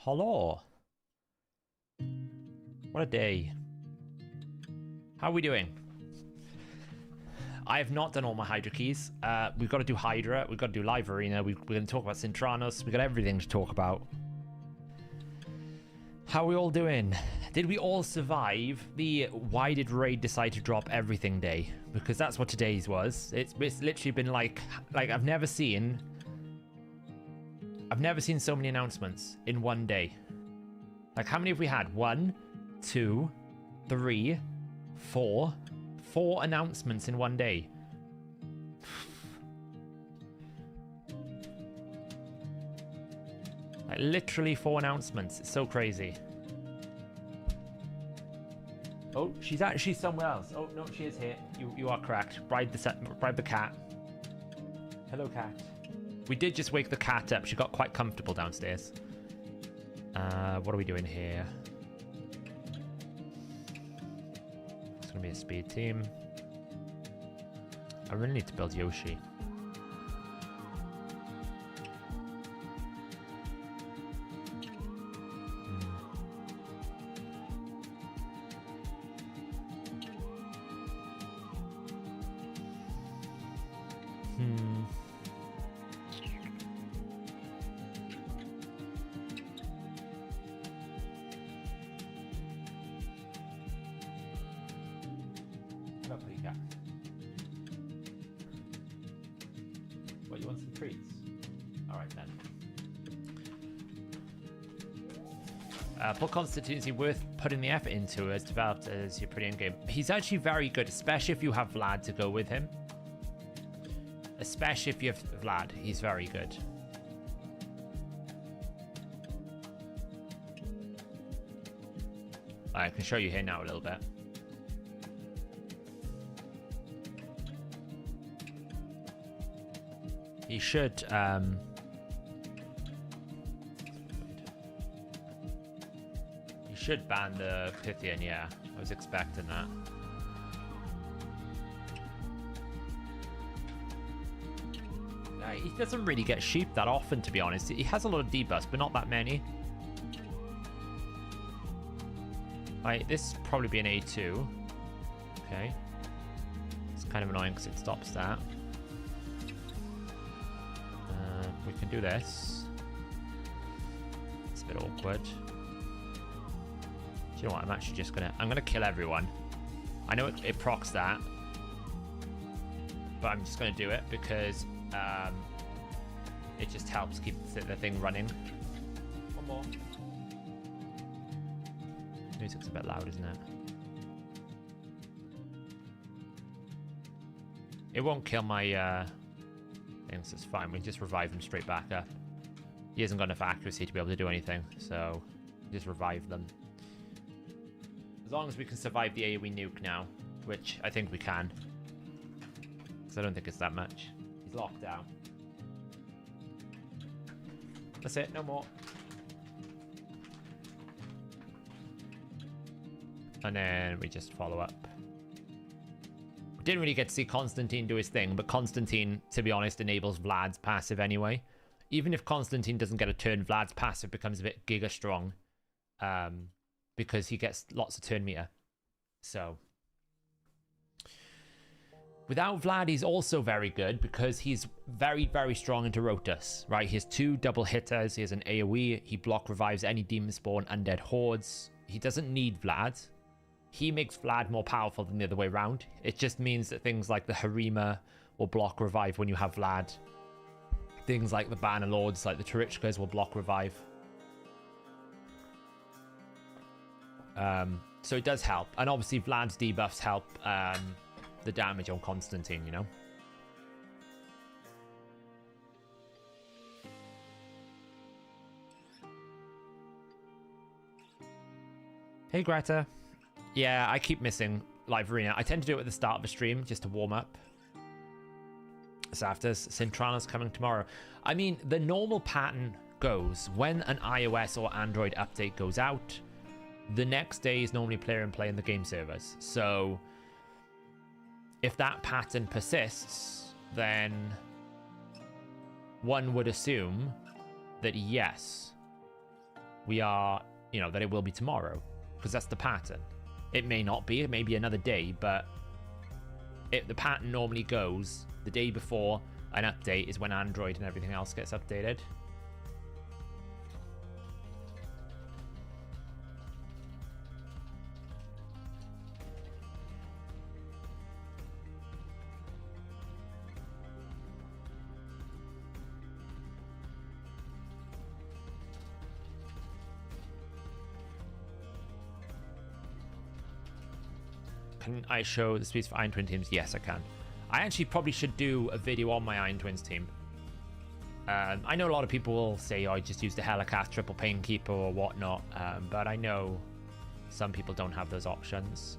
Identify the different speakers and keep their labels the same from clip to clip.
Speaker 1: Hello. What a day. How are we doing? I have not done all my Hydra keys. We've got to do Hydra. We've got to do Live Arena. We're going to talk about Sintranos. We've got everything to talk about. How are we all doing? Did we all survive the why did Raid decide to drop everything day? Because that's what today's was. It's literally been like I've never seen so many announcements in one day. Like, how many have we had? 1, 2, 3, 4. 4 announcements in one day. Like, literally 4 announcements. It's so crazy. Oh, she's actually somewhere else. Oh, no, she is here. You are correct. Bribe the cat. Hello, cat. We did just wake the cat up. She got quite comfortable downstairs. What are we doing here? It's going to be a speed team. I really need to build Yoshi. Lovely cat. What, you want some treats? Alright then. For constituency worth putting the effort into as developed as your pretty in-game. He's actually very good, especially if you have Vlad to go with him. Especially if you have Vlad, he's very good. I can show you here now a little bit. He should ban the Pythian, yeah. I was expecting that. He doesn't really get sheep that often, to be honest. He has a lot of debuffs, but not that many. Right, this probably be an A2. Okay. It's kind of annoying because it stops that. We can do this. It's a bit awkward. Do you know what? I'm actually just gonna... I'm gonna kill everyone. I know it procs that. But I'm just gonna do it because it just helps keep the thing running. One more. Music's a bit loud, isn't it? It won't kill my things, it's fine. We just revive him straight back up. He hasn't got enough accuracy to be able to do anything, so just revive them. As long as we can survive the AoE nuke now, which I think we can. Because I don't think it's that much. He's locked down. That's it, no more. And then we just follow up. We didn't really get to see Constantine do his thing, but Constantine, to be honest, enables Vlad's passive anyway. Even if Constantine doesn't get a turn, Vlad's passive becomes a bit giga strong. Because he gets lots of turn meter. So without Vlad, he's also very good because he's very, very strong into Rotus, right? He has 2 double hitters. He has an AoE. He block revives any demon spawn, undead hordes. He doesn't need Vlad. He makes Vlad more powerful than the other way around. It just means that things like the Harima will block revive when you have Vlad. Things like the Banner Lords, like the Tarichkas, will block revive. So it does help. And obviously Vlad's debuffs help the damage on Constantine, you know? Hey, Greta. Yeah, I keep missing live arena. I tend to do it at the start of the stream just to warm up. So after Sintranos coming tomorrow. I mean, the normal pattern goes when an iOS or Android update goes out, the next day is normally player and play in the game servers. So if that pattern persists, then one would assume that yes, we are, you know, that it will be tomorrow, because that's the pattern. It may not be, it may be another day, but the pattern normally goes the day before an update is when Android and everything else gets updated. Can I show the speeds for Iron Twin teams? Yes, I can. I actually probably should do a video on my Iron Twins team. I know a lot of people will say, oh, I just use the Helicath triple Painkeeper or whatnot, but I know some people don't have those options.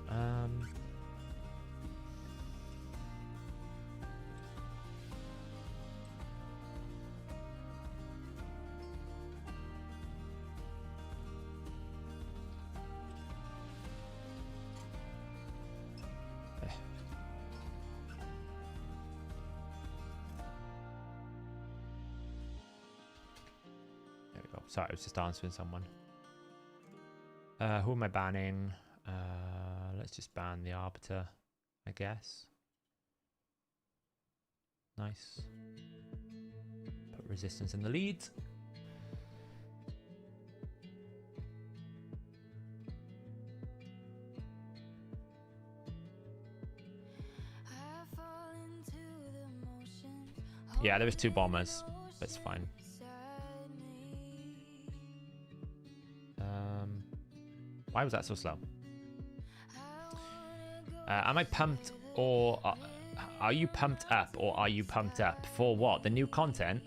Speaker 1: Sorry, I was just answering someone. Who am I banning? Let's just ban the Arbiter, I guess. Nice. Put resistance in the lead. Yeah, there was 2 bombers. That's fine. Why was that so slow? Am I pumped or... are you pumped up or are you pumped up? For what? The new content?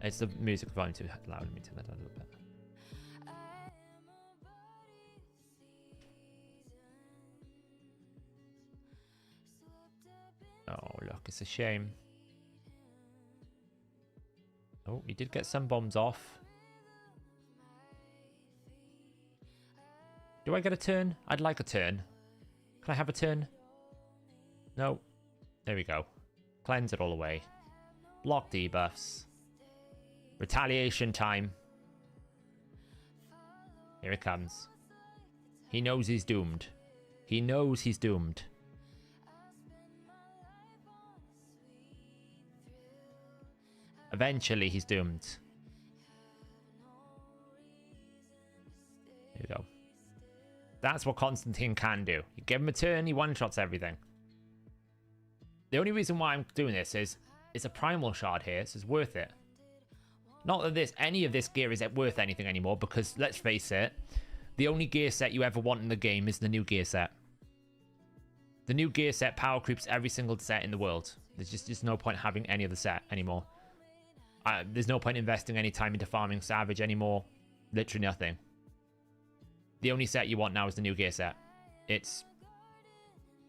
Speaker 1: It's the music volume too loud. Let me turn that down a little bit. Oh, look, it's a shame. Oh, he did get some bombs off. Do I get a turn? I'd like a turn. Can I have a turn? No. There we go. Cleanse it all away. Block debuffs. Retaliation time. Here it comes. He knows he's doomed. He knows he's doomed. Eventually he's doomed. There we go. That's what Constantine can do. You give him a turn, he one-shots everything. The only reason why I'm doing this is it's a primal shard here, so it's worth it. Not that any of this gear is worth anything anymore, because let's face it, the only gear set you ever want in the game is the new gear set. The new gear set power creeps every single set in the world. There's just no point having any other set anymore. There's no point investing any time into farming Savage anymore. Literally nothing. The only set you want now is the new gear set. It's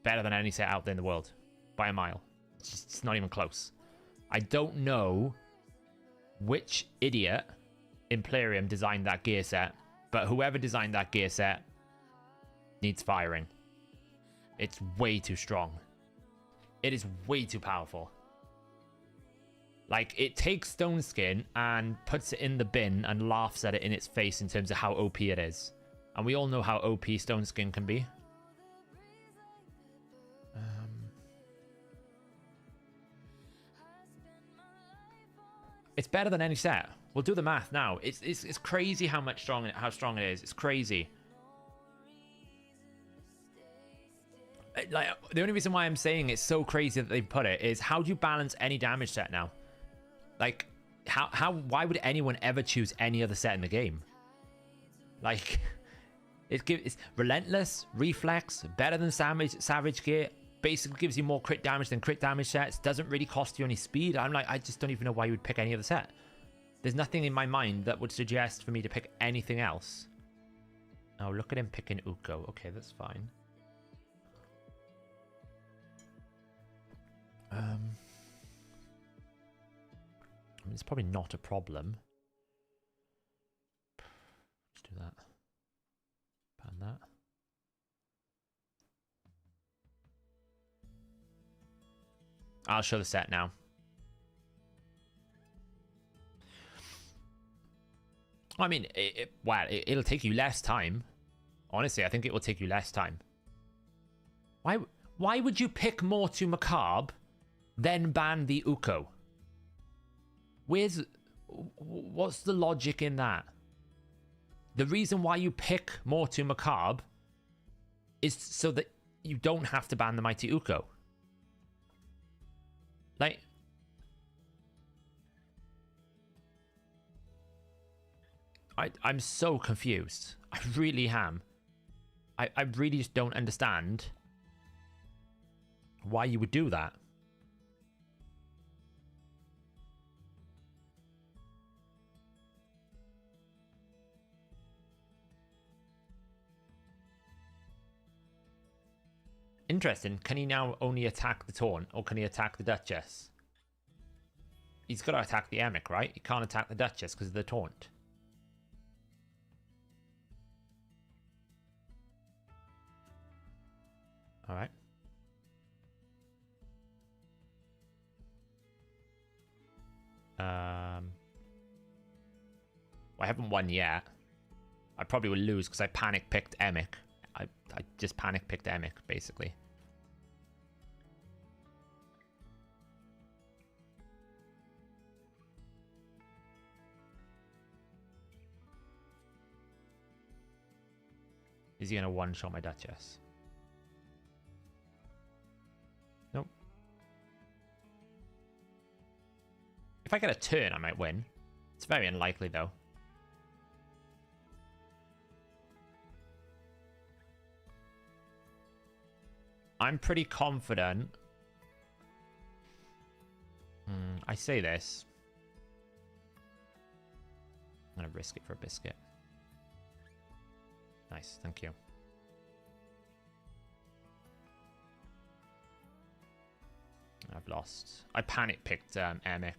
Speaker 1: better than any set out there in the world. By a mile. It's not even close. I don't know which idiot in Plarium designed that gear set, but whoever designed that gear set needs firing. It's way too strong. It is way too powerful. Like, it takes Stone Skin and puts it in the bin and laughs at it in its face in terms of how OP it is. And we all know how OP Stone Skin can be. It's better than any set. We'll do the math now. It's crazy how strong it is. It's crazy. Like, the only reason why I'm saying it's so crazy that they've put it is, how do you balance any damage set now? Like, why would anyone ever choose any other set in the game? Like, it's relentless, reflex, better than savage gear, basically gives you more crit damage than crit damage sets, doesn't really cost you any speed. I'm like, I just don't even know why you would pick any other set. There's nothing in my mind that would suggest for me to pick anything else. Oh, look at him picking Uko. Okay, that's fine. I mean, it's probably not a problem. Let's do that. Ban that. I'll show the set now. I mean, it'll take you less time. Honestly, I think it will take you less time. Why would you pick Mortu Macabre, then ban the Uko? What's the logic in that? The reason why you pick Mortu Macabre is so that you don't have to ban the Mighty Uko. Like, I'm so confused. I really am. I really just don't understand why you would do that. Interesting. Can he now only attack the Taunt, or can he attack the Duchess? He's got to attack the Emic, right? He can't attack the Duchess because of the Taunt. Alright. Well, I haven't won yet. I probably will lose because I panic picked Emic. I just panic picked Emic, basically. Is he going to one-shot my Duchess? Nope. If I get a turn, I might win. It's very unlikely, though. I'm pretty confident. I say this. I'm going to risk it for a biscuit. Nice, thank you. I've lost. I panic picked Emic.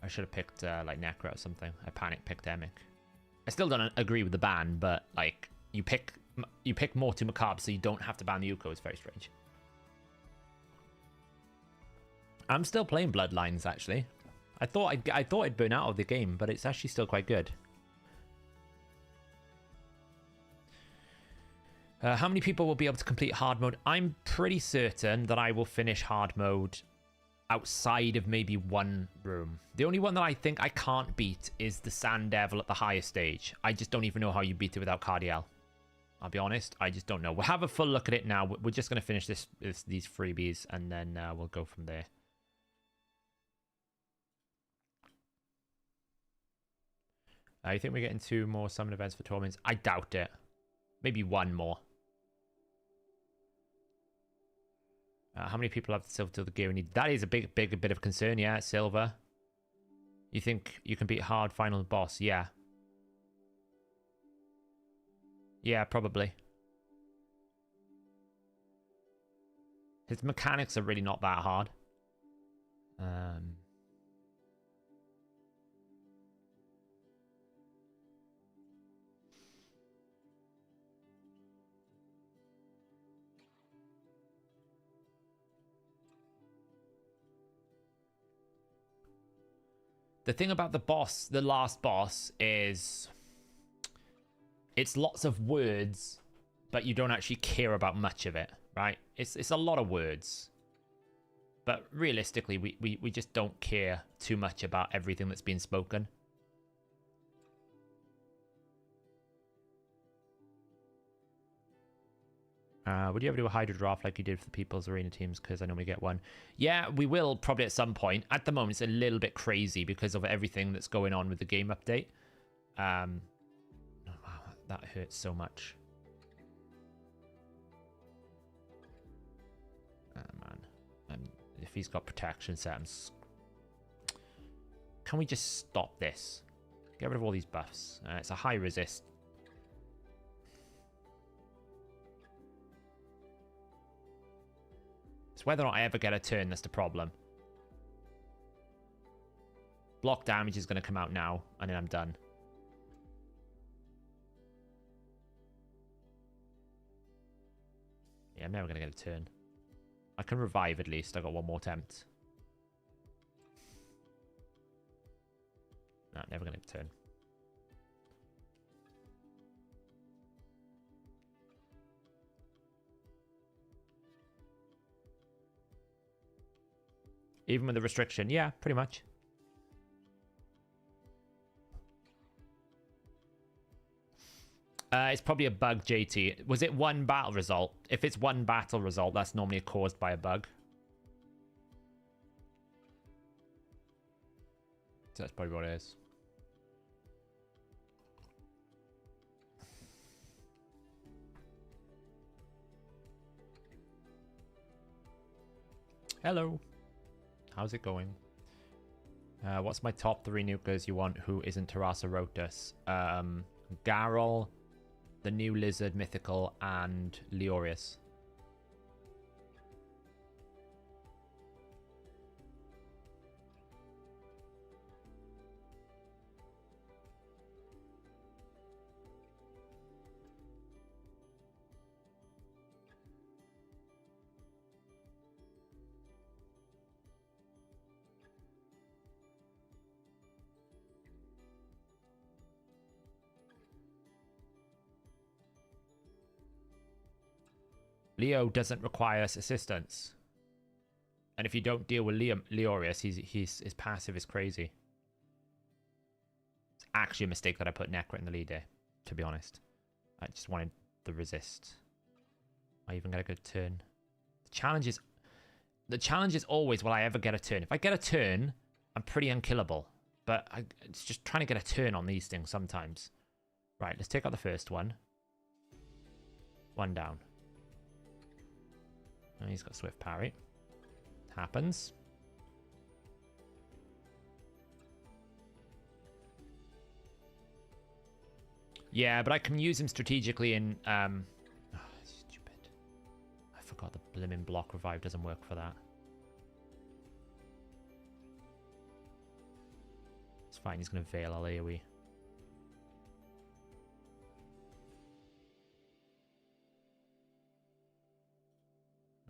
Speaker 1: I should have picked like Necro or something. I panic picked Emic. I still don't agree with the ban, but like you pick Mortu Macabre so you don't have to ban the Uko. It's very strange. I'm still playing Bloodlines actually. I thought I'd burn out of the game, but it's actually still quite good. How many people will be able to complete hard mode? I'm pretty certain that I will finish hard mode outside of maybe one room. The only one that I think I can't beat is the Sand Devil at the highest stage. I just don't even know how you beat it without Cardiel. I'll be honest, I just don't know. We'll have a full look at it now. We're just going to finish these freebies, and then we'll go from there. You think we're getting 2 more summon events for tournaments? I doubt it. Maybe 1 more. How many people have the silver to the gear we need? That is a big bit of concern, yeah, silver. You think you can beat hard final boss? Yeah. Yeah, probably. His mechanics are really not that hard. The thing about the last boss, is it's lots of words, but you don't actually care about much of it, right? It's a lot of words. But realistically, we just don't care too much about everything that's been spoken. Would you ever do a Hydra draft like you did for the People's Arena teams? Because I normally get one. Yeah, we will probably at some point. At the moment, it's a little bit crazy because of everything that's going on with the game update. Oh, wow, that hurts so much. Man. If he's got protection set, can we just stop this? Get rid of all these buffs. It's a high resist. It's whether or not I ever get a turn that's the problem. Block damage is going to come out now, and then I'm done. Yeah, I'm never going to get a turn. I can revive at least. I got 1 more attempt. No, never going to get a turn. Even with the restriction, yeah, pretty much. It's probably a bug, JT. Was it 1 battle result? If it's 1 battle result, that's normally caused by a bug. So that's probably what it is. Hello. How's it going? What's my top 3 nukers you want who isn't Terrasa Rotus? Garol, the new Lizard Mythical, and Leorius. Leo doesn't require assistance. And if you don't deal with Leorius, his passive is crazy. actually a mistake that I put Necro in the lead there, to be honest. I just wanted the resist. I even get a good turn. The challenge is always, will I ever get a turn? If I get a turn, I'm pretty unkillable. But it's just trying to get a turn on these things sometimes. Right, let's take out the first one. One down. Oh, he's got swift parry. Happens. Yeah, but I can use him strategically in... oh, stupid. I forgot the blimmin' block revive doesn't work for that. It's fine, he's going to veil our AoE.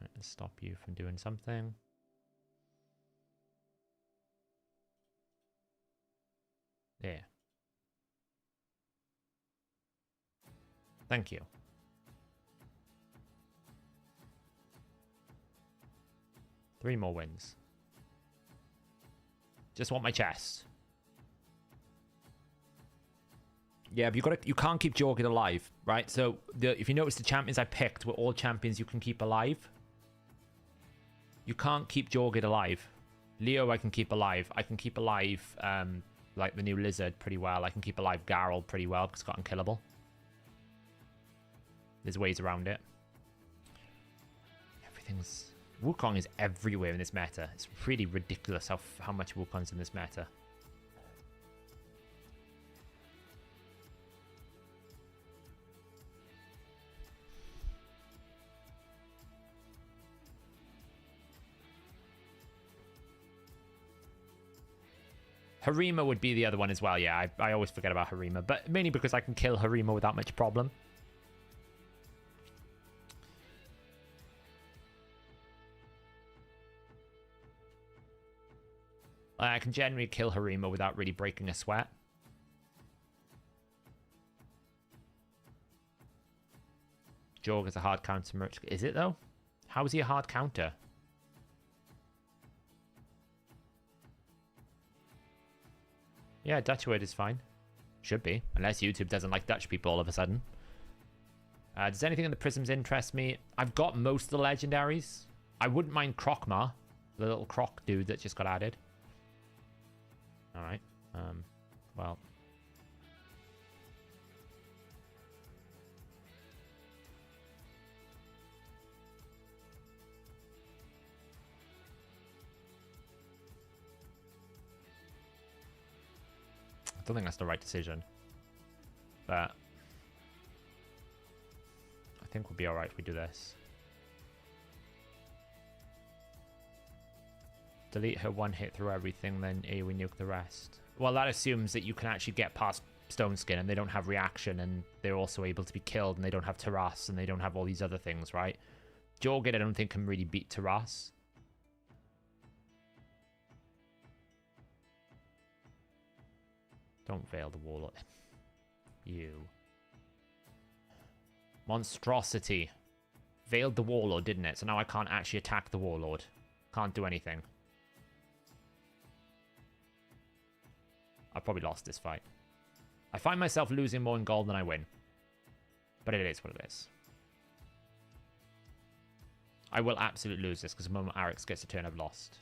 Speaker 1: Right, let's stop you from doing something. There. Thank you. Three more wins. Just want my chest. Yeah, but you can't keep Jorgen alive, right? So if you notice, the champions I picked were all champions you can keep alive. You can't keep Jorgen alive. Leo I can keep alive. I can keep alive like the new Lizard pretty well. I can keep alive Garl pretty well because it's got unkillable. There's ways around it. Everything's... Wukong is everywhere in this meta. It's pretty ridiculous how much Wukong's in this meta. Harima would be the other one as well. Yeah, I always forget about Harima. But mainly because I can kill Harima without much problem. I can generally kill Harima without really breaking a sweat. Jorg is a hard counter. Is it, though? How is he a hard counter? Yeah, Dutch word is fine. Should be. Unless YouTube doesn't like Dutch people all of a sudden. Does anything in the prisms interest me? I've got most of the legendaries. I wouldn't mind Krokmar. The little croc dude that just got added. Alright. Well. I don't think that's the right decision. But I think we'll be alright if we do this. Delete her one hit through everything, then AoE nuke the rest. Well, that assumes that you can actually get past Stone Skin and they don't have reaction and they're also able to be killed and they don't have Taras and they don't have all these other things, right? Jorgen, I don't think can really beat Taras. Don't veil the Warlord. You. Monstrosity. Veiled the Warlord, didn't it? So now I can't actually attack the Warlord. Can't do anything. I probably lost this fight. I find myself losing more in gold than I win. But it is what it is. I will absolutely lose this because the moment Arix gets a turn, I've lost.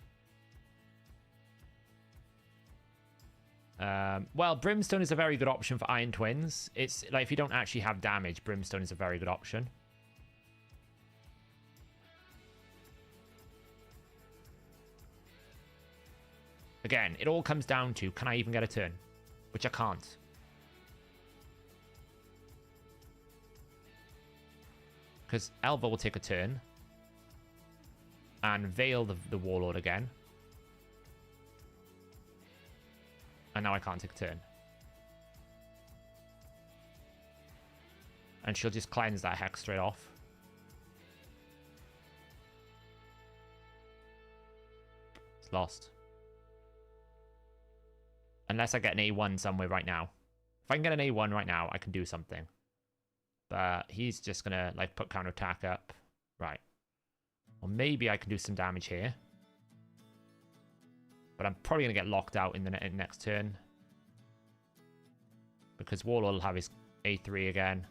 Speaker 1: Well, Brimstone is a very good option for Iron Twins. It's like if you don't actually have damage, Brimstone is a very good option. Again, it all comes down to, can I even get a turn? Which I can't. Because Elva will take a turn. And veil the Warlord again. And now I can't take a turn. And she'll just cleanse that Hex straight off. It's lost. Unless I get an A1 somewhere right now. If I can get an A1 right now, I can do something. But he's just going to like put counterattack up. Right. Or maybe I can do some damage here. But I'm probably going to get locked out in the next turn. Because Warlord will have his A3 again.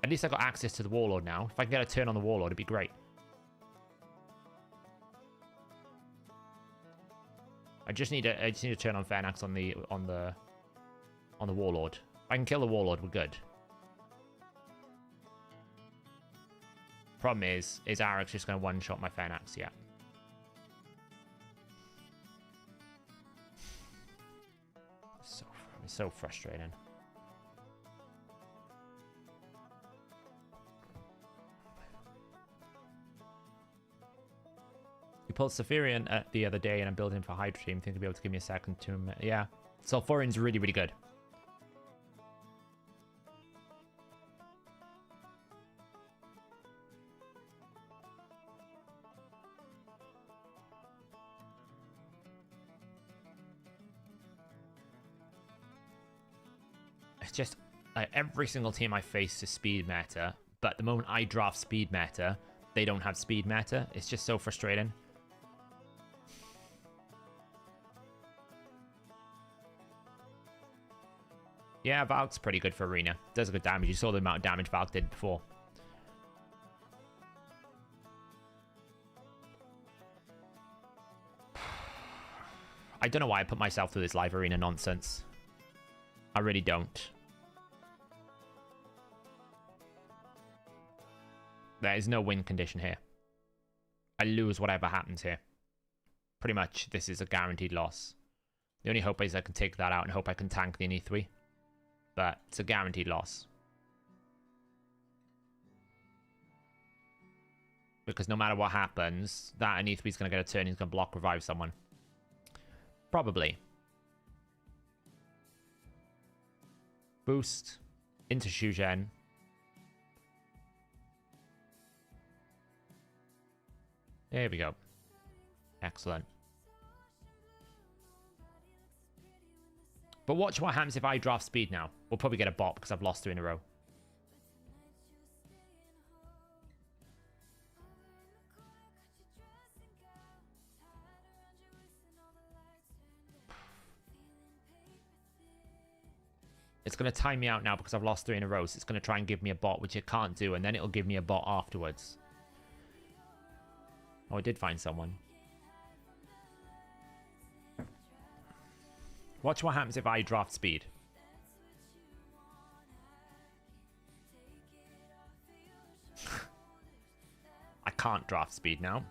Speaker 1: At least I got access to the Warlord now. If I can get a turn on the Warlord, it'd be great. I just need a turn on Fernax on the Warlord. If I can kill the Warlord, we're good. Problem is Arak's just going to one-shot my Fernax, yeah. It's so frustrating. You pulled Saphirian the other day and I'm building for Hydra team. Think you'll be able to give me a second to him? Yeah. Sulfurian's really, really good. It's just every single team I face is speed meta, but the moment I draft speed meta, they don't have speed meta. It's just so frustrating. Yeah, Valk's pretty good for Arena. Does good damage. You saw the amount of damage Valk did before. I don't know why I put myself through this live Arena nonsense. I really don't. There is no win condition here. I lose whatever happens here. Pretty much, this is a guaranteed loss. The only hope is I can take that out and hope I can tank the E3. But it's a guaranteed loss. Because no matter what happens, that Anith is going to get a turn. He's going to block revive someone. Probably. Boost into Shugen. There we go. Excellent. But watch what happens if I draft speed now. We'll probably get a bot because I've lost 2 in a row. It's going to time me out now because I've lost 3 in a row. So it's going to try and give me a bot, which it can't do. And then it'll give me a bot afterwards. Oh, I did find someone. Watch what happens if I draft speed. I can't draft speed now.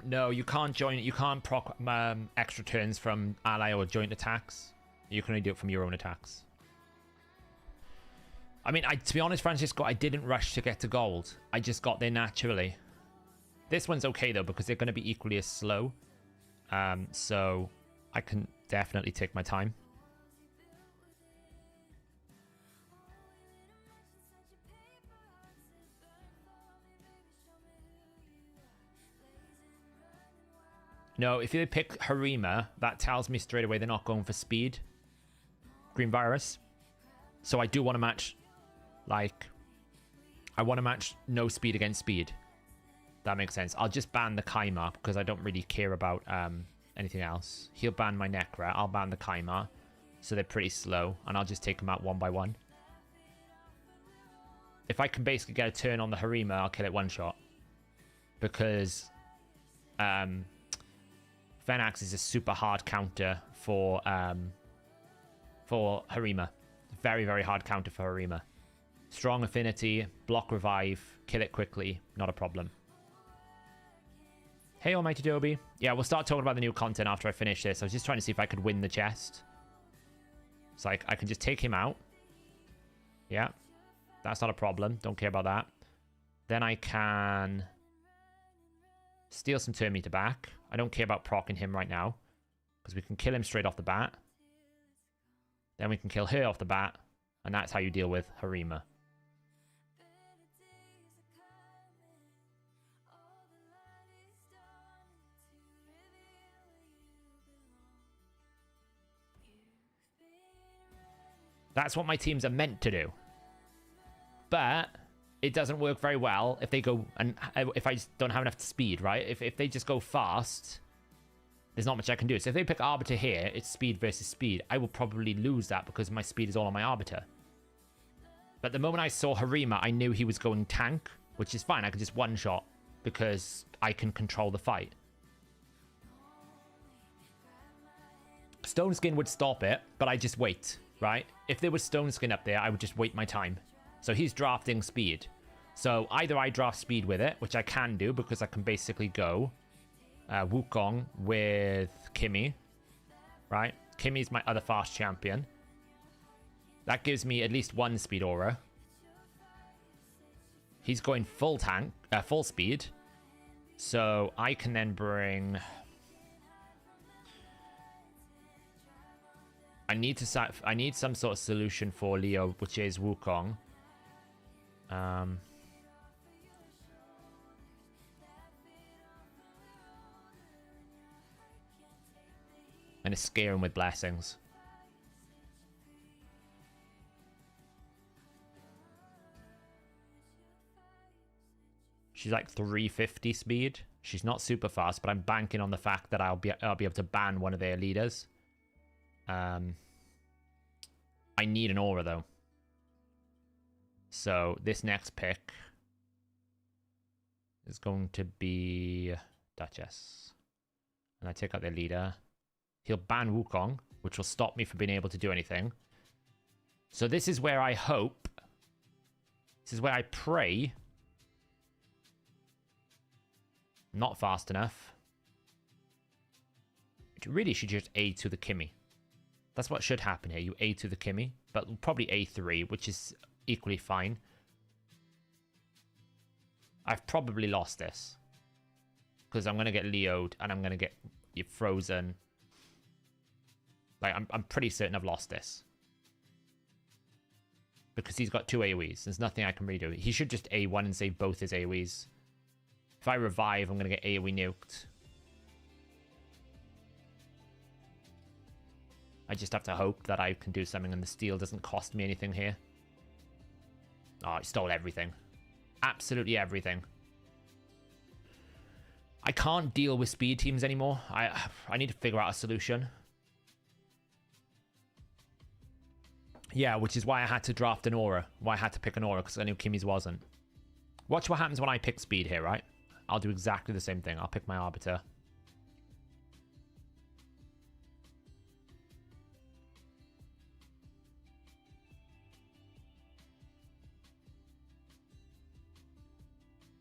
Speaker 1: No, you can't join. You can't proc extra turns from ally or joint attacks. You can only do it from your own attacks. I mean, to be honest, Francisco, I didn't rush to get to gold. I just got there naturally. This one's okay though because they're going to be equally as slow. So I can definitely take my time. No, if they pick Harima, that tells me straight away they're not going for speed. Green Virus. So I do want to match, like, I want to match no speed against speed. That makes sense. I'll just ban the Kaimar because I don't really care about anything else. He'll ban my Necra. I'll ban the Kaimar. So they're pretty slow. And I'll just take them out one by one. If I can basically get a turn on the Harima, I'll kill it one shot. Because Venax is a super hard counter for Harima. Very, very hard counter for Harima. Strong affinity, block revive, kill it quickly, not a problem. Hey, Almighty Dobie. Yeah, we'll start talking about the new content after I finish this. I was just trying to see if I could win the chest. It's like, I can just take him out. Yeah, that's not a problem. Don't care about that. Then I can steal some turn meter back. I don't care about proccing him right now because we can kill him straight off the bat. Then we can kill her off the bat And that's how you deal with Harima. That's what my teams are meant to do. But it doesn't work very well if they go, and if I just don't have enough speed, right? If they just go fast, there's not much I can do. So if they pick Arbiter here, it's speed versus speed. I will probably lose that because my speed is all on my Arbiter. But the moment I saw Harima, I knew he was going tank, which is fine. I can just one-shot because I can control the fight. Stone Skin would stop it, but I just wait, right? If there was Stone Skin up there, I would just wait my time. So he's drafting speed. So either I draft speed with it, which I can do because I can basically go Wukong with Kimmy, right? Kimmy's my other fast champion. That gives me at least one speed aura. He's going full tank, full speed. So I can then bring... I need some sort of solution for Leo, which is Wukong. I'm gonna scare him with blessings. She's like 350 speed. She's not super fast, but I'm banking on the fact that I'll be able to ban one of their leaders. I need an aura though. So this next pick is going to be Duchess. And I take out their leader. He'll ban Wukong, which will stop me from being able to do anything. So this is where I hope. This is where I pray. Not fast enough. It really should just A to the Kimmy. That's what should happen here. You A to the Kimmy, but probably A3, which is equally fine. I've probably lost this. Because I'm going to get Leo'd and I'm going to get frozen. Like, I'm pretty certain I've lost this. Because he's got two AoEs. There's nothing I can redo. He should just A1 and save both his AoEs. If I revive, I'm going to get AoE nuked. I just have to hope that I can do something and the steel doesn't cost me anything here. Oh, I stole everything. Absolutely everything. I can't deal with speed teams anymore. I need to figure out a solution. Yeah, which is why I had to draft an aura. Why I had to pick an aura, because I knew Kimmy's wasn't. Watch what happens when I pick speed here, right? I'll do exactly the same thing. I'll pick my Arbiter.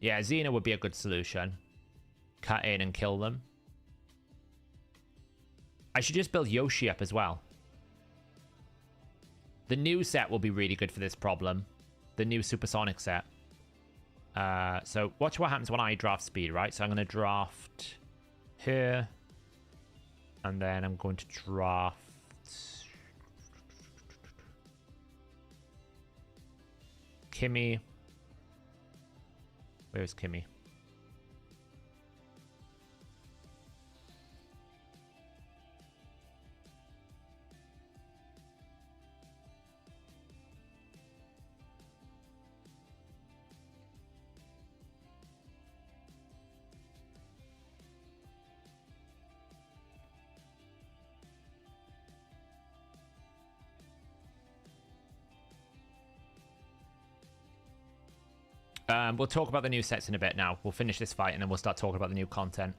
Speaker 1: Yeah, Xena would be a good solution. Cut in and kill them. I should just build Yoshi up as well. The new set will be really good for this problem. The new Supersonic set. So watch what happens when I draft speed, right? So I'm going to draft here. And then I'm going to draft... Kimmy. Where's Kimmy? We'll talk about the new sets in a bit now. We'll finish this fight and then we'll start talking about the new content.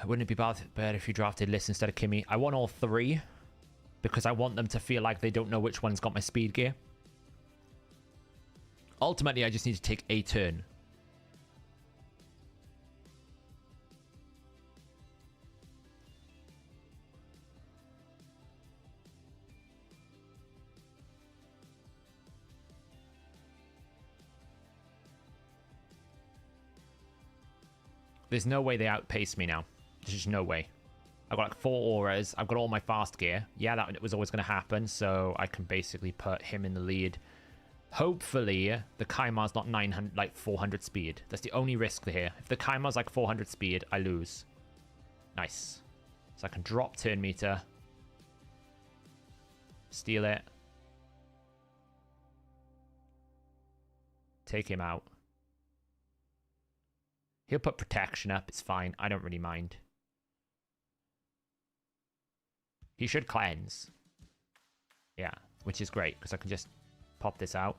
Speaker 1: Wouldn't it be bad if you drafted Liz instead of Kimmy? I want all three because I want them to feel like they don't know which one's got my speed gear. Ultimately, I just need to take a turn. There's no way they outpace me now. There's just no way. I've got like 4 auras. I've got all my fast gear. Yeah, that was always going to happen. So I can basically put him in the lead. Hopefully, the Kaimar's not 900, like 400 speed. That's the only risk here. If the Kaimar's like 400 speed, I lose. Nice. So I can drop turn meter. Steal it. Take him out. He'll put protection up. It's fine. I don't really mind. He should cleanse. Yeah, which is great because I can just pop this out.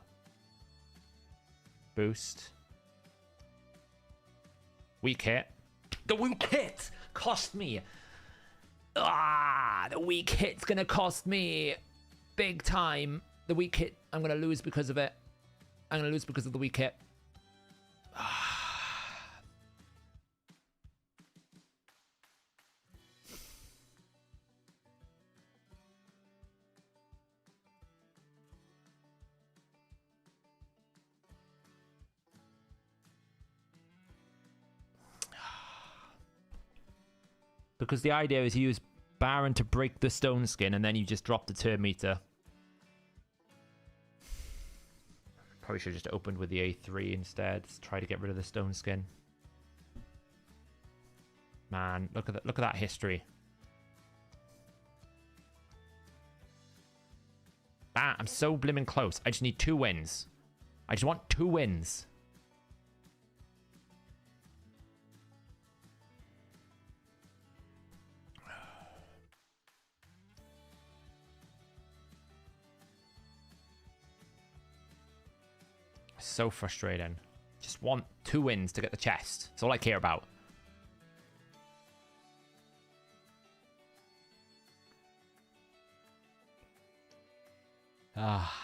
Speaker 1: Boost. Weak hit. The weak hit cost me. The weak hit's gonna cost me big time. The weak hit, I'm gonna lose because of it. I'm gonna lose because of the weak hit. Because the idea is you use Baron to break the stone skin and then you just drop the turn meter. Probably should have just opened with the A3 instead. Try to get rid of the stone skin. Man, look at that history. Ah, I'm so blimmin' close. I just need 2 wins. I just want 2 wins. So frustrating. Just want 2 wins to get the chest. That's all I care about. Ah.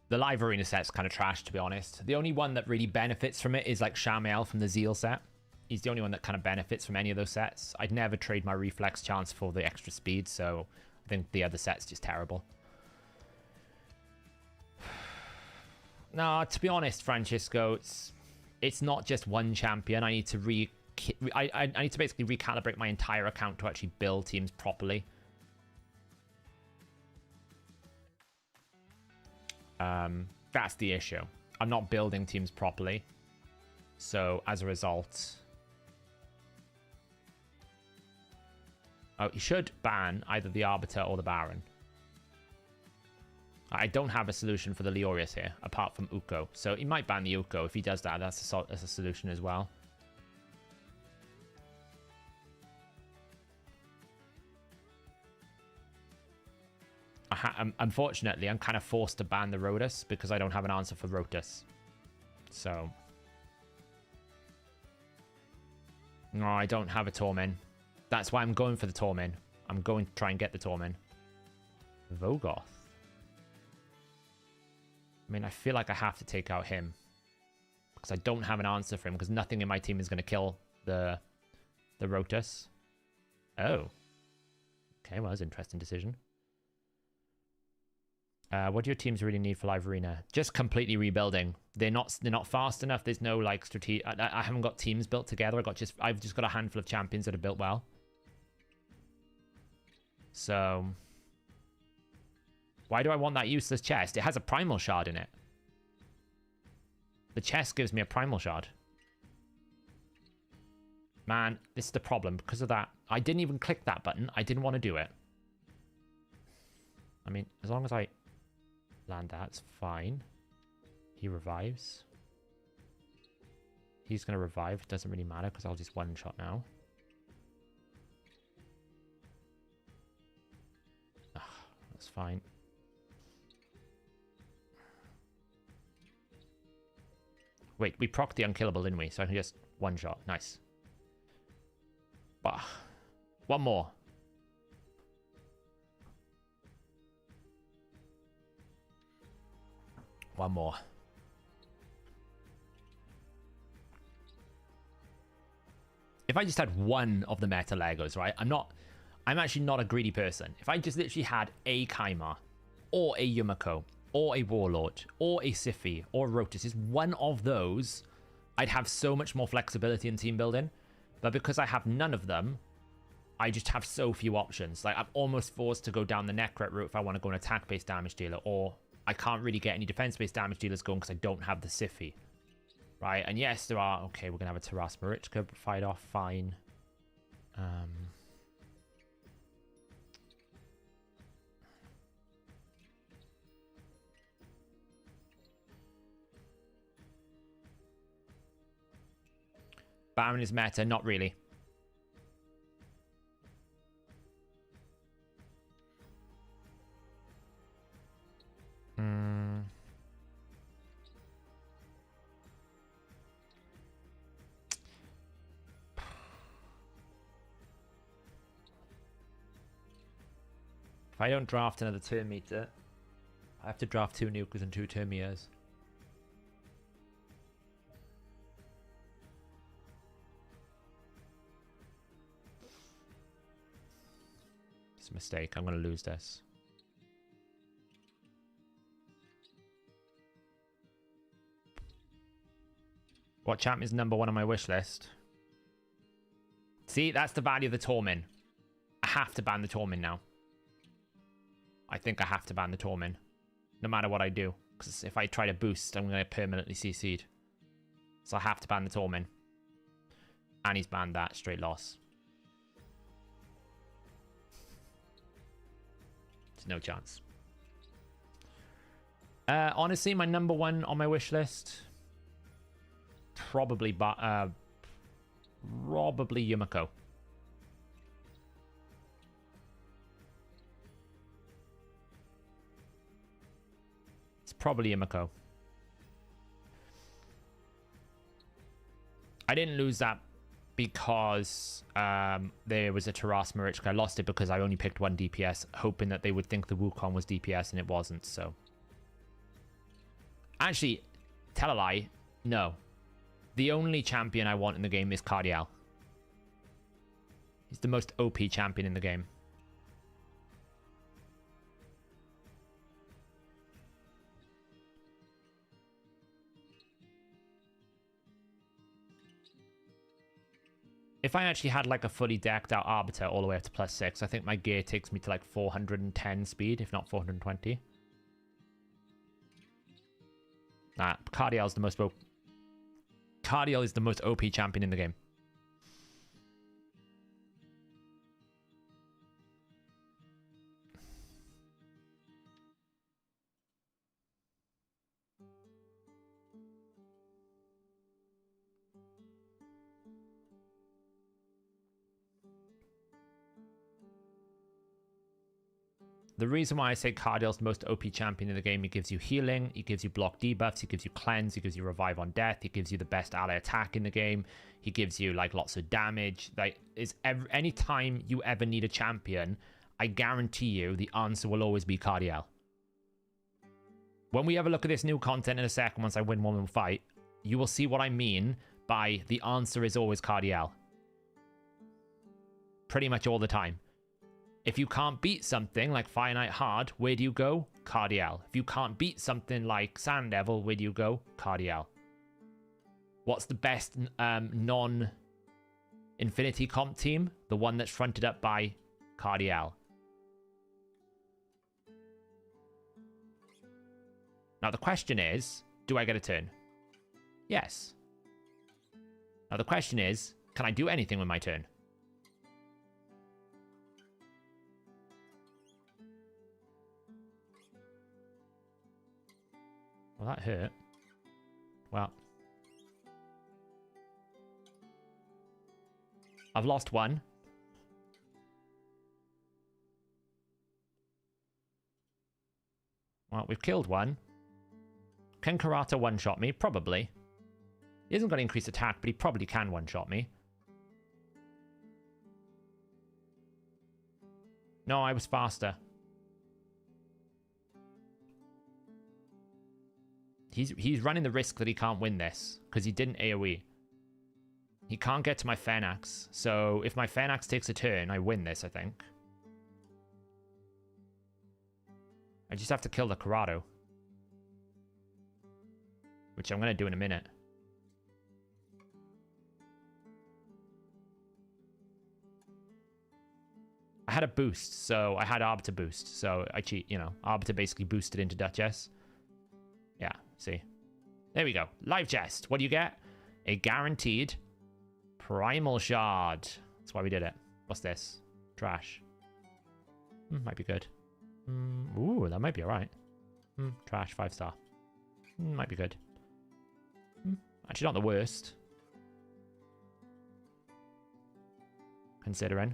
Speaker 1: The live arena set's kind of trash, to be honest. The only one that really benefits from it is like Shamael from the Zeal set. He's the only one that kind of benefits from any of those sets. I'd never trade my reflex chance for the extra speed, so I think the other set's just terrible. No, to be honest, Francisco, it's not just one champion. I need to I need to basically recalibrate my entire account to actually build teams properly. That's the issue. I'm not building teams properly. So as a result... Oh, he should ban either the Arbiter or the Baron. I don't have a solution for the Leorius here, apart from Uko. So he might ban the Uko. If he does that, that's a solution as well. Unfortunately, I'm kind of forced to ban the Rotus because I don't have an answer for Rotus. So... No, I don't have a Tormin. That's why I'm going for the Tormin. I'm going to try and get the Tormin. Vogoth. I mean, I feel like I have to take out him. Because I don't have an answer for him. Because nothing in my team is going to kill the Rotus. Oh. Okay, well, that's an interesting decision. What do your teams really need for live arena? Just completely rebuilding. They're not fast enough. There's no like strategy. I haven't got teams built together. I've just got a handful of champions that are built well. So why do I want that useless chest? It has a primal shard in it. The chest gives me a primal shard. Man, this is the problem. Because of that, I didn't even click that button. I didn't want to do it. I mean, as long as I land that, it's fine. He revives. He's going to revive. It doesn't really matter because I'll just one-shot now. That's fine. Wait, we proc the unkillable, didn't we? So I can just one-shot. Nice. Bah. One more. One more. If I just had one of the meta Legos, right? I'm actually not a greedy person. If I just literally had a Kaimar, or a Yumiko, or a Warlord, or a Siphi, or a Rotus, just one of those, I'd have so much more flexibility in team building. But because I have none of them, I just have so few options. Like, I'm almost forced to go down the Necret route if I want to go an attack-based damage dealer, or I can't really get any defense-based damage dealers going because I don't have the Siphi. Right, and yes, there are... Okay, we're going to have a Taras Marichka fight off, fine. Baron is meta, not really. If I don't draft another turn meter, I have to draft 2 nukers and 2 Termiers. It's a mistake. I'm going to lose this. What champ is number 1 on my wish list? See, that's the value of the Tormin. I have to ban the Tormin now. I think I have to ban the Tormin. No matter what I do. Because if I try to boost, I'm going to permanently CC'd. So I have to ban the Tormin. And he's banned that. Straight loss. There's no chance. Honestly, my number 1 on my wish list... Probably Yumiko. It's probably Yumiko. I didn't lose that because there was a Taras Marichka. I lost it because I only picked 1 DPS, hoping that they would think the Wukong was DPS, and it wasn't, so... Actually, tell a lie, no. The only champion I want in the game is Cardiel. He's the most OP champion in the game. If I actually had like a fully decked out Arbiter all the way up to +6, I think my gear takes me to like 410 speed, if not 420. Nah, Cardiel's the most... Cardiel is the most OP champion in the game. The reason why I say Cardiel's the most OP champion in the game, he gives you healing, he gives you block debuffs, he gives you cleanse, he gives you revive on death, he gives you the best ally attack in the game, he gives you like lots of damage. Like, any time you ever need a champion, I guarantee you the answer will always be Cardiel. When we have a look at this new content in a second, once I win one more fight, you will see what I mean by the answer is always Cardiel. Pretty much all the time. If you can't beat something like Fire Knight Hard, where do you go? Cardiel. If you can't beat something like Sand Devil, where do you go? Cardiel. What's the best non-Infinity comp team? The one that's fronted up by Cardiel. Now the question is, do I get a turn? Yes. Now the question is, can I do anything with my turn? Well, that hurt. Well. I've lost 1. Well, we've killed 1. Can Karata one-shot me? Probably. He hasn't got increased attack, but he probably can one-shot me. No, I was faster. He's running the risk that he can't win this because he didn't AoE. He can't get to my Phenax, so if my Phenax takes a turn, I win this, I think. I just have to kill the Corrado. Which I'm going to do in a minute. I had a boost, so I had Arbiter boost, so I cheat, you know. Arbiter basically boosted into Duchess. Yeah, see. There we go. Live chest. What do you get? A guaranteed Primal Shard. That's why we did it. What's this? Trash. Might be good. Ooh, that might be alright. Trash, 5-star. Might be good. Actually not the worst. Considering.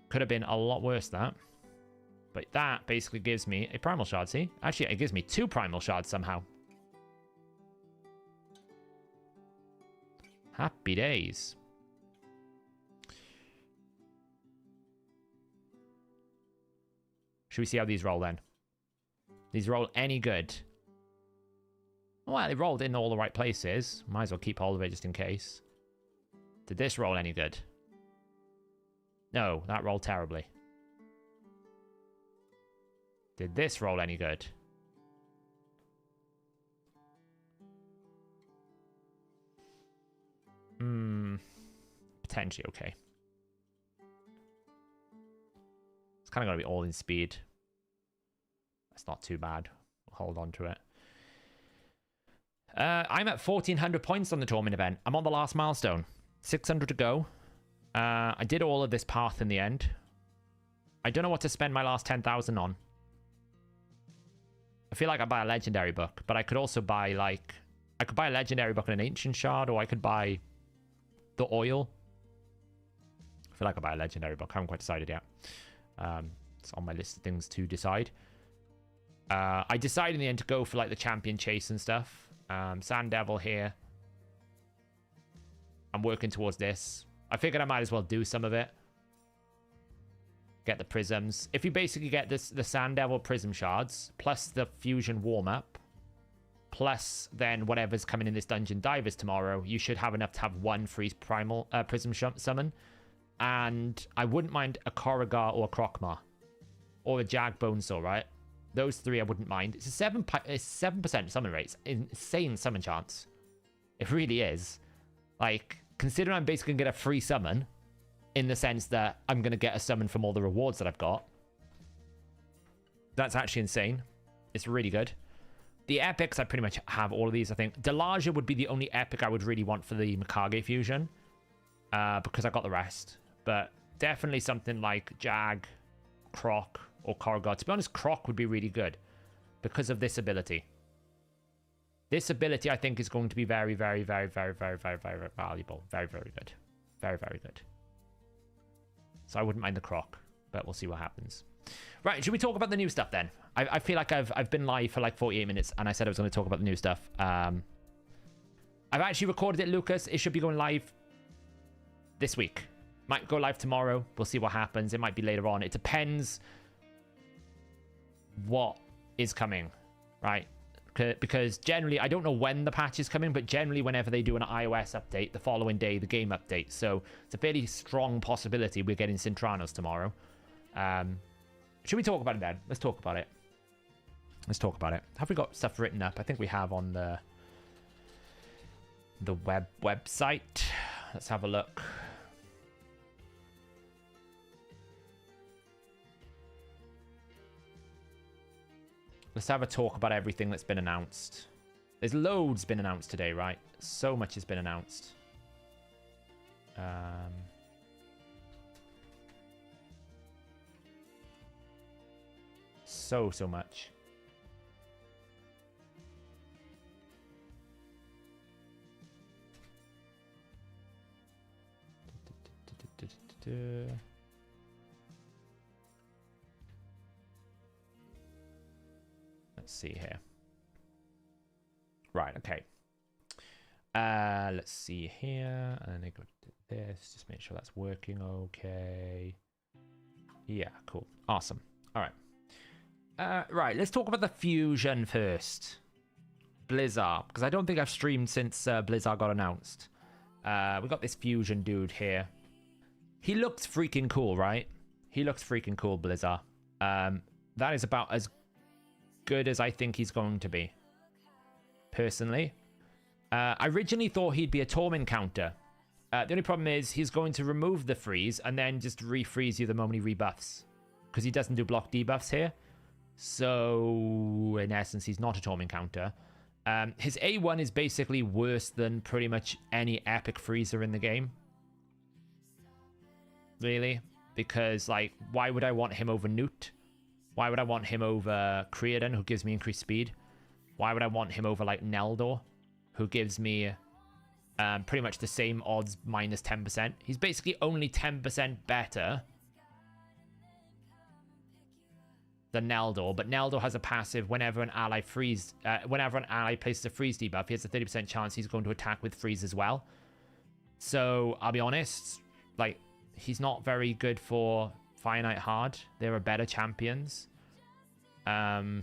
Speaker 1: Could have been a lot worse, that. But that basically gives me a Primal Shard, see? Actually, it gives me 2 Primal Shards somehow. Happy days. Should we see how these roll then? These roll any good? Well, they rolled in all the right places. Might as well keep hold of it just in case. Did this roll any good? No, that rolled terribly. Did this roll any good? Potentially okay. It's kind of going to be all in speed. That's not too bad. We'll hold on to it. I'm at 1,400 points on the tournament event. I'm on the last milestone. 600 to go. I did all of this path in the end. I don't know what to spend my last 10,000 on. I feel like I buy a legendary book, but I could also buy, like... I could buy a legendary book and an ancient shard, or I could buy the oil. I feel like I buy a legendary book. I haven't quite decided yet. It's on my list of things to decide. I decided in the end to go for, like, the champion chase and stuff. Sand Devil here. I'm working towards this. I figured I might as well do some of it. Get the prisms. If you basically get this, the Sand Devil prism shards, plus the fusion warm-up, plus then whatever's coming in this dungeon divers tomorrow, you should have enough to have one free primal prism summon. And I wouldn't mind a Korrigar or a Krokmar. Or a Jag Bonesaw, right? Those 3 I wouldn't mind. It's a 7% summon rate. It's insane summon chance. It really is. Like, considering I'm basically going to get a free summon, in the sense that I'm going to get a summon from all the rewards that I've got. That's actually insane. It's really good. The epics, I pretty much have all of these, I think. Delaja would be the only epic I would really want for the Mikage fusion. Because I got the rest. But definitely something like Jag, Croc, or Korrigar. To be honest, Croc would be really good. Because of this ability. This ability, I think, is going to be very, very, very, very, very, very, very valuable. Very, very good. Very, very good. So I wouldn't mind the Croc, but we'll see what happens. Right, should we talk about the new stuff then? I feel like I've been live for like 48 minutes, and I said I was going to talk about the new stuff. I've actually recorded it, Lucas. It should be going live this week. Might go live tomorrow. We'll see what happens. It might be later on. It depends what is coming, right? Because generally, I don't know when the patch is coming, but generally whenever they do an iOS update, the following day, the game updates. So it's a fairly strong possibility we're getting Sintranos tomorrow. Should we talk about it then? Let's talk about it. Let's talk about it. Have we got stuff written up? I think we have on the website. Let's have a look. Let's have a talk about everything that's been announced. There's loads been announced today, right? So much has been announced. So much. Let's see here. Right, okay. Let's see here. And then go to this. Just make sure that's working okay. Yeah, cool. Awesome. All right. Right, let's talk about the fusion first. Blizzard, because I don't think I've streamed since Blizzard got announced. We got this fusion dude here. He looks freaking cool, right? He looks freaking cool, Blizzard. That is about as good as I think he's going to be. Personally. I originally thought he'd be a Torment counter. The only problem is he's going to remove the freeze and then just refreeze you the moment he rebuffs. Because he doesn't do block debuffs here. So, in essence, he's not a Torment counter. His A1 is basically worse than pretty much any epic freezer in the game. Really? Because, like, why would I want him over Newt? Why would I want him over Creedon, who gives me increased speed? Why would I want him over, like, Neldor, who gives me pretty much the same odds minus 10%? He's basically only 10% better than Neldor, but Neldor has a passive whenever an ally places a freeze debuff, he has a 30% chance he's going to attack with freeze as well. So, I'll be honest, like, he's not very good for Fire Knight Hard. There are better champions. You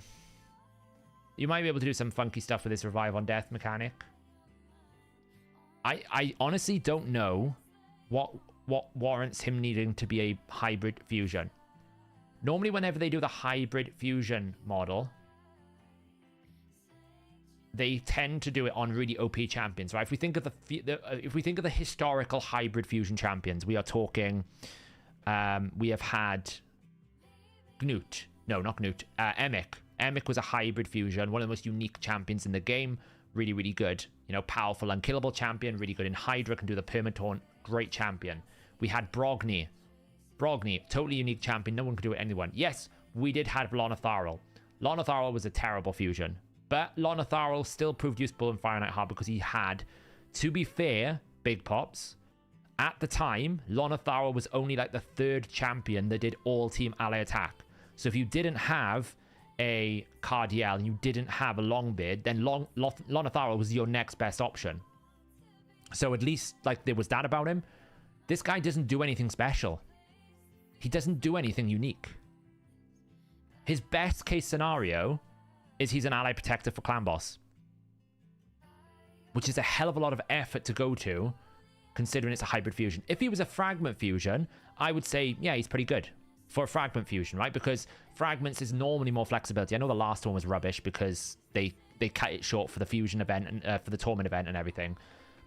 Speaker 1: might be able to do some funky stuff with his Revive on Death mechanic. I honestly don't know what warrants him needing to be a hybrid fusion. Normally, whenever they do the hybrid fusion model, they tend to do it on really OP champions, right? If we think of the historical hybrid fusion champions, we are talking. We have had Gnut. No, not Gnut. Emic. Emic was a hybrid fusion, one of the most unique champions in the game. Really, really good. You know, powerful, unkillable champion. Really good in Hydra. Can do the permataunt. Great champion. We had Brogni. Brogni, totally unique champion. No one could do it, anyone. Yes, we did have Lonotharil. Lonotharil was a terrible fusion. But Lonotharil still proved useful in Fire Knight Hard because he had, to be fair, Big Pops. At the time, Lonotharil was only like the 3rd champion that did all team ally attack. So if you didn't have a Cardiel and you didn't have a Longbeard, then Lonotharil was your next best option. So at least like there was that about him. This guy doesn't do anything special. He doesn't do anything unique. His best case scenario is he's an ally protector for Clan Boss, which is a hell of a lot of effort to go to, considering it's a hybrid fusion. If he was a fragment fusion, I would say, yeah, he's pretty good for a fragment fusion, right? Because fragments is normally more flexibility. I know the last one was rubbish because they cut it short for the fusion event and for the tournament event and everything.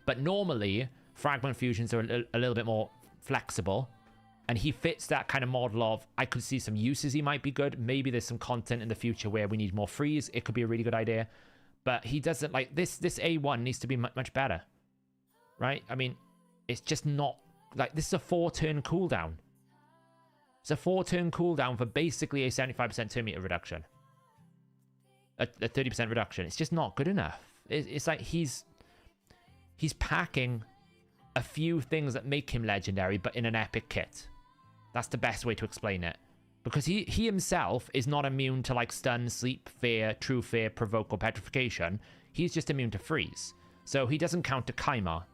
Speaker 1: But normally, fragment fusions are a little bit more flexible. And he fits that kind of model of, I could see some uses he might be good. Maybe there's some content in the future where we need more freeze. It could be a really good idea. But he doesn't, like, this A1 needs to be much better. Right? I mean, it's just not, like, this is a 4-turn cooldown. It's a 4-turn cooldown for basically a 75% turn meter reduction. A 30% reduction. It's just not good enough. It's like he's packing a few things that make him legendary, but in an epic kit. That's the best way to explain it. Because he himself is not immune to like stun, sleep, fear, true fear, provoke, or petrification. He's just immune to freeze. So he doesn't counter Kaimar.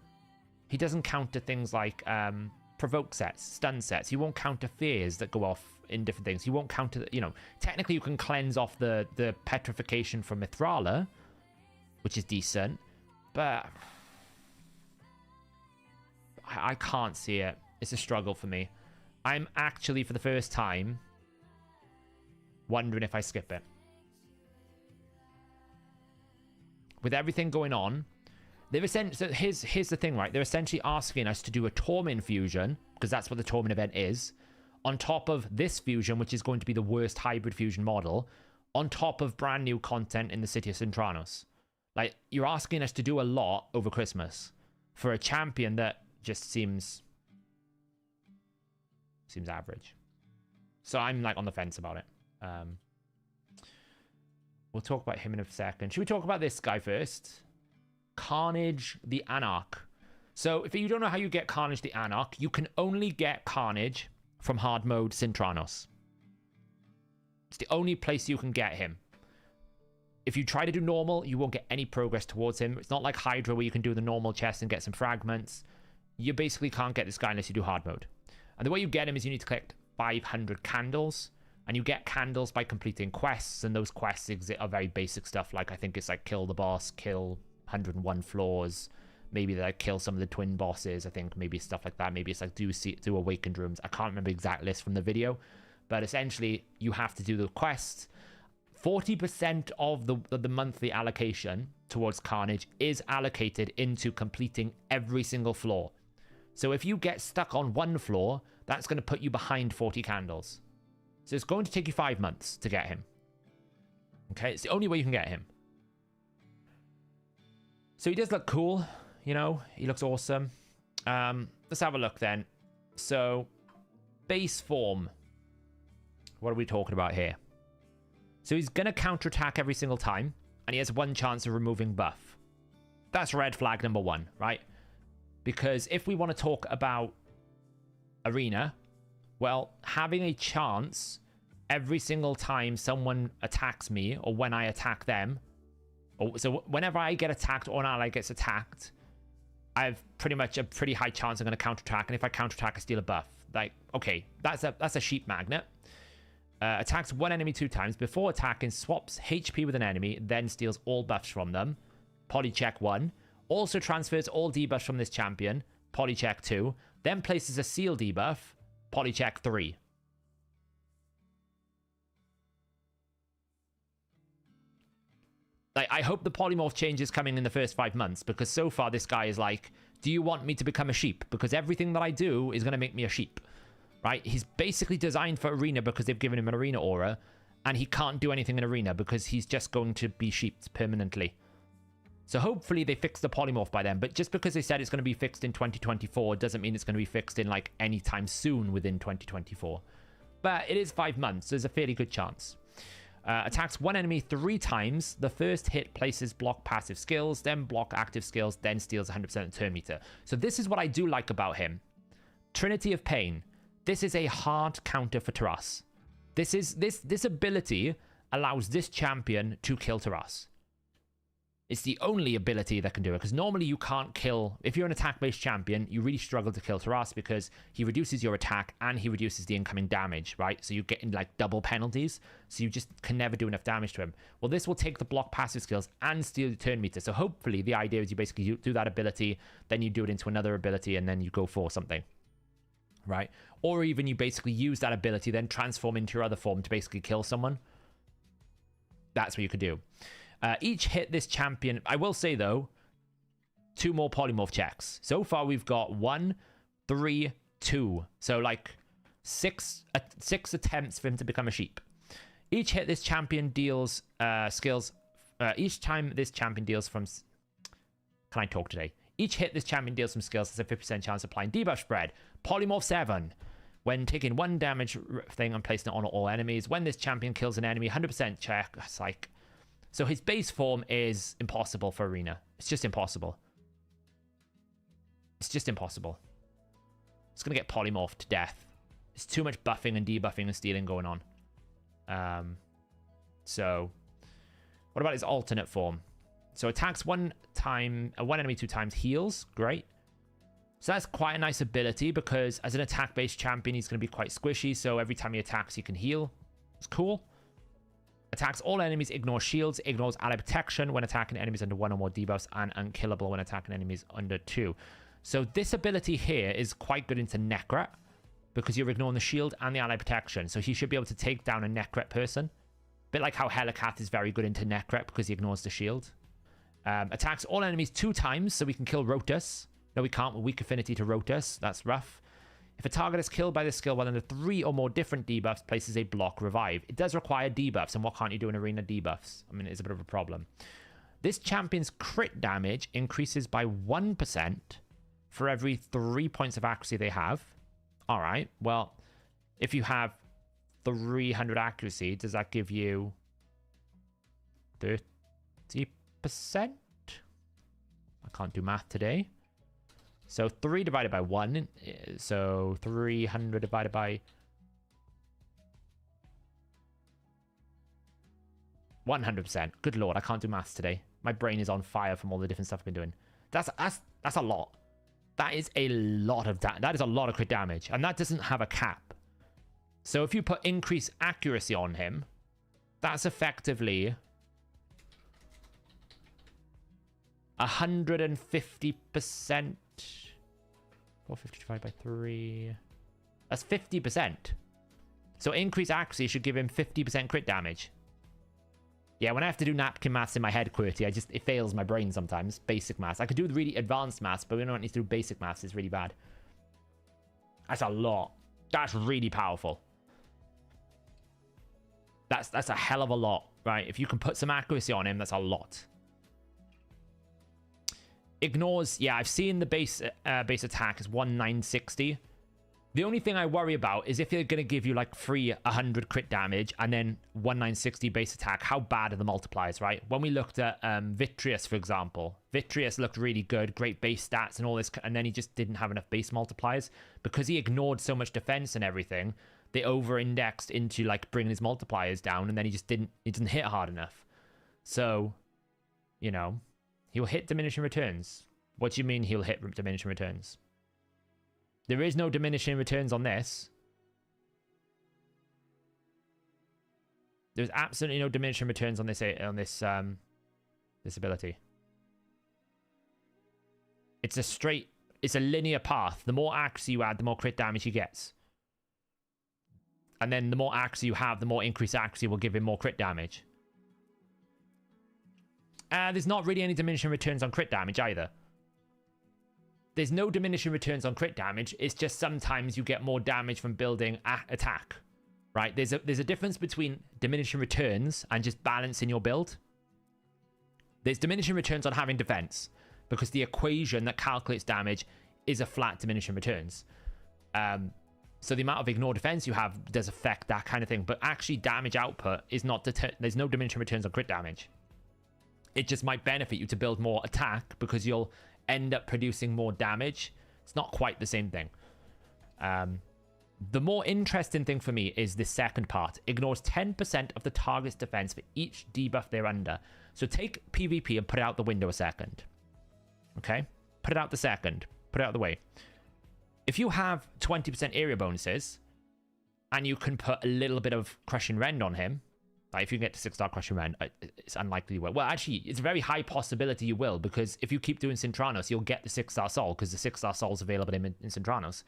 Speaker 1: He doesn't counter things like provoke sets, stun sets. He won't counter fears that go off in different things. He won't counter, you know, technically you can cleanse off the petrification from Mithrala, which is decent, but I can't see it. It's a struggle for me. I'm actually, for the first time, wondering if I skip it. With everything going on, they're essentially, so here's the thing, right? They're essentially asking us to do a Torment fusion, because that's what the Torment event is, on top of this fusion, which is going to be the worst hybrid fusion model, on top of brand new content in the city of Sintranos. Like, you're asking us to do a lot over Christmas for a champion that just seems average. So I'm like on the fence about it. We'll talk about him in a second. Should we talk about this guy first? Carnage the Anarch. So if you don't know how you get Carnage the Anarch, you can only get Carnage from hard mode Sintranos. It's the only place you can get him. If you try to do normal, you won't get any progress towards him. It's not like Hydra where you can do the normal chest and get some fragments. You basically can't get this guy unless you do hard mode. And the way you get him is you need to collect 500 candles. And you get candles by completing quests, and those quests are very basic stuff. Like, I think it's like kill the boss, kill 101 floors, maybe like kill some of the twin bosses. I think maybe stuff like that. Maybe it's like do awakened rooms. I can't remember the exact list from the video, but essentially you have to do the quests. 40% of the monthly allocation towards Carnage is allocated into completing every single floor. So if you get stuck on one floor, that's going to put you behind 40 candles. So it's going to take you 5 months to get him. Okay, it's the only way you can get him. So he does look cool, you know, he looks awesome. Let's have a look then. So, base form. What are we talking about here? So he's going to counterattack every single time, and he has 1 chance of removing buff. That's red flag number 1, right? Because if we want to talk about Arena, well, having a chance every single time someone attacks me, or when I attack them, so whenever I get attacked or an ally gets attacked, I have pretty much a pretty high chance I'm going to counterattack, and if I counterattack, I steal a buff. Like, okay, that's a sheep magnet. Attacks one enemy 2 times. Before attacking, swaps HP with an enemy, then steals all buffs from them. Polycheck 1. Also transfers all debuffs from this champion. Polycheck 2. Then places a seal debuff. Polycheck 3. Like, I hope the polymorph change is coming in the first 5 months, because so far this guy is like, do you want me to become a sheep? Because everything that I do is going to make me a sheep. Right? He's basically designed for Arena because they've given him an Arena aura, and he can't do anything in Arena because he's just going to be sheeped permanently. So hopefully they fix the polymorph by then, but just because they said it's going to be fixed in 2024 doesn't mean it's going to be fixed in like any time soon within 2024. But it is 5 months, so there's a fairly good chance. Attacks one enemy 3 times. The first hit places block passive skills, then block active skills, then steals 100% of turn meter. So this is what I do like about him. Trinity of Pain. This is a hard counter for Taras. This ability allows this champion to kill Taras. It's the only ability that can do it, because normally you can't kill... If you're an attack-based champion, you really struggle to kill Taras because he reduces your attack and he reduces the incoming damage, right? So you get in like double penalties, so you just can never do enough damage to him. Well, this will take the block passive skills and steal the turn meter. So hopefully the idea is you basically do that ability, then you do it into another ability, and then you go for something, right? Or even you basically use that ability, then transform into your other form to basically kill someone. That's what you could do. Each hit this champion, I will say though, 2 more polymorph checks. So far we've got 1, 3, 2. So like 6 attempts for him to become a sheep. Each hit this champion deals skills. Each time this champion deals from... Can I talk today? Each hit this champion deals some skills has a 50% chance of applying debuff spread. Polymorph 7. When taking 1 damage thing and placing it on all enemies. When this champion kills an enemy, 100% check. It's like... So his base form is impossible for Arena. It's just impossible. It's just impossible. It's going to get polymorphed to death. There's too much buffing and debuffing and stealing going on. So, what about his alternate form? So attacks 1 enemy 2 times, heals. Great. So that's quite a nice ability because as an attack-based champion, he's going to be quite squishy. So every time he attacks, he can heal. It's cool. Attacks all enemies, ignores shields, ignores ally protection when attacking enemies under 1 or more debuffs, and unkillable when attacking enemies under 2. So this ability here is quite good into Necret because you're ignoring the shield and the ally protection. So he should be able to take down a Necret person. A bit like how Helicath is very good into Necret because he ignores the shield. Attacks all enemies 2 times, so we can kill Rotus. No, we can't. We're weak affinity to Rotus. That's rough. If a target is killed by this skill while under 3 or more different debuffs, places a block revive. It does require debuffs, and what can't you do in Arena debuffs? I mean, it's a bit of a problem. This champion's crit damage increases by 1% for every 3 points of accuracy they have. All right, well, if you have 300 accuracy, does that give you 30%? I can't do math today. So 3 divided by 1, so 300 divided by 100%. Good lord, I can't do maths today. My brain is on fire from all the different stuff I've been doing. That's a lot. That is a lot of that is a lot of crit damage, and that doesn't have a cap. So if you put increased accuracy on him, that's effectively 150%. 450 divided by 3. That's 50%. So increased accuracy should give him 50% crit damage. Yeah, when I have to do napkin maths in my head, QWERTY, it fails my brain sometimes. Basic maths. I could do the really advanced maths, but when I need to do basic maths, it's really bad. That's a lot. That's really powerful. That's a hell of a lot, right? If you can put some accuracy on him, that's a lot. Ignores, yeah, I've seen the base attack is 1960. The only thing I worry about is if they're going to give you like free 100 crit damage and then 1960 base attack, how bad are the multipliers, right? When we looked at Vitreous, for example, Vitreous looked really good, great base stats and all this, and then he just didn't have enough base multipliers. Because he ignored so much defense and everything, they over-indexed into like bringing his multipliers down, and then he didn't hit hard enough. So, you know, he'll hit diminishing returns. What do you mean he'll hit diminishing returns? There is no diminishing returns on this. There's absolutely no diminishing returns on this this ability. It's a linear path. The more accuracy you add, the more crit damage he gets. And then the more accuracy you have, the more increased accuracy will give him more crit damage. There's not really any diminishing returns on crit damage either. There's no diminishing returns on crit damage. It's just sometimes you get more damage from building attack, right? There's a difference between diminishing returns and just balancing your build. There's diminishing returns on having defense, because the equation that calculates damage is a flat diminishing returns. So the amount of ignore defense you have does affect that kind of thing. But actually damage output is not... There's no diminishing returns on crit damage. It just might benefit you to build more attack because you'll end up producing more damage. It's not quite the same thing. The more interesting thing for me is this second part. Ignores 10% of the target's defense for each debuff they're under. So take PvP and put it out the window a second. Okay? Put it out the second. Put it out the way. If you have 20% area bonuses, and you can put a little bit of Crushing Rend on him, like if you get to 6-star Crushing Rend, it's unlikely you will. Well, actually, it's a very high possibility you will, because if you keep doing Sintranos, you'll get the 6-star Soul, because the 6-star Soul is available in Sintranos.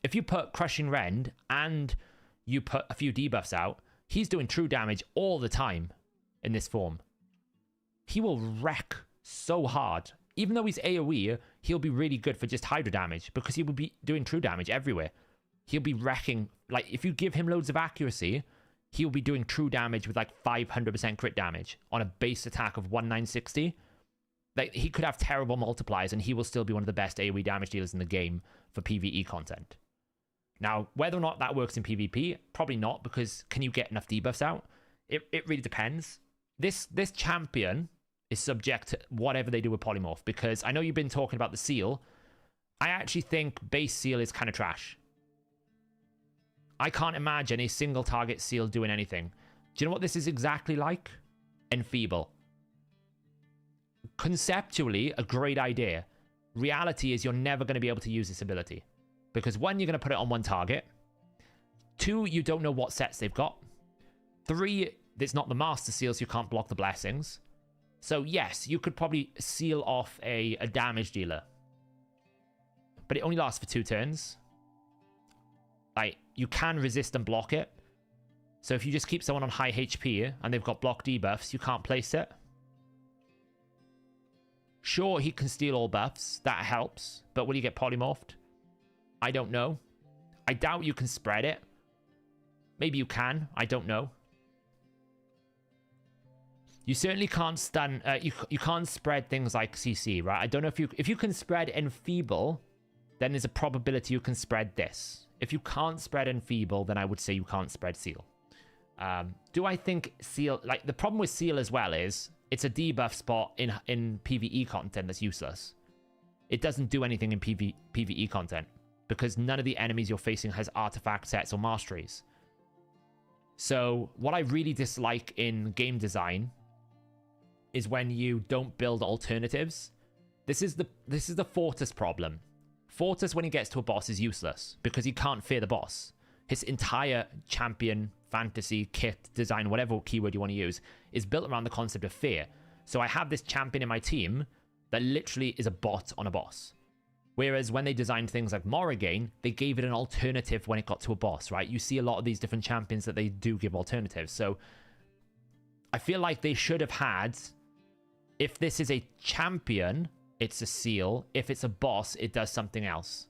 Speaker 1: If you put Crushing Rend, and you put a few debuffs out, he's doing true damage all the time in this form. He will wreck so hard. Even though he's AoE, he'll be really good for just Hydra damage, because he will be doing true damage everywhere. He'll be wrecking, like, if you give him loads of accuracy, he'll be doing true damage with like 500% crit damage on a base attack of 1960. Like, he could have terrible multipliers, and he will still be one of the best AoE damage dealers in the game for PvE content. Now, whether or not that works in PvP, probably not, because can you get enough debuffs out? It really depends. This champion is subject to whatever they do with Polymorph, because I know you've been talking about the seal. I actually think base seal is kind of trash. I can't imagine a single target seal doing anything. Do you know what this is exactly like? Enfeeble. Conceptually, a great idea. Reality is you're never going to be able to use this ability. Because 1, you're going to put it on one target. 2, you don't know what sets they've got. 3, it's not the master seal, so you can't block the blessings. So yes, you could probably seal off a damage dealer. But it only lasts for 2 turns. Like, you can resist and block it. So if you just keep someone on high HP and they've got block debuffs, you can't place it. Sure, he can steal all buffs. That helps. But will he get polymorphed? I don't know. I doubt you can spread it. Maybe you can. I don't know. You certainly can't stun... you can't spread things like CC, right? I don't know if you can spread Enfeeble, then there's a probability you can spread this. If you can't spread Enfeeble, then I would say you can't spread Seal. Do I think Seal... Like, the problem with Seal as well is it's a debuff spot in PvE content that's useless. It doesn't do anything in PvE content, because none of the enemies you're facing has artifact sets or masteries. So, what I really dislike in game design is when you don't build alternatives. This is the Fortis problem. Fortis, when he gets to a boss, is useless because he can't fear the boss. His entire champion, fantasy, kit, design, whatever keyword you want to use, is built around the concept of fear. So I have this champion in my team that literally is a bot on a boss. Whereas when they designed things like Morrigan, they gave it an alternative when it got to a boss, right? You see a lot of these different champions that they do give alternatives. So I feel like they should have had, if this is a champion, it's a seal. If it's a boss, it does something else.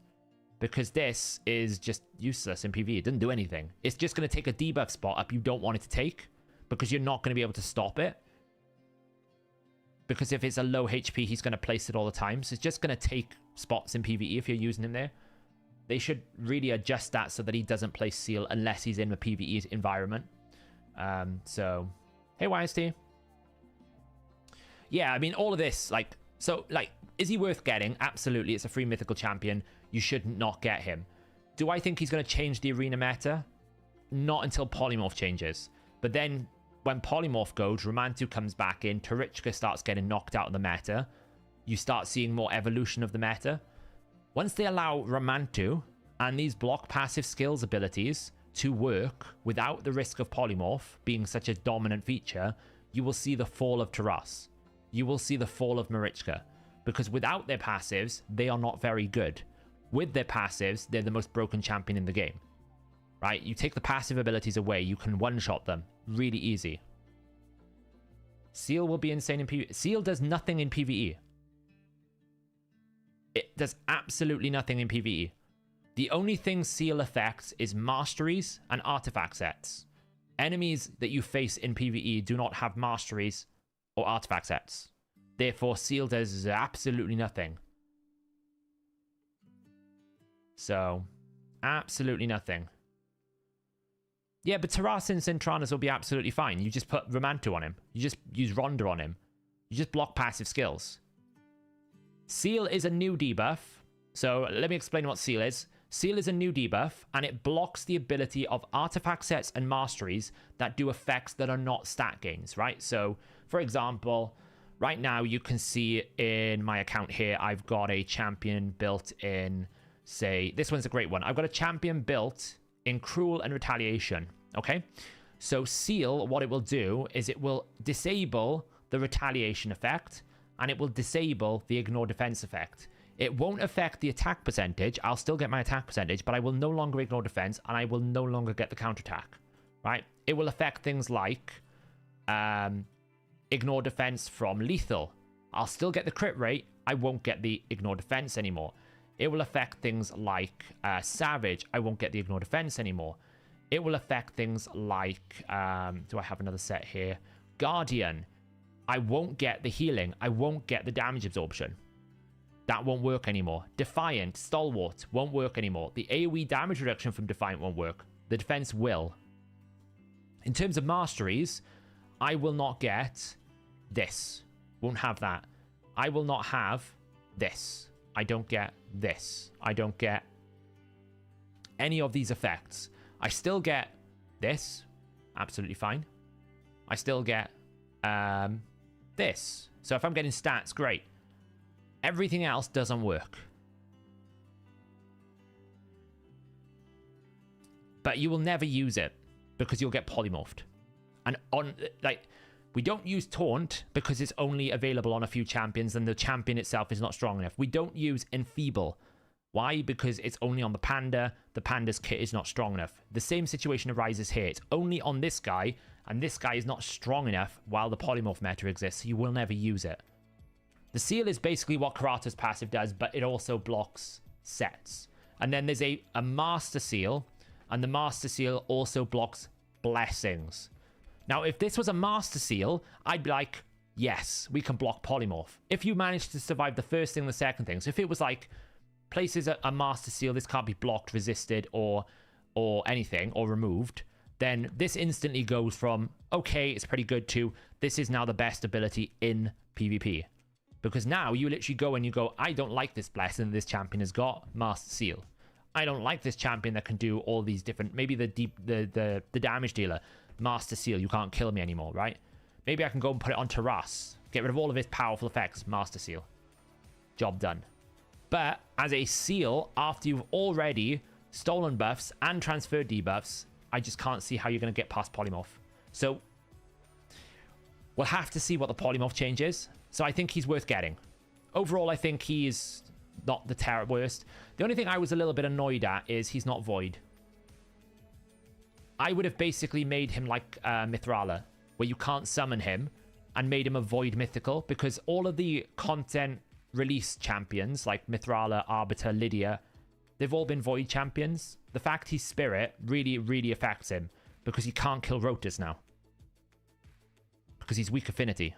Speaker 1: Because this is just useless in PvE. It doesn't do anything. It's just going to take a debuff spot up you don't want it to take, because you're not going to be able to stop it. Because if it's a low HP, he's going to place it all the time. So it's just going to take spots in PvE if you're using him there. They should really adjust that so that he doesn't place seal unless he's in a PvE environment. So, hey, YST. Yeah, I mean, all of this, like, so, like, is he worth getting? Absolutely. It's a free mythical champion. You should not get him. Do I think he's going to change the arena meta? Not until Polymorph changes. But then when Polymorph goes, Romantu comes back in, Tarichka starts getting knocked out of the meta. You start seeing more evolution of the meta. Once they allow Romantu and these block passive skills abilities to work without the risk of Polymorph being such a dominant feature, you will see the fall of Taras. You will see the fall of Marichka. Because without their passives, they are not very good. With their passives, they're the most broken champion in the game. Right? You take the passive abilities away, you can one-shot them. Really easy. Seal will be insane in PvE. Seal does nothing in PvE. It does absolutely nothing in PvE. The only thing Seal affects is masteries and artifact sets. Enemies that you face in PvE do not have masteries or artifact sets. Therefore, Seal does absolutely nothing. So, absolutely nothing. Yeah, but Taras and Sintranos will be absolutely fine. You just put Romantu on him. You just use Ronda on him. You just block passive skills. Seal is a new debuff. So let me explain what Seal is. Seal is a new debuff, and it blocks the ability of artifact sets and masteries that do effects that are not stat gains, right? So, for example, right now you can see in my account here, I've got a champion built in, say, this one's a great one. I've got a champion built in Cruel and Retaliation, okay? So Seal, what it will do is it will disable the Retaliation effect, and it will disable the Ignore Defense effect. It won't affect the attack percentage. I'll still get my attack percentage, but I will no longer ignore defense, and I will no longer get the counterattack, right? It will affect things like ignore defense from lethal. I'll still get the crit rate. I won't get the ignore defense anymore. It will affect things like Savage. I won't get the ignore defense anymore. It will affect things like, do I have another set here? Guardian. I won't get the healing. I won't get the damage absorption. That won't work anymore. Defiant, Stalwart won't work anymore. The AoE damage reduction from Defiant won't work. The defense will. In terms of masteries, I will not get this. Won't have that. I will not have this. I don't get this. I don't get any of these effects. I still get this. Absolutely fine. I still get this. So if I'm getting stats, great. Everything else doesn't work. But you will never use it because you'll get polymorphed. And on, like, we don't use Taunt because it's only available on a few champions and the champion itself is not strong enough. We don't use Enfeeble. Why? Because it's only on the Panda. The Panda's kit is not strong enough. The same situation arises here. It's only on this guy, and this guy is not strong enough while the polymorph meta exists, so you will never use it. The Seal is basically what Karata's passive does, but it also blocks sets. And then there's a Master Seal, and the Master Seal also blocks blessings. Now, if this was a Master Seal, I'd be like, yes, we can block polymorph. If you manage to survive the first thing and the second thing. So if it was like, places a Master Seal, this can't be blocked, resisted, or anything, or removed, then this instantly goes from, okay, it's pretty good, to this is now the best ability in PvP. Because now you literally go and you go, I don't like this blessing this champion has got, Master Seal. I don't like this champion that can do all these different, maybe the damage dealer, Master Seal, you can't kill me anymore, right? Maybe I can go and put it on Taras, get rid of all of his powerful effects, Master Seal. Job done. But as a Seal, after you've already stolen buffs and transferred debuffs, I just can't see how you're going to get past polymorph. So we'll have to see what the polymorph change is. So I think he's worth getting. Overall, I think he's not the worst. The only thing I was a little bit annoyed at is he's not void. I would have basically made him like Mithrala, where you can't summon him, and made him a void mythical, because all of the content release champions like Mithrala, Arbiter, Lydia, they've all been void champions. The fact he's spirit really, really affects him, because he can't kill Rotas now. Because he's weak affinity.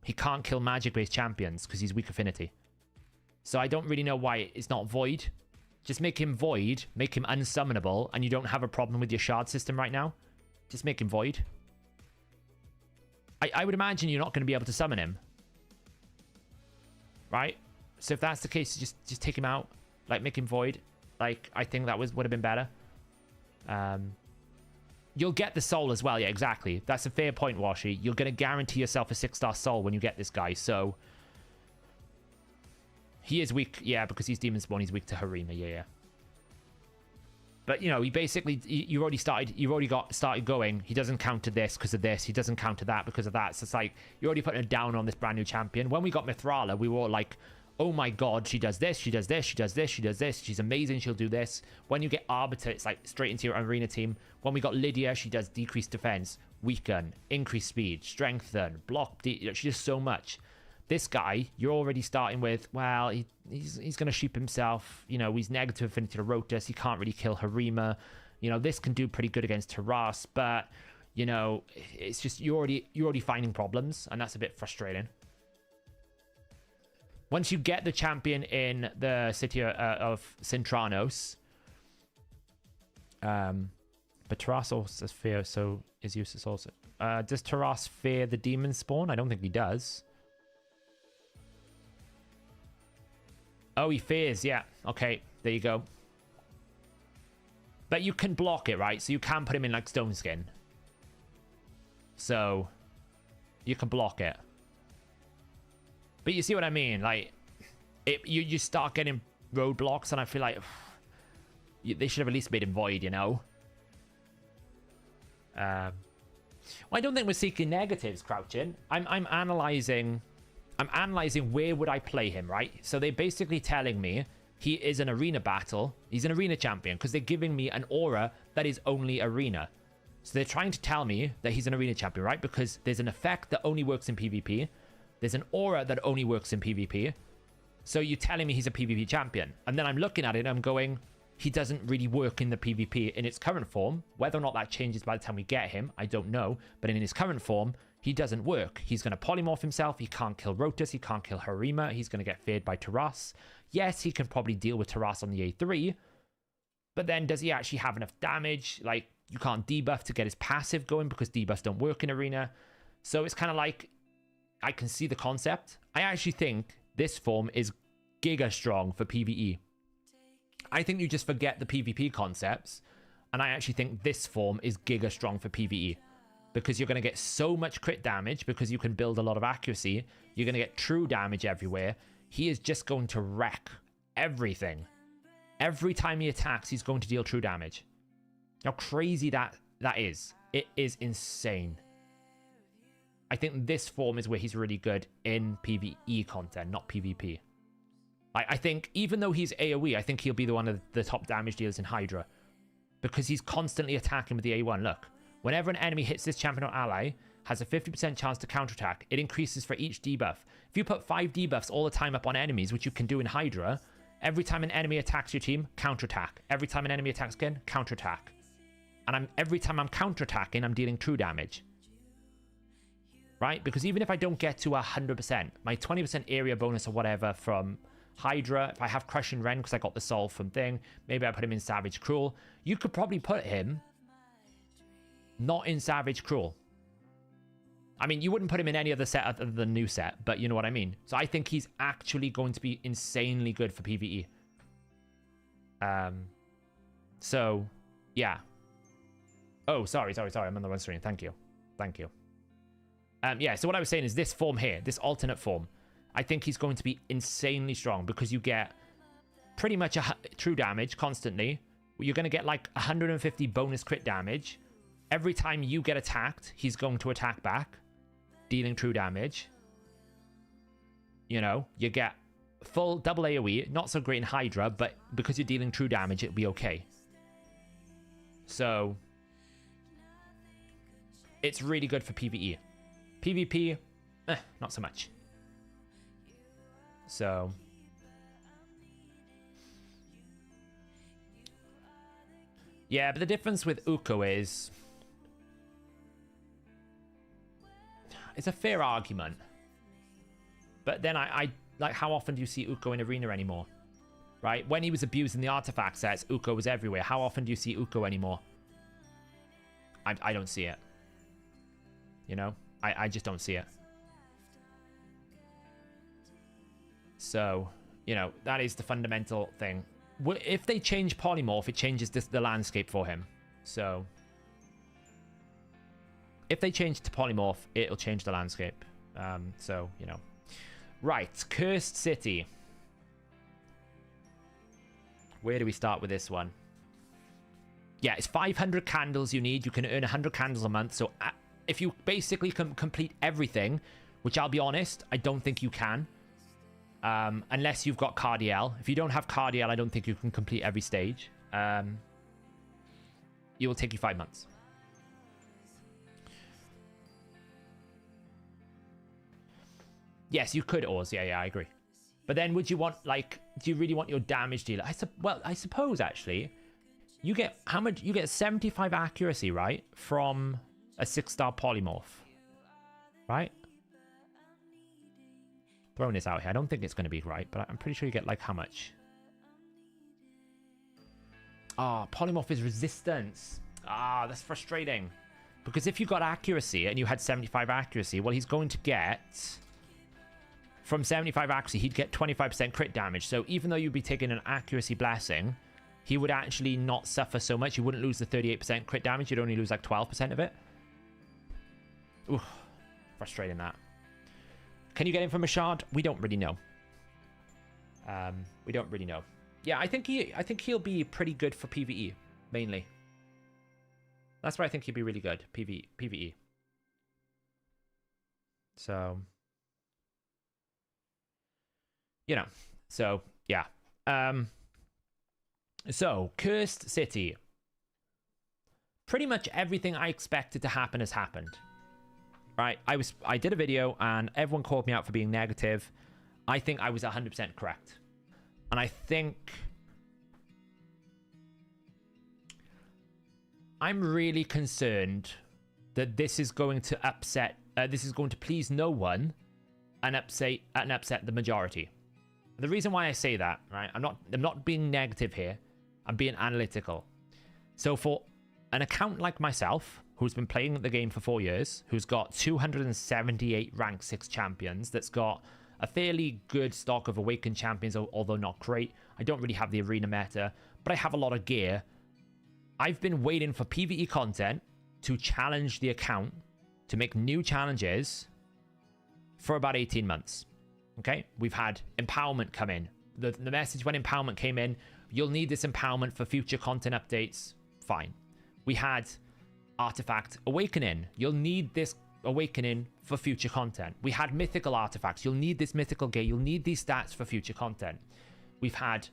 Speaker 1: He can't kill magic-based champions because he's weak affinity. So I don't really know why it's not void. Just make him void, make him unsummonable, and you don't have a problem with your shard system right now. Just make him void. I would imagine you're not going to be able to summon him. Right? So if that's the case, just take him out. Like, make him void. Like, I think that would have been better. You'll get the soul as well. Yeah, exactly. That's a fair point, Washi. You're going to guarantee yourself a 6-star soul when you get this guy. So he is weak. Yeah, because he's Demon Spawn. He's weak to Harima. Yeah. But, you know, he basically, you've already started going. He doesn't counter this because of this. He doesn't counter that because of that. So it's like, you're already putting it down on this brand new champion. When we got Mithrala, we were all like, oh my god, she does this, she does this, she does this, she does this. She's amazing, she'll do this. When you get Arbiter, it's like straight into your arena team. When we got Lydia, she does decreased defense, weaken, increase speed, strengthen, block. She does so much. This guy, you're already starting with, well, he's going to sheep himself. You know, he's negative affinity to Rotas. He can't really kill Harima. You know, this can do pretty good against Taras, but, you know, it's just you're already finding problems, and that's a bit frustrating. Once you get the champion in the city of Sintranos, but Taras also has fear, so is useless also. Does Taras fear the demon spawn? I don't think he does. Oh, he fears, yeah. Okay, there you go. But you can block it, right? So you can put him in like Stone Skin. So you can block it. But you see what I mean? Like, you start getting roadblocks, and I feel like they should have at least made him void, you know? Well, I don't think we're seeking negatives, Crouching. I'm analyzing where would I play him, right? So they're basically telling me he is an arena battle. He's an arena champion because they're giving me an aura that is only arena. So they're trying to tell me that he's an arena champion, right? Because there's an effect that only works in PvP. There's an aura that only works in PvP. So you're telling me he's a PvP champion. And then I'm looking at it and I'm going, he doesn't really work in the PvP in its current form. Whether or not that changes by the time we get him, I don't know. But in his current form, he doesn't work. He's going to polymorph himself. He can't kill Rotas. He can't kill Harima. He's going to get feared by Taras. Yes, he can probably deal with Taras on the A3. But then does he actually have enough damage? Like, you can't debuff to get his passive going because debuffs don't work in arena. So it's kind of like, I can see the concept. I actually think this form is giga strong for PvE. I think you just forget the PvP concepts. And I actually think this form is giga strong for PvE. Because you're going to get so much crit damage because you can build a lot of accuracy. You're going to get true damage everywhere. He is just going to wreck everything. Every time he attacks, he's going to deal true damage. How crazy that is. It is insane. I think this form is where he's really good in PvE content, not PvP. I think even though he's AoE, I think he'll be one of the top damage dealers in Hydra. Because he's constantly attacking with the A1. Look. Whenever an enemy hits this champion or ally, has a 50% chance to counterattack. It increases for each debuff. If you put 5 debuffs all the time up on enemies, which you can do in Hydra, every time an enemy attacks your team, counterattack. Every time an enemy attacks again, counterattack. And every time I'm counterattacking, I'm dealing true damage. Right? Because even if I don't get to 100%, my 20% area bonus or whatever from Hydra, if I have Crushing Ren because I got the soul from thing, maybe I put him in Savage Cruel, you could probably put him not in Savage Cruel. I mean, you wouldn't put him in any other set other than the new set, but you know what I mean. So I think he's actually going to be insanely good for PvE. So, yeah. Oh, sorry. I'm on the wrong screen. Thank you. Yeah, so what I was saying is this form here, this alternate form, I think he's going to be insanely strong because you get pretty much true damage constantly. You're going to get like 150 bonus crit damage. Every time you get attacked, he's going to attack back, dealing true damage. You know, you get full double AoE, not so great in Hydra, but because you're dealing true damage, it'll be okay. So, it's really good for PvE. PvP, not so much. So, yeah, but the difference with Uko is, it's a fair argument. But then I like, how often do you see Uko in Arena anymore? Right? When he was abusing the artifact sets, Uko was everywhere. How often do you see Uko anymore? I don't see it. You know? I just don't see it. So, you know, that is the fundamental thing. If they change Polymorph, it changes the landscape for him. So, if they change to Polymorph, it'll change the landscape. So, you know. Right, Cursed City. Where do we start with this one? Yeah, it's 500 candles you need. You can earn 100 candles a month. So if you basically complete everything, which I'll be honest, I don't think you can. Unless you've got Cardiel. If you don't have Cardiel, I don't think you can complete every stage. It will take you 5 months. Yes, you could Oz. Yeah, I agree. But then would you want, like, do you really want your damage dealer? Well, I suppose, actually, you get, how much? You get 75 accuracy, right? From a 6-star polymorph. Right? Throwing this out here. I don't think it's going to be right, but I'm pretty sure you get, like, how much? Ah, polymorph is resistance. Ah, that's frustrating. Because if you got accuracy and you had 75 accuracy, well, he's going to get... From 75 accuracy, he'd get 25% crit damage. So even though you'd be taking an accuracy blessing, he would actually not suffer so much. You wouldn't lose the 38% crit damage. You'd only lose like 12% of it. Oof, frustrating that. Can you get him from a shard? We don't really know. We don't really know. Yeah, I think he'll be pretty good for PvE, mainly. That's where I think he'd be really good. PvE. So... You know, so, yeah. So, Cursed City. Pretty much everything I expected to happen has happened. Right? I did a video and everyone called me out for being negative. I think I was 100% correct. And I think... I'm really concerned that this is going to upset... this is going to please no one and upset the majority. The reason why I say that, right? I'm not being negative here. I'm being analytical. So for an account like myself, who's been playing the game for 4 years, who's got 278 rank 6 champions, that's got a fairly good stock of awakened champions, although not great. I don't really have the arena meta, but I have a lot of gear. I've been waiting for PvE content to challenge the account, to make new challenges for about 18 months. Okay, we've had empowerment come in. The message when empowerment came in, you'll need this empowerment for future content updates. Fine. We had artifact awakening. You'll need this awakening for future content. We had mythical artifacts. You'll need this mythical gear. You'll need these stats for future content. We've had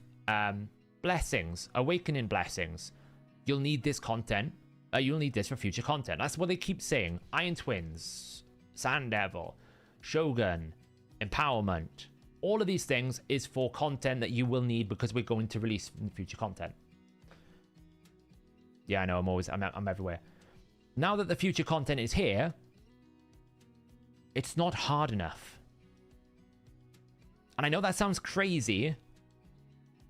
Speaker 1: blessings, awakening blessings. You'll need this content. You'll need this for future content. That's what they keep saying. Iron Twins, Sand Devil, Shogun, empowerment, all of these things is for content that you will need because we're going to release in future content. Yeah, I know, I'm everywhere. Now that the future content is here, it's not hard enough. And I know that sounds crazy,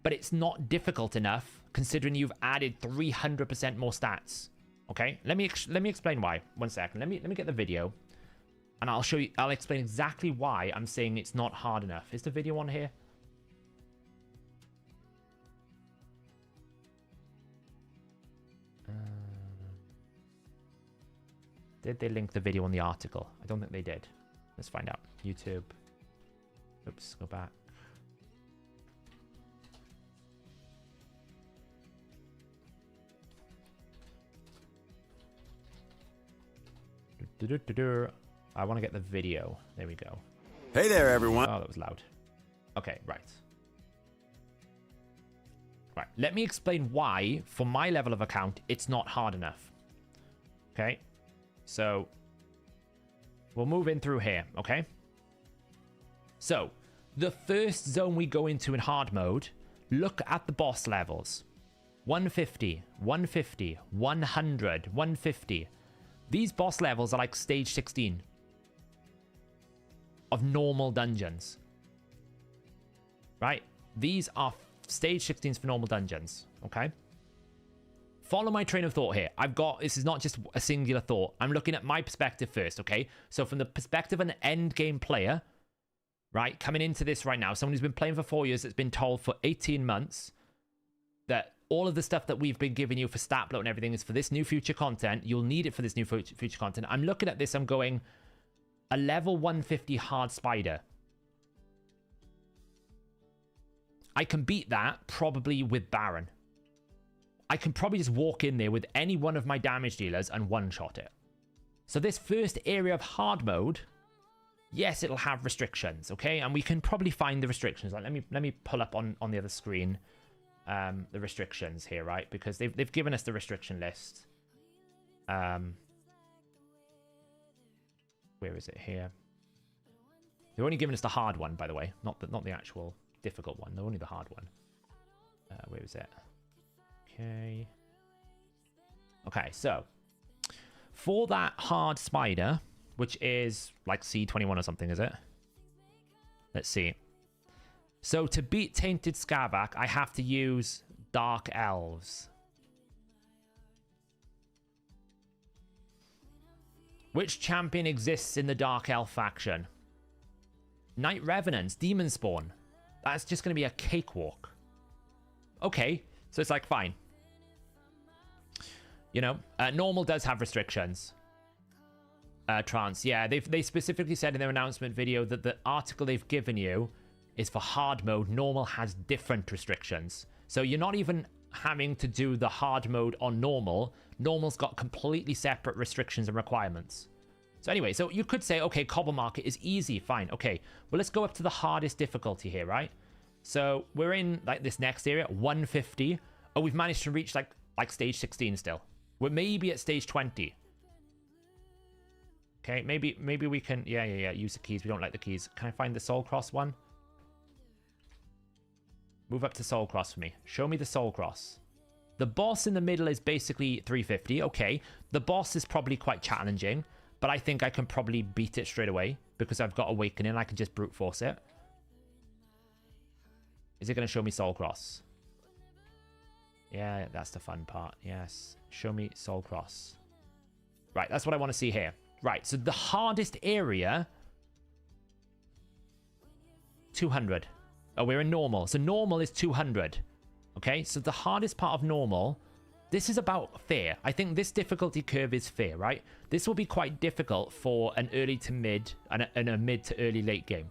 Speaker 1: but it's not difficult enough considering you've added 300% more stats. Okay, let me explain why. 1 second. Let me get the video. And I'll show you, I'll explain exactly why I'm saying it's not hard enough. Is the video on here? Did they link the video on the article? I don't think they did. Let's find out. YouTube. Oops, go back. I want to get the video. There we go.
Speaker 2: Hey there, everyone.
Speaker 1: Oh, that was loud. Okay, right. Right, let me explain why, for my level of account, it's not hard enough. Okay, so we'll move in through here, okay? So, the first zone we go into in hard mode, look at the boss levels. 150, 150, 100, 150. These boss levels are like stage 16 of normal dungeons. Right? These are stage 16s for normal dungeons, okay? Follow my train of thought here. This is not just a singular thought. I'm looking at my perspective first, okay? So from the perspective of an end game player, right, coming into this right now, someone who's been playing for 4 years, that's been told for 18 months that all of the stuff that we've been giving you for stat bloat and everything is for this new future content. You'll need it for this new future content. I'm looking at this, I'm going, a level 150 hard spider. I can beat that probably with Baron. I can probably just walk in there with any one of my damage dealers and one-shot it. So this first area of hard mode, yes, it'll have restrictions, okay? And we can probably find the restrictions. Like, let me pull up on the other screen the restrictions here, right? Because they've given us the restriction list. Where is it here? They've only given us the hard one, by the way, not the actual difficult one. They're only the hard one. Where is it? Okay, so for that hard spider, which is like C21 or something, is it? Let's see. So to beat Tainted Skavak, I have to use Dark Elves. Which champion exists in the Dark Elf faction? Night Revenants, Demon Spawn. That's just going to be a cakewalk. Okay, so it's like, fine. You know, normal does have restrictions. Trance, yeah, they specifically said in their announcement video that the article they've given you is for hard mode. Normal has different restrictions. So you're not even having to do the hard mode on normal. Normal's got completely separate restrictions and requirements. So anyway, so you could say, okay, Cobble Market is easy, fine. Okay, well, let's go up to the hardest difficulty here, right? So we're in like this next area, 150. Oh, we've managed to reach like stage 16 still. We're maybe at stage 20. Okay, maybe we can, yeah, use the keys. We don't like the keys. Can I find the Soul Cross one? Move up to Soul Cross for me. Show me the Soul Cross. The boss in the middle is basically 350. Okay, the boss is probably quite challenging, but I think I can probably beat it straight away because I've got Awakening. I can just brute force it. Is it going to show me Soul Cross? Yeah, that's the fun part. Yes. Show me Soul Cross. Right, that's what I want to see here. Right, so the hardest area... 200. Oh, we're in normal. So normal is 200. Okay, so the hardest part of normal... This is about fair. I think this difficulty curve is fair, right? This will be quite difficult for an early to mid and a mid to early late game.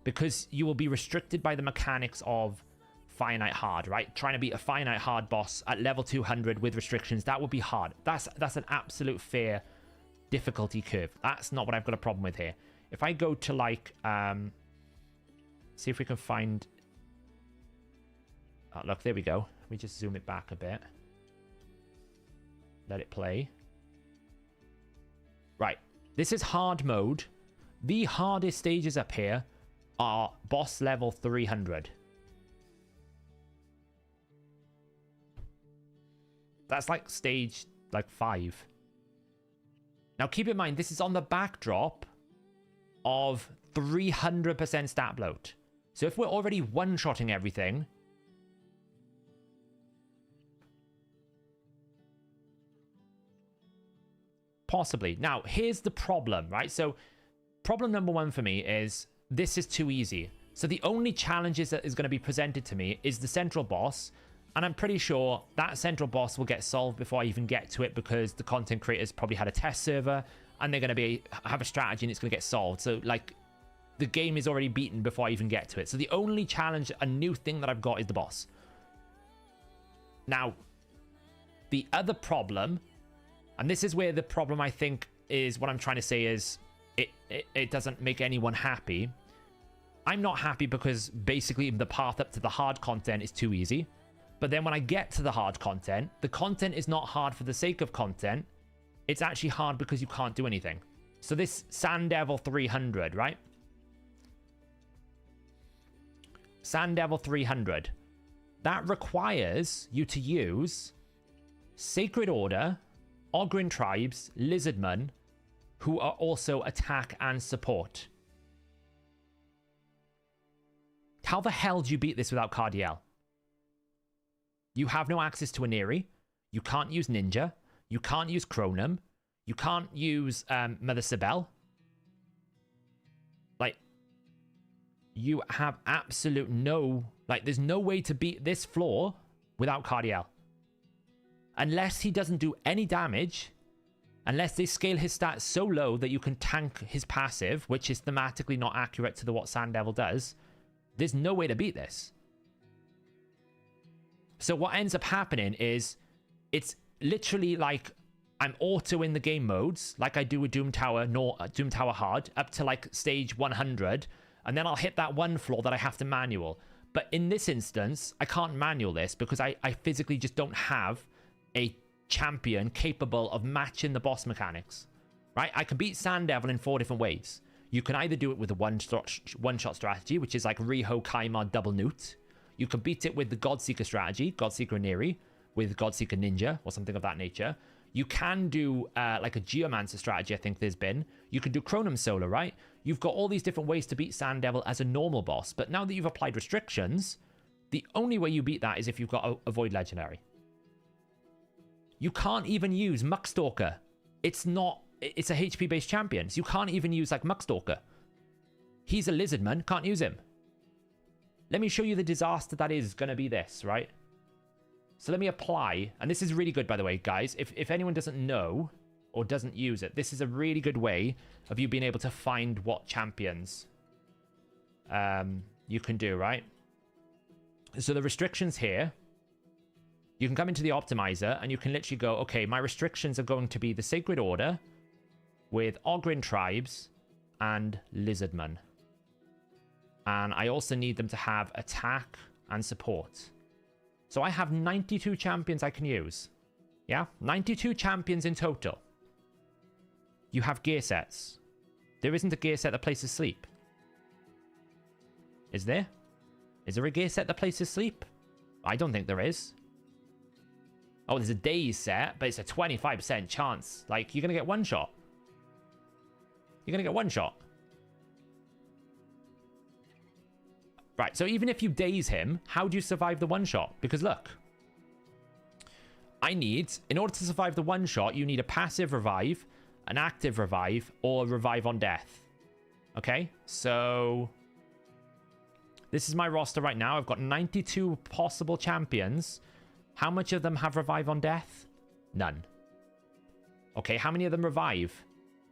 Speaker 1: Because you will be restricted by the mechanics of finite hard, right? Trying to beat a finite hard boss at level 200 with restrictions, that would be hard. That's an absolute fair difficulty curve. That's not what I've got a problem with here. If I go to like, see if we can find... Oh, look, there we go. Let me just zoom it back a bit. Let it play. Right. This is hard mode. The hardest stages up here are boss level 300. That's like stage like 5. Now keep in mind, this is on the backdrop of 300% stat bloat. So if we're already one-shotting everything... Possibly. Now, here's the problem, right? So problem number 1 for me is this is too easy. So the only challenges that is going to be presented to me is the central boss. And I'm pretty sure that central boss will get solved before I even get to it because the content creators probably had a test server and they're going to have a strategy and it's going to get solved. So like the game is already beaten before I even get to it. So the only challenge, a new thing that I've got is the boss. Now, the other problem, and this is where the problem I think is what I'm trying to say is it doesn't make anyone happy. I'm not happy because basically the path up to the hard content is too easy. But then when I get to the hard content, the content is not hard for the sake of content. It's actually hard because you can't do anything. So this Sand Devil 300, right? Sand Devil 300. That requires you to use Sacred Order, Ogryn Tribes, Lizardmen, who are also attack and support. How the hell do you beat this without Cardiel? You have no access to Aneri. You can't use Ninja. You can't use Cronum. You can't use Mother Sibel. Like, you have absolute no... Like, there's no way to beat this floor without Cardiel. Unless he doesn't do any damage, unless they scale his stats so low that you can tank his passive, which is thematically not accurate to what Sand Devil does, there's no way to beat this. So what ends up happening is it's literally like I'm auto in the game modes, like I do with Doom Tower, Doom Tower Hard, up to like stage 100, and then I'll hit that one floor that I have to manual. But in this instance, I can't manual this because I physically just don't have a champion capable of matching the boss mechanics, right? I can beat Sand Devil in 4 different ways. You can either do it with a one-shot strategy, which is like Riho, Kaimar, double Newt. You can beat it with the Godseeker strategy, Godseeker Aneri, with Godseeker Ninja, or something of that nature. You can do like a Geomancer strategy, I think there's been. You can do Cronum Solo, right? You've got all these different ways to beat Sand Devil as a normal boss, but now that you've applied restrictions, the only way you beat that is if you've got a Void Legendary. You can't even use Muckstalker. It's a HP-based champion, so you can't even use like Muckstalker. He's a Lizardman, can't use him. Let me show you the disaster that is going to be this, right? So let me apply, and this is really good, by the way, guys. If anyone doesn't know or doesn't use it, this is a really good way of you being able to find what champions you can do, right? So the restrictions here, you can come into the optimizer and you can literally go, okay, my restrictions are going to be the Sacred Order with Ogryn Tribes and Lizardmen. And I also need them to have attack and support. So I have 92 champions I can use. Yeah, 92 champions in total. You have gear sets. There isn't a gear set that places sleep. Is there? Is there a gear set that places sleep? I don't think there is. Oh, there's a days set, but it's a 25% chance. Like, you're going to get one shot. You're going to get one shot. Right, so even if you daze him, how do you survive the one shot? Because look, in order to survive the one shot, you need a passive revive, an active revive, or revive on death. Okay, so this is my roster right now. I've got 92 possible champions. How much of them have revive on death? None. Okay, how many of them revive?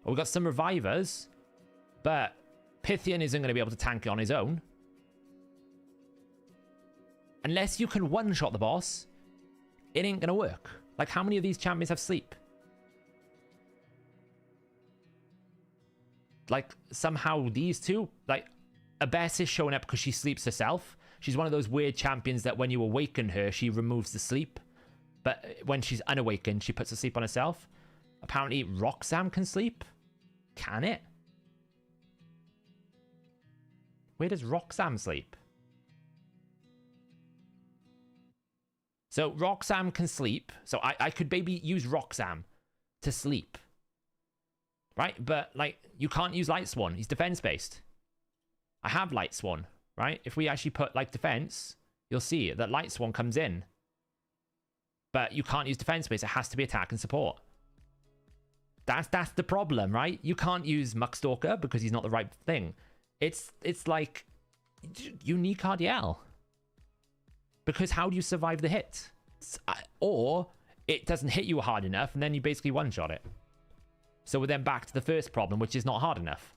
Speaker 1: Well, we've got some revivers, but Pythian isn't going to be able to tank it on his own. Unless you can one-shot the boss, it ain't going to work. Like, how many of these champions have sleep? Like, somehow these two, like, Abyss is showing up because she sleeps herself. She's one of those weird champions that when you awaken her, she removes the sleep. But when she's unawakened, she puts the sleep on herself. Apparently, Roxanne can sleep. Can it? Where does Roxanne sleep? So Roxanne can sleep. So I could maybe use Roxanne to sleep. Right? But, like, you can't use Light Swan. He's defense-based. I have Light Swan, right? If we actually put, like, defense, you'll see that Light Swan comes in. But you can't use defense-based. It has to be attack and support. That's the problem, right? You can't use Muckstalker because he's not the right thing. It's like, you need Cardiel. Because how do you survive the hit? Or it doesn't hit you hard enough and then you basically one-shot it. So we're then back to the first problem, which is not hard enough.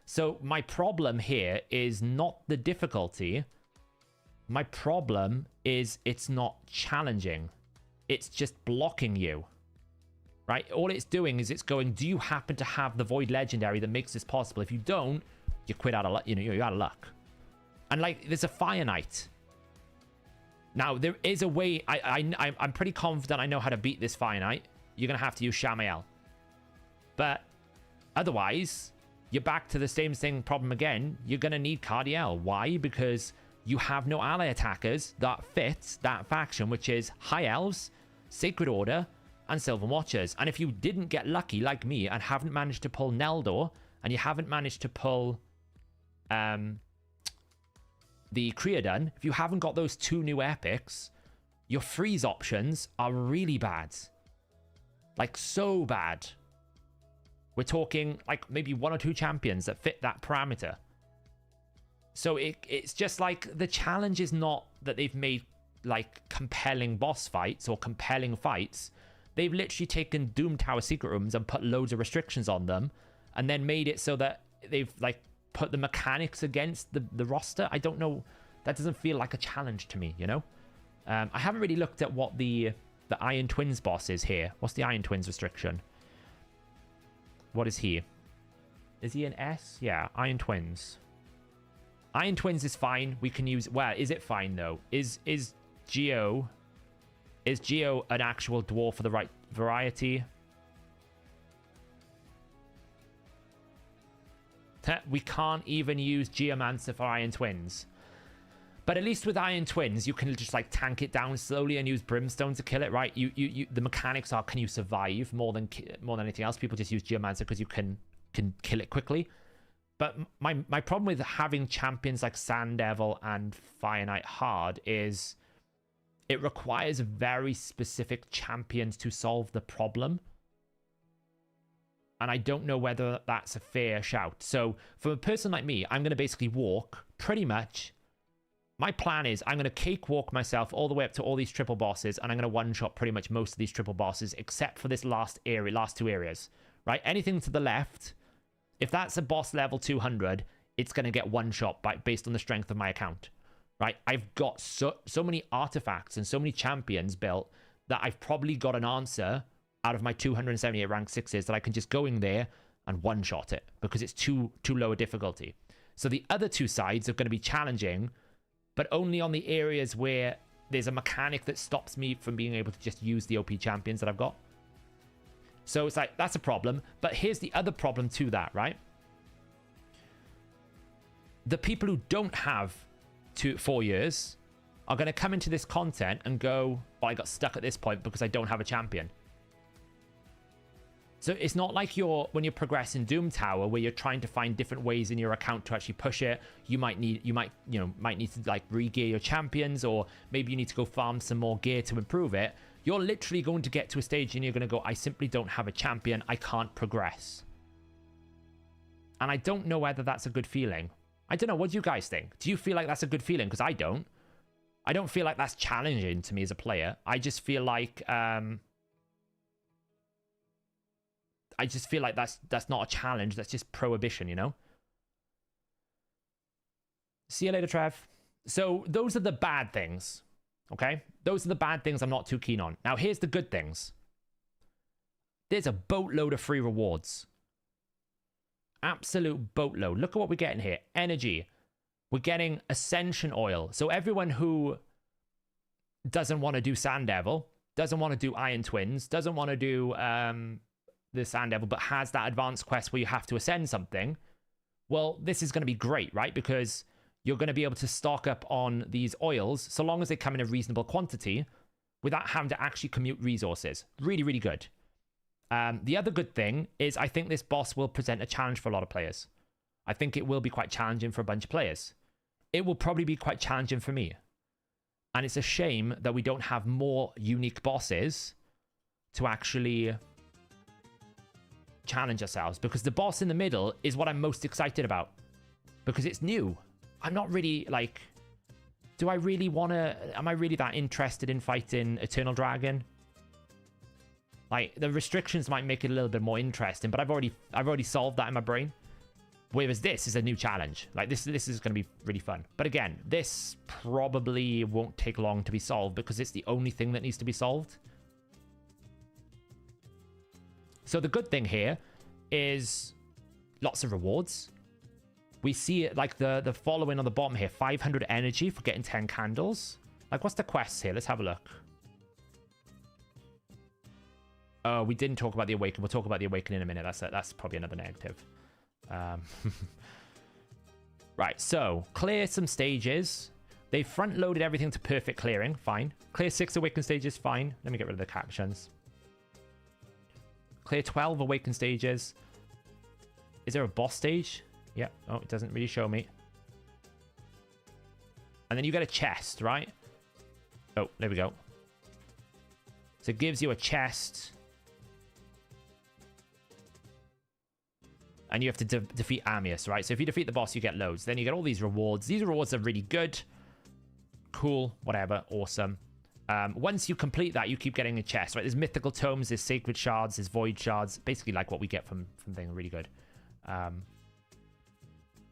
Speaker 1: So my problem here is not the difficulty. My problem is it's not challenging. It's just blocking you. right? All it's doing is it's going, do you happen to have the Void Legendary that makes this possible? If you don't, you quit out of luck. You know, you're out of luck. And like, there's a Fire Knight. Now, there is a way. I'm pretty confident I know how to beat this Fire Knight. You're going to have to use Shamael. But otherwise, you're back to the same thing problem again. You're going to need Cardiel. Why? Because you have no ally attackers that fit that faction, which is High Elves, Sacred Order, and Sylvan Watchers. And if you didn't get lucky like me and haven't managed to pull Neldor, and you haven't managed to pull the Creodon, if you haven't got those 2 new epics, your freeze options are really bad. Like, so bad. We're talking like maybe 1 or 2 champions that fit that parameter. So it's just like, the challenge is not that they've made like compelling boss fights or compelling fights. They've literally taken Doom Tower secret rooms and put loads of restrictions on them, and then made it so that they've like put the mechanics against the roster. I don't know. That doesn't feel like a challenge to me, you know? I haven't really looked at what the Iron Twins boss is here. What's the Iron Twins restriction? What is he? Is he an S? Yeah, Iron Twins. Iron Twins is fine. We can use... Well, is it fine, though? Is Geo... Is Geo an actual dwarf for the right variety? We can't even use Geomancer for Iron Twins. But at least with Iron Twins, you can just like tank it down slowly and use Brimstone to kill it, right? The mechanics are, can you survive more than anything else? People just use Geomancer because you can kill it quickly. But my problem with having champions like Sand Devil and Fire Knight hard is it requires very specific champions to solve the problem. And I don't know whether that's a fair shout. So for a person like me, I'm going to basically walk pretty much. My plan is I'm going to cakewalk myself all the way up to all these triple bosses, and I'm going to one-shot pretty much most of these triple bosses, except for this last 2 areas, right? Anything to the left, if that's a boss level 200, it's going to get one-shot based on the strength of my account, right? I've got so many artifacts and so many champions built that I've probably got an answer out of my 278 rank 6s that I can just go in there and one-shot it because it's too low a difficulty. So the other 2 sides are going to be challenging, but only on the areas where there's a mechanic that stops me from being able to just use the OP champions that I've got. So it's like, that's a problem. But here's the other problem to that, right? The people who don't have 4 years are going to come into this content and go, well, I got stuck at this point because I don't have a champion. So it's not like when you're progressing Doom Tower where you're trying to find different ways in your account to actually push it. You might need to like re-gear your champions, or maybe you need to go farm some more gear to improve it. You're literally going to get to a stage and you're going to go, I simply don't have a champion. I can't progress. And I don't know whether that's a good feeling. I don't know. What do you guys think? Do you feel like that's a good feeling? Because I don't. I don't feel like that's challenging to me as a player. I just feel like that's not a challenge. That's just prohibition, you know? See you later, Trev. So those are the bad things, okay? Those are the bad things I'm not too keen on. Now, here's the good things. There's a boatload of free rewards. Absolute boatload. Look at what we're getting here. Energy. We're getting Ascension Oil. So everyone who doesn't want to do Sand Devil, doesn't want to do Iron Twins, doesn't want to do... the Sand Devil, but has that advanced quest where you have to ascend something, well, this is going to be great, right? Because you're going to be able to stock up on these oils so long as they come in a reasonable quantity without having to actually commute resources. Really, really good. The other good thing is I think this boss will present a challenge for a lot of players. I think it will be quite challenging for a bunch of players. It will probably be quite challenging for me. And it's a shame that we don't have more unique bosses to actually challenge ourselves, because the boss in the middle is what I'm most excited about because it's new. I'm not really like, am I really that interested in fighting Eternal Dragon? Like, the restrictions might make it a little bit more interesting, but I've already solved that in my brain. Whereas this is a new challenge. Like, this is going to be really fun. But again, this probably won't take long to be solved because it's the only thing that needs to be solved. So the good thing here is lots of rewards. We see it like the following on the bottom here. 500 energy for getting 10 candles. Like, what's the quests here? Let's have a look. Oh, we didn't talk about the Awaken. We'll talk about the Awaken in a minute. That's probably another negative. Right, so clear some stages. They front-loaded everything to perfect clearing. Fine. Clear 6 Awaken stages. Fine. Let me get rid of the captions. Clear 12 Awaken stages. Is there a boss stage? Yeah. Oh, it doesn't really show me. And then you get a chest, right? Oh, there we go. So it gives you a chest. And you have to defeat Amius, right? So if you defeat the boss, you get loads. Then you get all these rewards. These rewards are really good. Cool. Whatever. Awesome. Once you complete that, you keep getting a chest, right? There's mythical tomes, there's sacred shards, there's void shards. Basically like what we get from thing. Really good.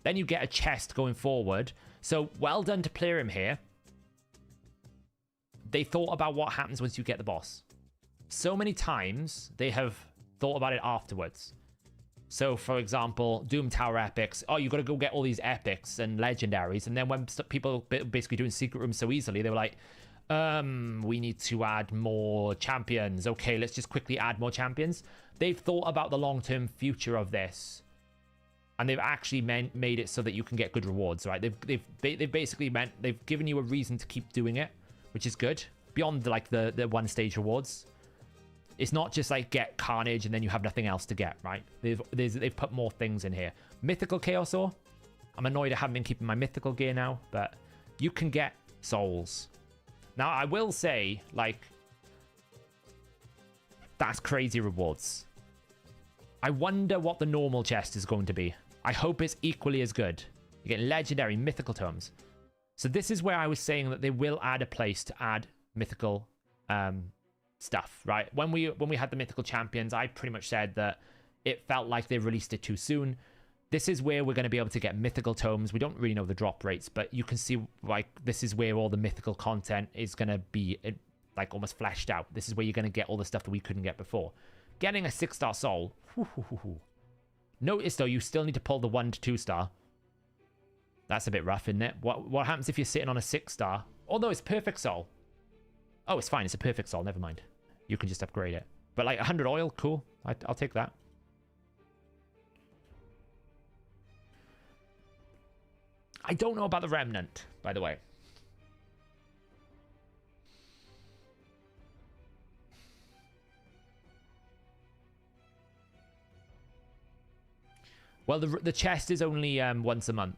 Speaker 1: Then you get a chest going forward. So well done to Plarium here. They thought about what happens once you get the boss. So many times they have thought about it afterwards. So, for example, Doom Tower epics. Oh, you got to go get all these epics and legendaries. And then when people basically doing secret rooms so easily, they were like, we need to add more champions. Okay, let's just quickly add more champions. They've thought about the long-term future of this. And they've actually made it so that you can get good rewards, right? They've basically they've given you a reason to keep doing it, which is good. Beyond like the one-stage rewards. It's not just like get Carnage and then you have nothing else to get, right? They've put more things in here. Mythical Chaos Ore. I'm annoyed I haven't been keeping my mythical gear now, but you can get souls. Now, I will say, like, that's crazy rewards. I wonder what the normal chest is going to be. I hope it's equally as good. You get legendary mythical tomes. So this is where I was saying that they will add a place to add mythical stuff, right? When we had the mythical champions, I pretty much said that it felt like they released it too soon. This is where we're going to be able to get mythical tomes. We don't really know the drop rates, but you can see like this is where all the mythical content is going to be like almost fleshed out. This is where you're going to get all the stuff that we couldn't get before. Getting a 6-star soul. Notice though, you still need to pull the 1 to 2-star. That's a bit rough, isn't it? What happens if you're sitting on a 6-star? Oh no, it's perfect soul. Oh, it's fine. It's a perfect soul. Never mind. You can just upgrade it. But like 100 oil, cool. I'll take that. I don't know about the Remnant, by the way. Well, the chest is only once a month.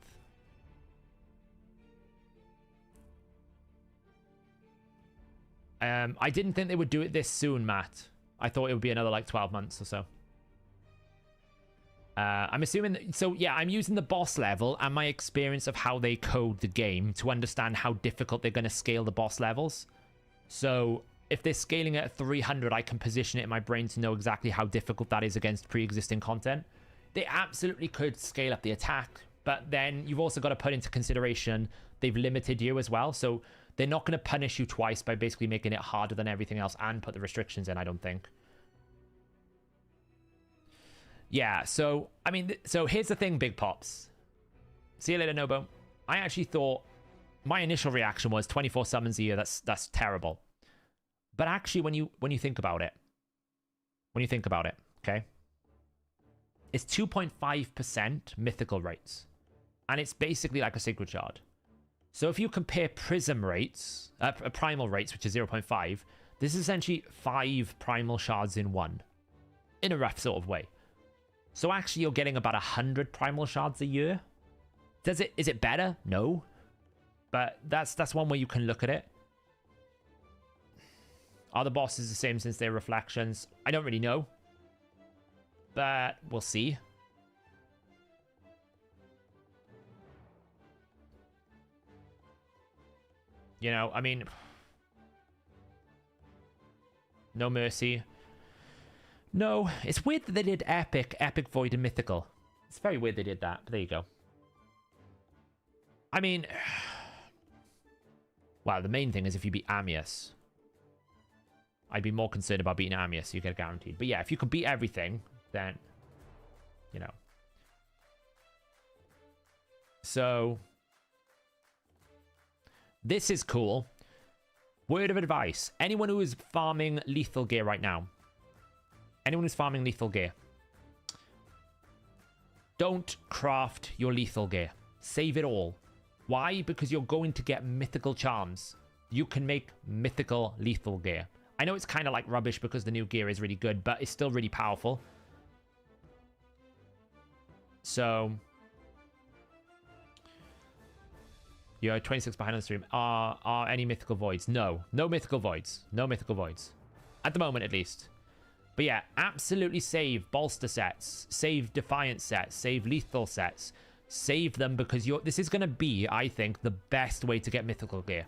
Speaker 1: I didn't think they would do it this soon, Matt. I thought it would be another like 12 months or so. I'm assuming that, so yeah, I'm using the boss level and my experience of how they code the game to understand how difficult they're going to scale the boss levels. So if they're scaling it at 300, I can position it in my brain to know exactly how difficult that is against pre-existing content. They absolutely could scale up the attack, but then you've also got to put into consideration they've limited you as well. So they're not going to punish you twice by basically making it harder than everything else and put the restrictions in, I don't think. Yeah, so, I mean, so here's the thing, Big Pops. See you later, Nobo. I actually thought, my initial reaction was 24 summons a year, that's terrible. But actually, when you think about it, okay? It's 2.5% mythical rates. And it's basically like a sacred shard. So if you compare prism rates, primal rates, which is 0.5, this is essentially 5 primal shards in one. In a rough sort of way. So actually you're getting about 100 primal shards a year. Is it better? No. But that's one way you can look at it. Are the bosses the same since they're reflections? I don't really know. But we'll see. You know, I mean, no mercy. No, it's weird that they did epic, void, and mythical. It's very weird they did that, but there you go. I mean, wow, the main thing is if you beat Amius. I'd be more concerned about beating Amius, so you get guaranteed. But yeah, if you could beat everything, then, you know. So, this is cool. Word of advice. Anyone who is farming lethal gear right now. Anyone who's farming lethal gear. Don't craft your lethal gear. Save it all. Why? Because you're going to get mythical charms. You can make mythical lethal gear. I know it's kind of like rubbish because the new gear is really good, but it's still really powerful. So, you're 26 behind on the stream. Are any mythical voids? No. No mythical voids. No mythical voids. At the moment, at least. But yeah, absolutely save bolster sets. Save defiance sets. Save lethal sets. Save them because this is going to be, I think, the best way to get mythical gear.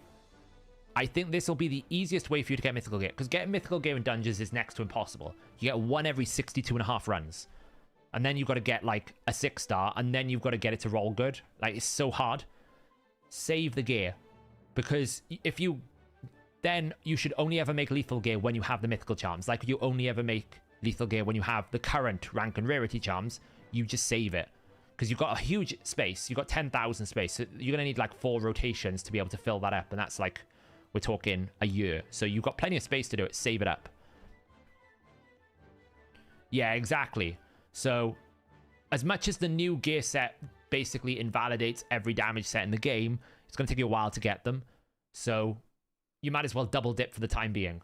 Speaker 1: I think this will be the easiest way for you to get mythical gear. Because getting mythical gear in dungeons is next to impossible. You get one every 62.5 runs. And then you've got to get like a 6-star. And then you've got to get it to roll good. Like, it's so hard. Save the gear. Because if you... then you should only ever make lethal gear when you have the mythical charms. Like, you only ever make lethal gear when you have the current rank and rarity charms. You just save it. Because you've got a huge space. You've got 10,000 space. So you're going to need like 4 rotations to be able to fill that up. And that's like... we're talking a year. So you've got plenty of space to do it. Save it up. Yeah, exactly. So, as much as the new gear set basically invalidates every damage set in the game, it's going to take you a while to get them. So, you might as well double dip for the time being.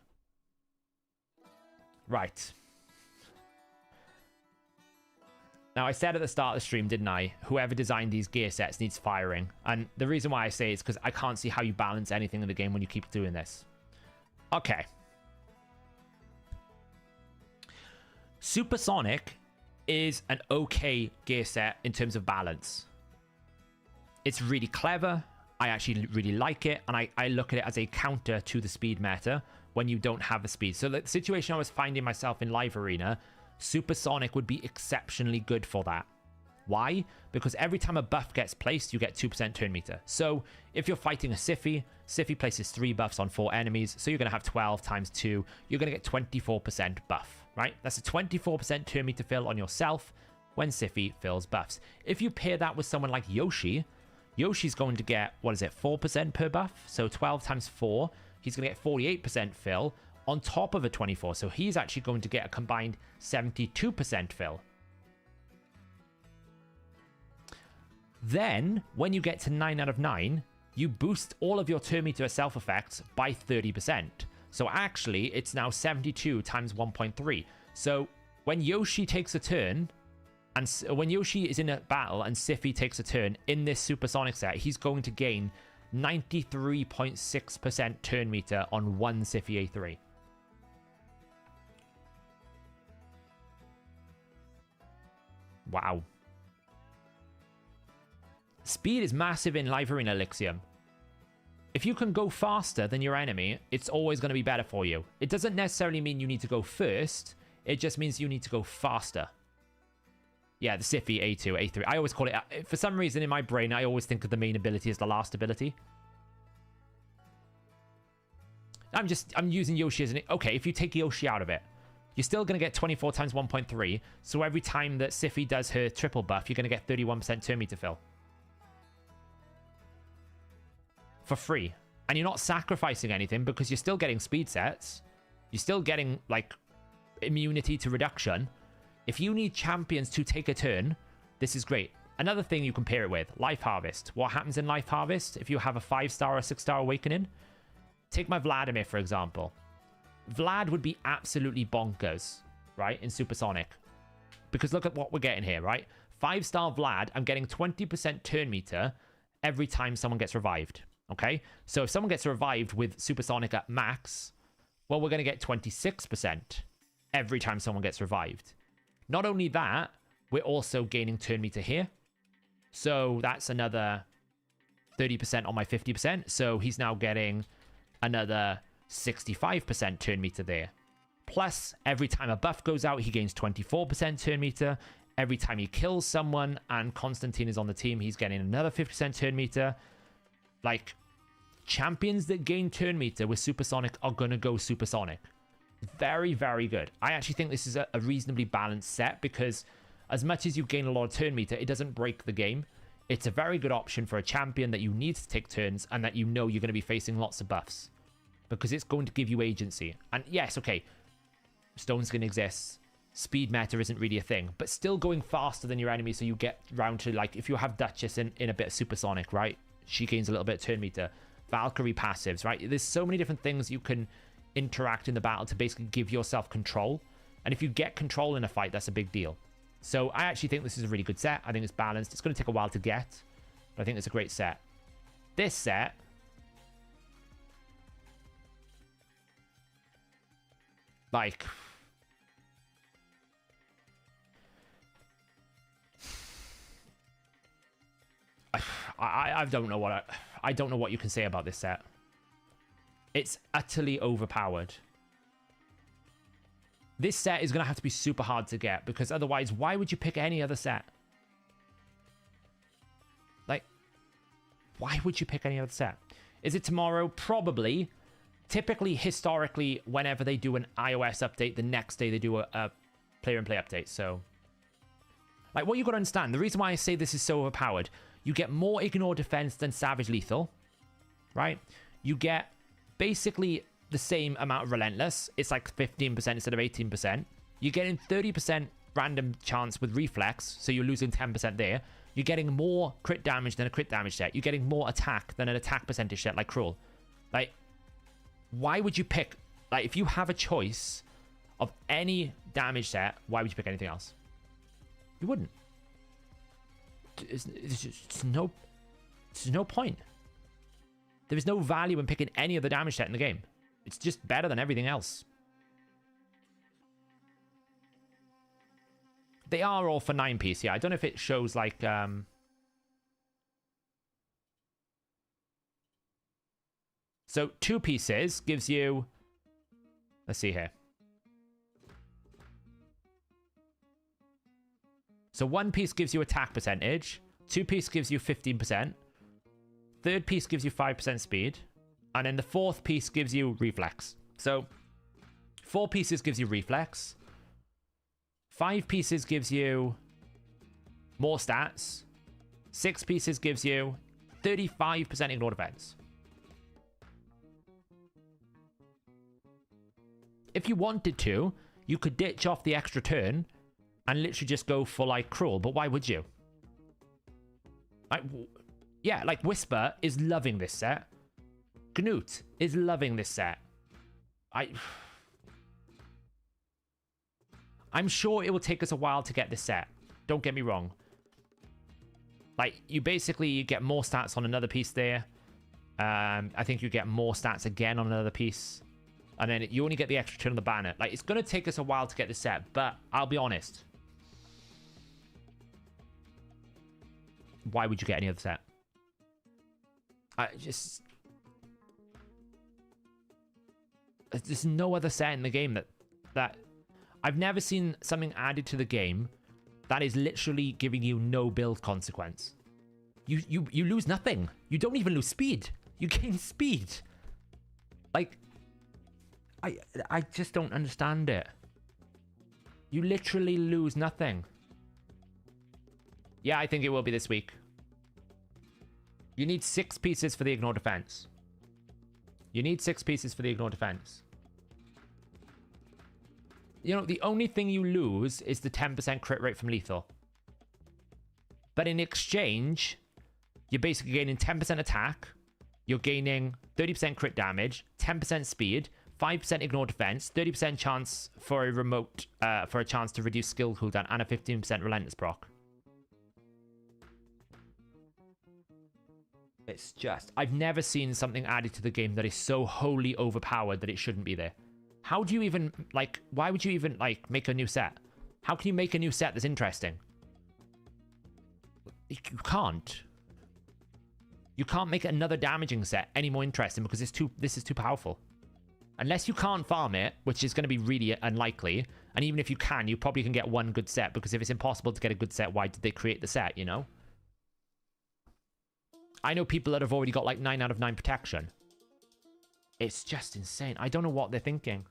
Speaker 1: Right. Now, I said at the start of the stream, didn't I? Whoever designed these gear sets needs firing. And the reason why I say it is because I can't see how you balance anything in the game when you keep doing this. Okay. Supersonic is an okay gear set in terms of balance. It's really clever. I actually really like it. And I look at it as a counter to the speed meta when you don't have the speed. So the situation I was finding myself in Live Arena, Supersonic would be exceptionally good for that. Why? Because every time a buff gets placed, you get 2% turn meter. So if you're fighting a Siphi, Siphi places 3 buffs on 4 enemies. So you're going to have 12 times 2. You're going to get 24% buff, right? That's a 24% turn meter fill on yourself when Siphi fills buffs. If you pair that with someone like Yoshi, Yoshi's going to get, what is it, 4% per buff? So 12 times 4, he's going to get 48% fill on top of a 24. So he's actually going to get a combined 72% fill. Then, when you get to 9 out of 9, you boost all of your turn meter self effects by 30%. So actually, it's now 72 times 1.3. So when Yoshi takes a turn, and when Yoshi is in a battle and Siphi takes a turn in this Supersonic set, he's going to gain 93.6% turn meter on one Siphi A3. Wow. Speed is massive in Live Arena Elixium. If you can go faster than your enemy, it's always going to be better for you. It doesn't necessarily mean you need to go first. It just means you need to go faster. Yeah, the Siphi A2, A3. I always call it... For some reason in my brain, I always think of the main ability as the last ability. I'm using Yoshi as an... Okay, if you take Yoshi out of it, you're still going to get 24 times 1.3. So every time that Siphi does her triple buff, you're going to get 31% turn meter fill. For free. And you're not sacrificing anything because you're still getting speed sets. You're still getting, like, immunity to reduction. If you need champions to take a turn, this is great. Another thing you compare it with, Life Harvest. What happens in Life Harvest if you have a 5-star or 6-star awakening? Take my Vladimir, for example. Vlad would be absolutely bonkers, right, in Supersonic. Because look at what we're getting here, right? 5-star Vlad, I'm getting 20% turn meter every time someone gets revived. Okay, so if someone gets revived with Supersonic at max, well, we're going to get 26% every time someone gets revived. Not only that, we're also gaining turn meter here. So that's another 30% on my 50%. So he's now getting another 65% turn meter there. Plus, every time a buff goes out, he gains 24% turn meter. Every time he kills someone and Constantine is on the team, he's getting another 50% turn meter. Like, champions that gain turn meter with Supersonic are going to go Supersonic. Very, very good. I actually think this is a reasonably balanced set because as much as you gain a lot of turn meter, it doesn't break the game. It's a very good option for a champion that you need to take turns and that you know you're going to be facing lots of buffs because it's going to give you agency. And yes, okay, Stone Skin exists. Speed meta isn't really a thing, but still going faster than your enemy so you get round to, like, if you have Duchess in a bit of supersonic, right? She gains a little bit of turn meter. Valkyrie passives, right? There's so many different things you can interact in the battle to basically give yourself control. And if you get control in a fight, that's a big deal. So I actually think this is a really good set. I think it's balanced. It's going to take a while to get, but I think it's a great set. This set, like, I don't know what I don't know what you can say about this set. It's utterly overpowered. This set is going to have to be super hard to get because otherwise, why would you pick any other set? Like, why would you pick any other set? Is it tomorrow? Probably. Typically, historically, whenever they do an iOS update, the next day they do a player and play update. So, like, what you got to understand, the reason why I say this is so overpowered, you get more ignore defense than Savage Lethal, right? You get basically the same amount of relentless. It's like 15% instead of 18%. You're getting 30% random chance with reflex, so you're losing 10% there. You're getting more crit damage than a crit damage set. You're getting more attack than an attack percentage set like Cruel. Like, why would you pick, like, if you have a choice of any damage set, why would you pick anything else? You wouldn't. There's no point. There is no value in picking any other damage set in the game. It's just better than everything else. They are all for 9-piece, yeah. I don't know if it shows, like, So 2 pieces gives you... Let's see here. So 1 piece gives you attack percentage. 2 piece gives you 15%. 3rd piece gives you 5% speed. And then the 4th piece gives you reflex. So 4 pieces gives you reflex. 5 pieces gives you more stats. 6 pieces gives you 35% ignore defense. If you wanted to, you could ditch off the extra turn and literally just go for, like, Cruel. But why would you? Like, yeah, like, Whisper is loving this set. Gnut is loving this set. I'm sure it will take us a while to get this set. Don't get me wrong. Like, you basically get more stats on another piece there. I think you get more stats again on another piece. And then you only get the extra turn on the banner. Like, it's going to take us a while to get this set. But I'll be honest. Why would you get any other set? There's no other set in the game that I've never seen something added to the game that is literally giving you no build consequence. You lose nothing. You don't even lose speed. You gain speed. Like, I just don't understand it. You literally lose nothing. Yeah, I think it will be this week. You need 6 pieces for the ignore defense. You need 6 pieces for the ignore defense. You know, the only thing you lose is the 10% crit rate from lethal. But in exchange, you're basically gaining 10% attack. You're gaining 30% crit damage, 10% speed, 5% ignore defense, 30% chance for a remote, for a chance to reduce skill cooldown, and a 15% relentless proc. It's just, I've never seen something added to the game that is so wholly overpowered that it shouldn't be there. How do you even, like, why would you even, like, make a new set? How can you make a new set that's interesting? You can't. You can't make another damaging set any more interesting because this is too powerful. Unless you can't farm it, which is going to be really unlikely. And even if you can, you probably can get one good set, because if it's impossible to get a good set, why did they create the set, you know? I know people that have already got like 9 out of 9 protection. It's just insane. I don't know what they're thinking.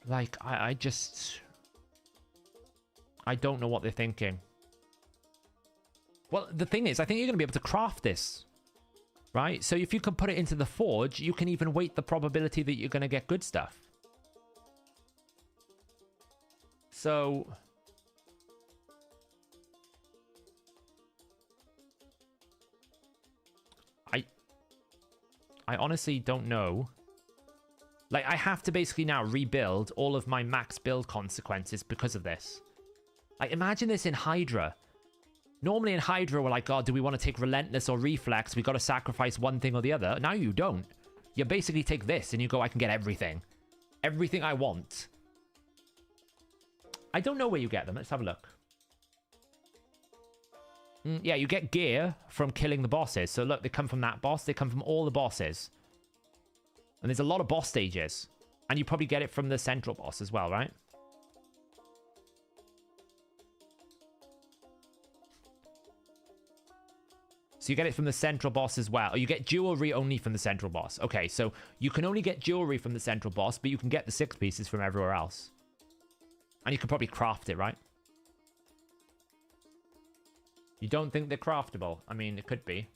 Speaker 1: Like, I don't know what they're thinking. Well, the thing is, I think you're going to be able to craft this, right? So if you can put it into the forge, you can even weight the probability that you're going to get good stuff. So I honestly don't know. Like, I have to basically now rebuild all of my max build consequences because of this. Like, imagine this in Hydra. Normally in Hydra, we're like, oh, do we want to take Relentless or Reflex? We got to sacrifice one thing or the other. Now you don't. You basically take this and you go, I can get everything. Everything I want. I don't know where you get them. Let's have a look. Yeah, you get gear from killing the bosses. So look, they come from that boss. They come from all the bosses. And there's a lot of boss stages. And you probably get it from the central boss as well, right? So you get it from the central boss as well. Or you get jewelry only from the central boss. Okay, so you can only get jewelry from the central boss, but you can get the 6 pieces from everywhere else. And you can probably craft it, right? You don't think they're craftable? I mean, it could be.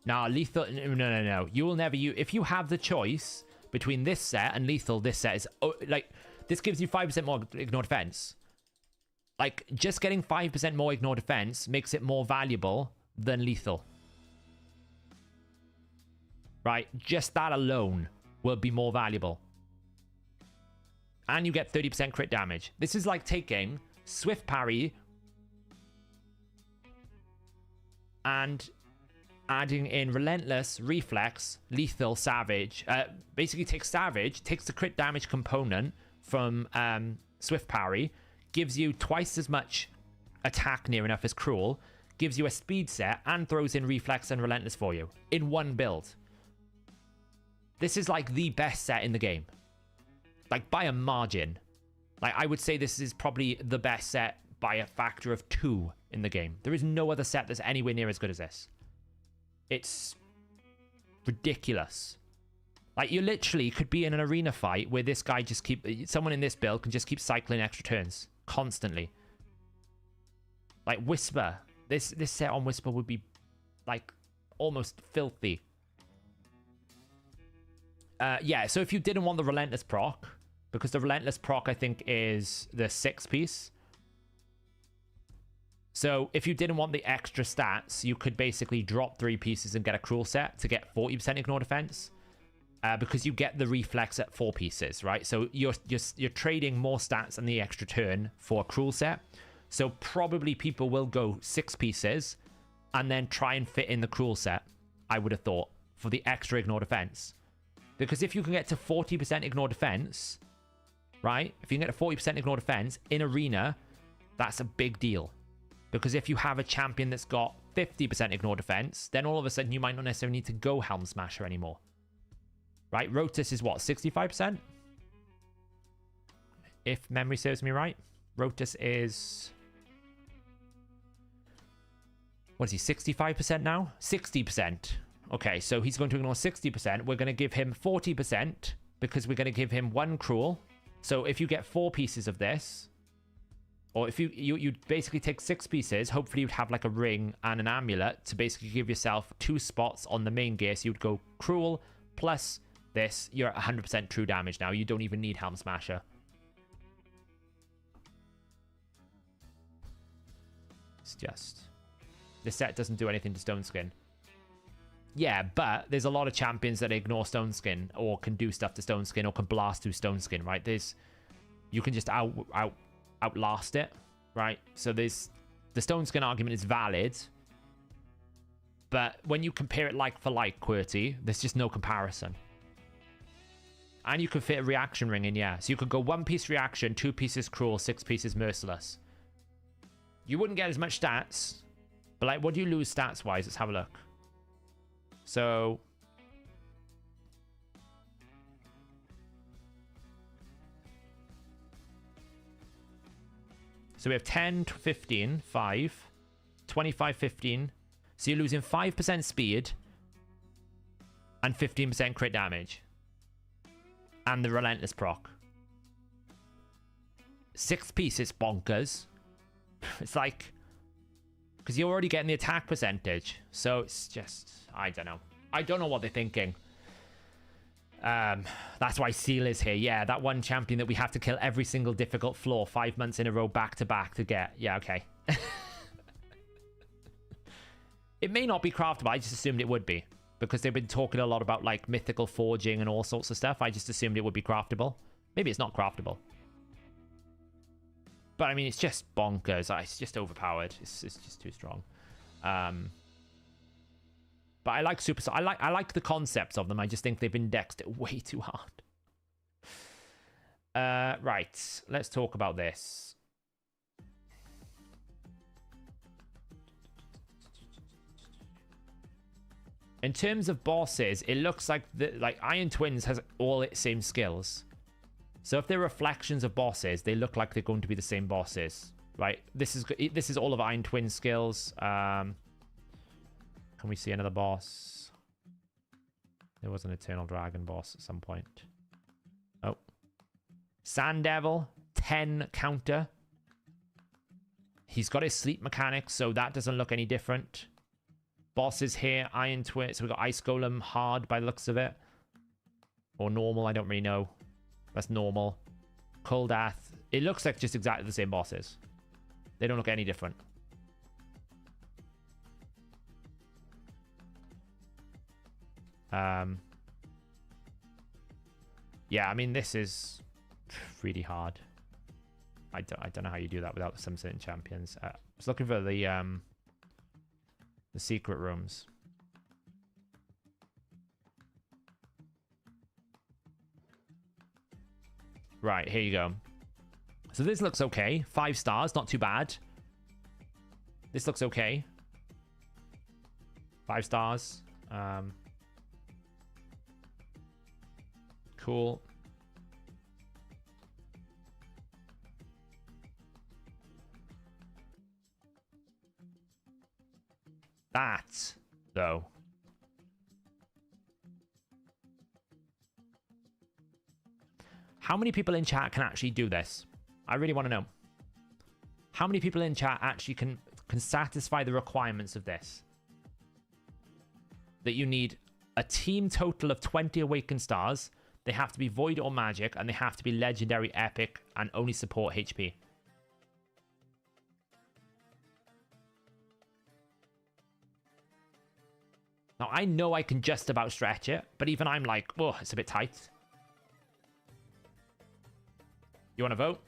Speaker 1: Nah, lethal... No. You will never use... If you have the choice between this set and lethal, this set is... Oh, like, this gives you 5% more ignore defense. Like, just getting 5% more ignore defense makes it more valuable than lethal. Right? Just that alone will be more valuable. And you get 30% crit damage. This is like taking Swift Parry and adding in Relentless, Reflex, Lethal, Savage. Basically takes Savage, takes the crit damage component from Swift Parry, gives you twice as much attack near enough as Cruel, gives you a speed set, and throws in Reflex and Relentless for you in one build. This is like the best set in the game. Like, by a margin. Like, I would say this is probably the best set by a factor of 2 in the game. There is no other set that's anywhere near as good as this. It's ridiculous. Like, you literally could be in an arena fight where this guy just someone in this build can just keep cycling extra turns constantly. Like, Whisper. This set on Whisper would be, like, almost filthy. Yeah, so if you didn't want the Relentless proc, because the Relentless proc, I think, is the 6 piece. So if you didn't want the extra stats, you could basically drop 3 pieces and get a Cruel set to get 40% ignore defense. Because you get the Reflex at 4 pieces, right? So you're trading more stats and the extra turn for a Cruel set. So probably people will go 6 pieces and then try and fit in the Cruel set, I would have thought, for the extra ignore defense. Because if you can get to 40% ignore defense, right? If you can get to 40% ignore defense in arena, that's a big deal. Because if you have a champion that's got 50% ignore defense, then all of a sudden you might not necessarily need to go Helm Smasher anymore. Right? Rotus is what? 65%? If memory serves me right. Rotus is... What is he? 65% now? 60%. Okay, so he's going to ignore 60%. We're going to give him 40% because we're going to give him 1 Cruel. So if you get 4 pieces of this, or if you basically take 6 pieces, hopefully you'd have like a ring and an amulet to basically give yourself 2 spots on the main gear. So you'd go Cruel plus this. You're at 100% true damage now. You don't even need Helm Smasher. It's just... This set doesn't do anything to Stone Skin. Yeah, but there's a lot of champions that ignore Stone Skin or can do stuff to Stone Skin or can blast through Stone Skin, right? You can just outlast it, right? So the Stone Skin argument is valid, but when you compare it like for like, QWERTY, there's just no comparison. And you can fit a reaction ring in, yeah. So you could go 1 piece reaction, 2 pieces Cruel, 6 pieces Merciless. You wouldn't get as much stats, but like, what do you lose stats-wise? Let's have a look. So we have 10 to 15, 5, 25, 15, So you're losing 5% speed and 15% crit damage. And the Relentless proc. 6th piece is bonkers. It's like... Because you're already getting the attack percentage. So it's just... I don't know. I don't know what they're thinking. That's why Seal is here. Yeah, that one champion that we have to kill every single difficult floor 5 months in a row back to back to get. Yeah, okay. It may not be craftable. I just assumed it would be. Because they've been talking a lot about like mythical forging and all sorts of stuff. I just assumed it would be craftable. Maybe it's not craftable. But I mean, it's just bonkers. It's just overpowered. It's just too strong. But I like Super... I like the concepts of them. I just think they've indexed it way too hard. Right. Let's talk about this. In terms of bosses, it looks like Iron Twins has all its same skills. So if they're reflections of bosses, they look like they're going to be the same bosses, right? This is all of Iron Twin skills. Can we see another boss? There was an Eternal Dragon boss at some point. Oh. Sand Devil, 10 counter. He's got his sleep mechanics, so that doesn't look any different. Bosses here, Iron Twin. So we've got Ice Golem hard by the looks of it. Or normal, I don't really know. That's normal. Koldath. It looks like just exactly the same bosses. They don't look any different. Yeah, I mean, this is really hard. I don't know how you do that without some certain champions. I was looking for the secret rooms. Right, here you go. So this looks okay. 5 stars, not too bad. This looks okay. 5 stars. Cool. That, though. How many people in chat can actually do this? I really want to know. How many people in chat actually can satisfy the requirements of this? That you need a team total of 20 awakened stars. They have to be void or magic, and they have to be legendary, epic, and only support HP. Now, I know I can just about stretch it, but even I'm like, oh, it's a bit tight. You want to vote?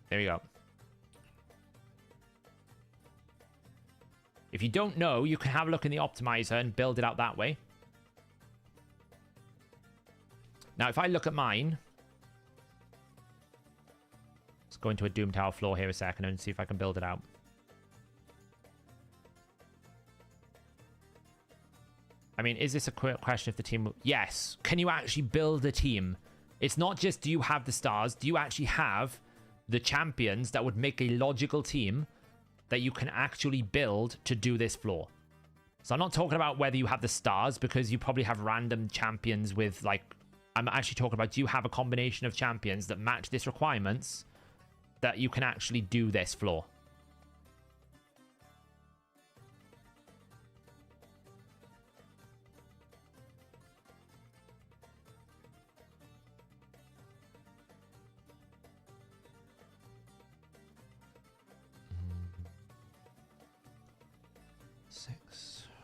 Speaker 1: There we go. If you don't know, you can have a look in the optimizer and build it out that way. Now, if I look at mine, let's go into a Doom Tower floor here a second and see if I can build it out. I mean, is this a question if the team... Yes. Can you actually build a team? It's not just do you have the stars, do you actually have the champions that would make a logical team that you can actually build to do this floor. So I'm not talking about whether you have the stars, because you probably have random champions with like... I'm actually talking about, do you have a combination of champions that match this requirements that you can actually do this floor?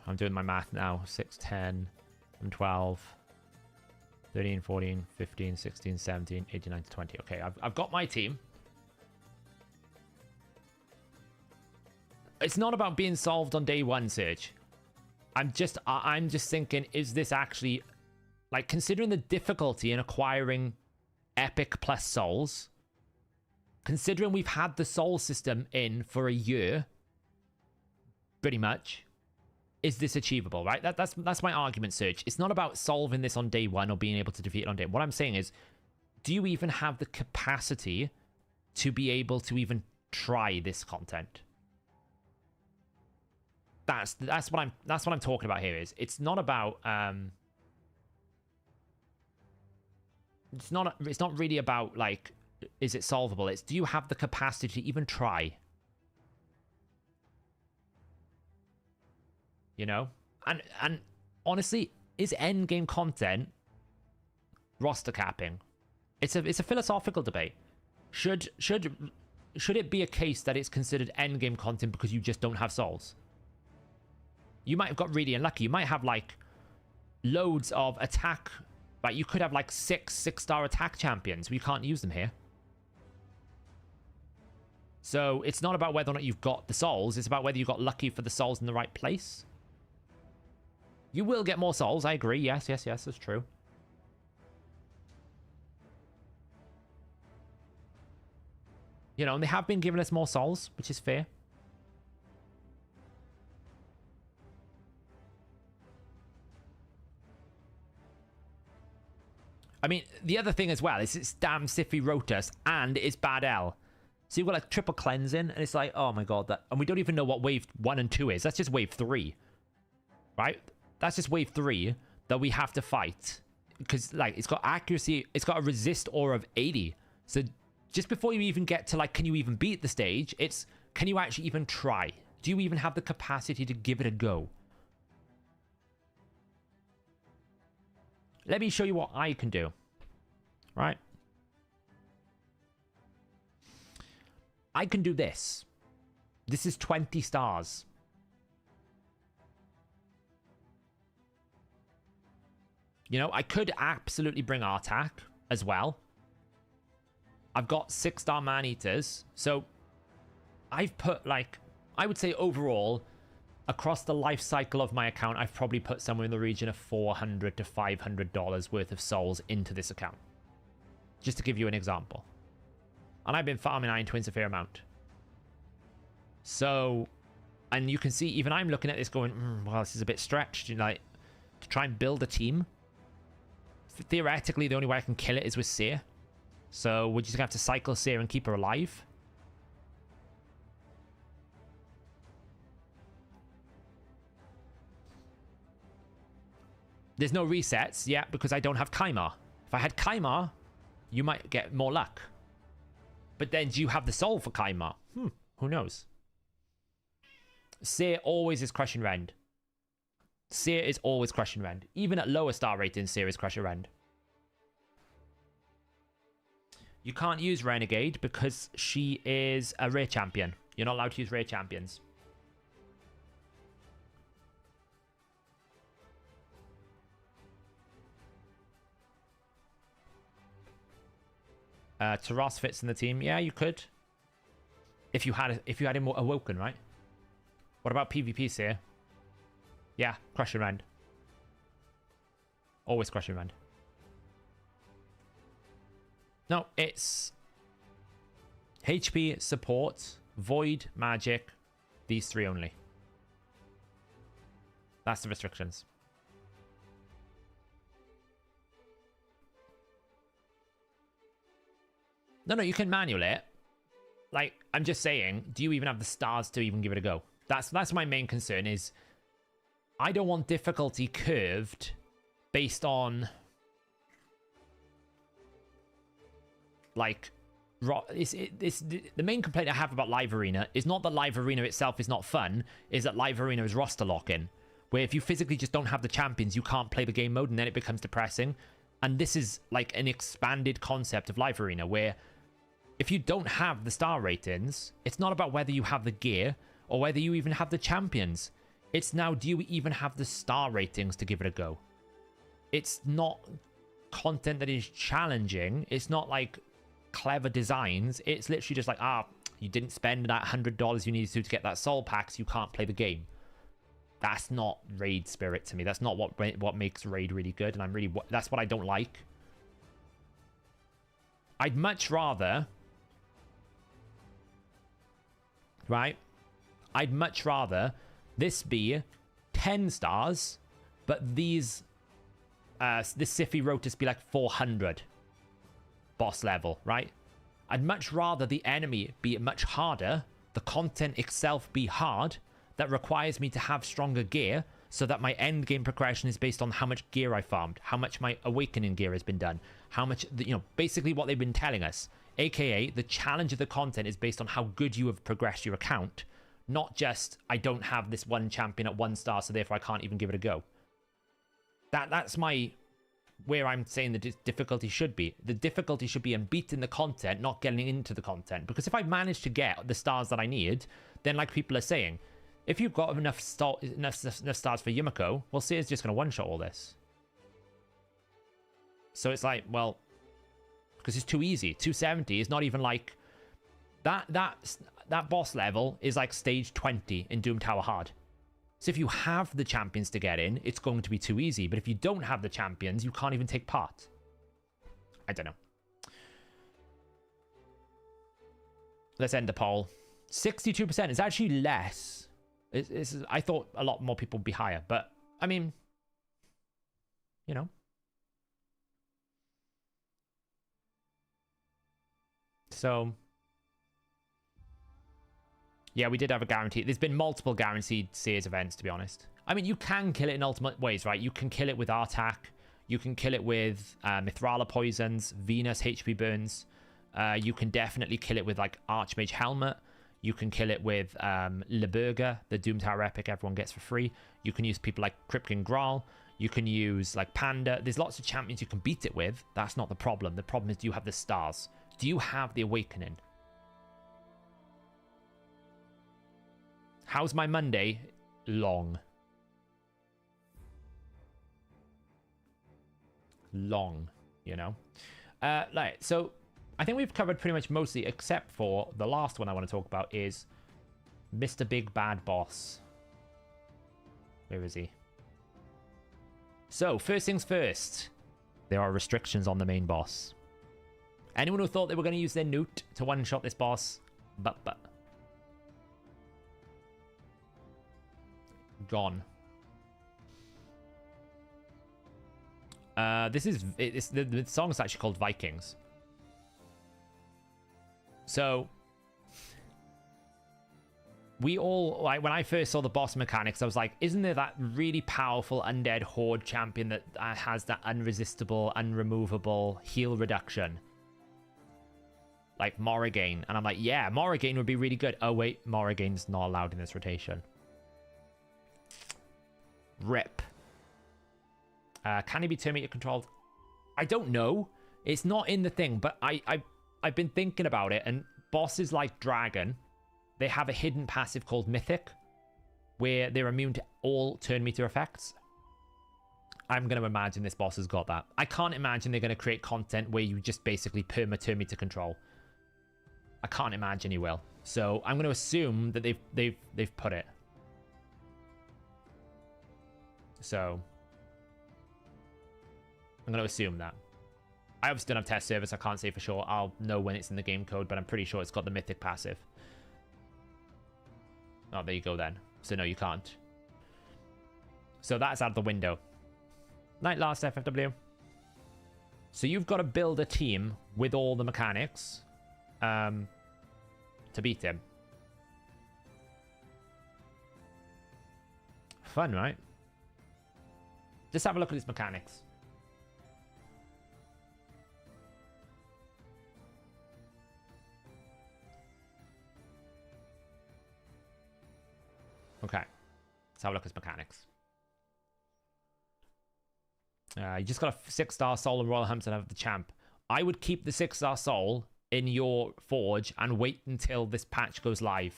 Speaker 1: I'm doing my math now. 6, 10, 12, 13, 14, 15, 16, 17, 18, 19, 20. Okay, I've got my team. It's not about being solved on day one, Serge. I'm just thinking, is this actually, like, considering the difficulty in acquiring epic plus souls, considering we've had the soul system in for a year, pretty much, is this achievable, right? That's my argument, Serge. It's not about solving this on day one or being able to defeat it on day one. What I'm saying is, do you even have the capacity to be able to even try this content? That's what I'm talking about here. Is it's not about it's not really about, like, is it solvable? It's, do you have the capacity to even try? You know? And honestly, is endgame content roster capping? It's a philosophical debate. Should it be a case that it's considered endgame content because you just don't have souls? You might have got really unlucky. You might have, like, loads of attack. Like, you could have, like, six-star attack champions. We can't use them here. So it's not about whether or not you've got the souls. It's about whether you got lucky for the souls in the right place. You will get more souls. I agree. Yes, that's true. You know, and they have been giving us more souls, which is fair. I mean, the other thing as well is it's damn Siffy Rotus and it's Bad L. So you've got, like, triple cleansing, and it's like, oh my god, that, and we don't even know what wave 1 and 2 is. That's just wave 3. Right? That's just wave 3 that we have to fight. Because, like, it's got accuracy, it's got a resist aura of 80. So just before you even get to, like, can you even beat the stage, it's, can you actually even try? Do you even have the capacity to give it a go? Let me show you what I can do. Right? I can do this. This is 20 stars. You know, I could absolutely bring Artak as well. I've got 6-star man-eaters. So I've put, like, I would say overall, across the life cycle of my account, I've probably put somewhere in the region of $400 to $500 worth of souls into this account. Just to give you an example. And I've been farming Iron Twins a fair amount. So, and you can see, even I'm looking at this going, well, this is a bit stretched. You know, like, to try and build a team. Theoretically, the only way I can kill it is with Seer. So we're just going to have to cycle Seer and keep her alive. There's no resets yet because I don't have Kaimar. If I had Kaimar, you might get more luck. But then do you have the soul for Kaimar? Who knows? Seer always is crushing rend. Seer is always crushing rend. Even at lower star ratings, Seer is crushing rend. You can't use Renegade because she is a rare champion. You're not allowed to use rare champions. Taras fits in the team. Yeah, you could. If you had him awoken, right? What about PvPs here? Yeah, crushing rend. Always crushing rend. No, it's HP, support, void, magic, these 3 only. That's the restrictions. No, you can manual it. Like, I'm just saying, do you even have the stars to even give it a go? That's my main concern is I don't want difficulty curved based on, like, the main complaint I have about Live Arena is not that Live Arena itself is not fun, is that Live Arena is roster lock-in, where if you physically just don't have the champions, you can't play the game mode, and then it becomes depressing. And this is like an expanded concept of Live Arena, where if you don't have the star ratings, it's not about whether you have the gear or whether you even have the champions. It's now, do you even have the star ratings to give it a go? It's not content that is challenging. It's not like clever designs. It's literally just like, you didn't spend that $100 you needed to get that soul pack, so you can't play the game. That's not raid spirit to me. That's not what makes raid really good, and that's what I don't like. I'd much rather, right? I'd much rather this be 10 stars, but this Siphi Rotus be like 400 boss level, right? I'd much rather the enemy be much harder, the content itself be hard, that requires me to have stronger gear, so that my end game progression is based on how much gear I farmed, how much my awakening gear has been done, how much, basically what they've been telling us. AKA, the challenge of the content is based on how good you have progressed your account, not just, I don't have this one champion at 1 star, so therefore I can't even give it a go. That's where I'm saying the difficulty should be. The difficulty should be in beating the content, not getting into the content. Because if I manage to get the stars that I need, then like people are saying, if you've got enough stars for Yumiko, well, Seer's just going to one-shot all this. So it's like, well, because it's too easy. 270 is not even like... That boss level is like stage 20 in Doom Tower Hard. So if you have the champions to get in, it's going to be too easy. But if you don't have the champions, you can't even take part. I don't know. Let's end the poll. 62% is actually less. I thought a lot more people would be higher. But, I mean, you know. So... yeah, we did have a guarantee. There's been multiple guaranteed Seers events, to be honest. I mean, you can kill it in ultimate ways, right? You can kill it with Artak. You can kill it with Mithrala poisons, Venus HP burns. You can definitely kill it with, like, Archmage Helmet. You can kill it with Leburger, the Doom Tower Epic everyone gets for free. You can use people like Kripken Graal. You can use, like, Panda. There's lots of champions you can beat it with. That's not the problem. The problem is, do you have the stars? Do you have the Awakening? How's my Monday? Long. Long, you know? So I think we've covered pretty much mostly, except for the last one I want to talk about is Mr. Big Bad Boss. Where is he? So, first things first. There are restrictions on the main boss. Anyone who thought they were going to use their Newt to one-shot this boss, but... gone. The song is actually called Vikings. So we all, like, when I first saw the boss mechanics, I was like, isn't there that really powerful undead horde champion that has that unresistible, unremovable heal reduction, like Morrigan? And I'm like, yeah, Morrigan would be really good. Oh wait, Morrigan's not allowed in this rotation. Rip. Can he be Terminator controlled? I don't know. It's not in the thing, but I've been thinking about it, and bosses like Dragon, they have a hidden passive called Mythic, where they're immune to all turn meter effects. I'm going to imagine this boss has got that. I can't imagine they're going to create content where you just basically perma turn meter control. I can't imagine he will. So I'm going to assume that they've put it. So I'm going to assume that. I obviously don't have test service. I can't say for sure. I'll know when it's in the game code, but I'm pretty sure it's got the Mythic passive. Oh, there you go then. So no, you can't. So that's out the window. Night last FFW. So you've got to build a team with all the mechanics to beat him. Fun, right? Just have a look at his mechanics. Okay. Let's have a look at his mechanics. You just got a 6-star soul and Royal Hunt and have the champ. I would keep the 6-star soul in your forge and wait until this patch goes live.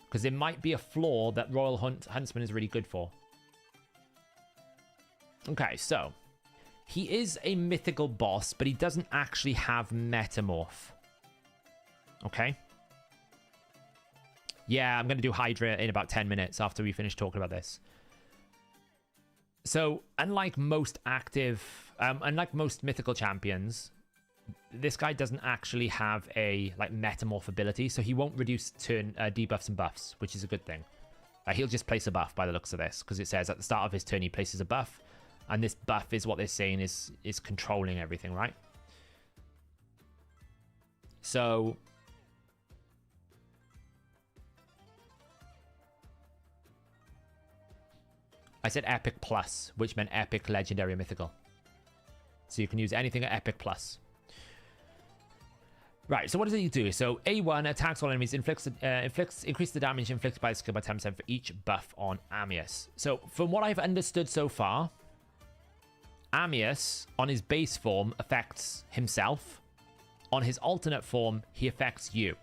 Speaker 1: Because it might be a flaw that Royal Huntsman is really good for. Okay, so he is a mythical boss, but he doesn't actually have Metamorph. Okay? Yeah, I'm going to do Hydra in about 10 minutes after we finish talking about this. So, unlike most mythical champions, this guy doesn't actually have a like metamorph ability, so he won't reduce turn debuffs and buffs, which is a good thing. He'll just place a buff by the looks of this, because it says at the start of his turn he places a buff, and this buff is what they're saying is controlling everything, right? So I said epic plus, which meant epic, legendary, mythical. So you can use anything at epic plus. Right, so what does it do? So A1 attacks all enemies, increase the damage inflicted by the skill by 10% for each buff on Amius. So from what I've understood so far, Amius on his base form affects himself. On his alternate form, he affects you.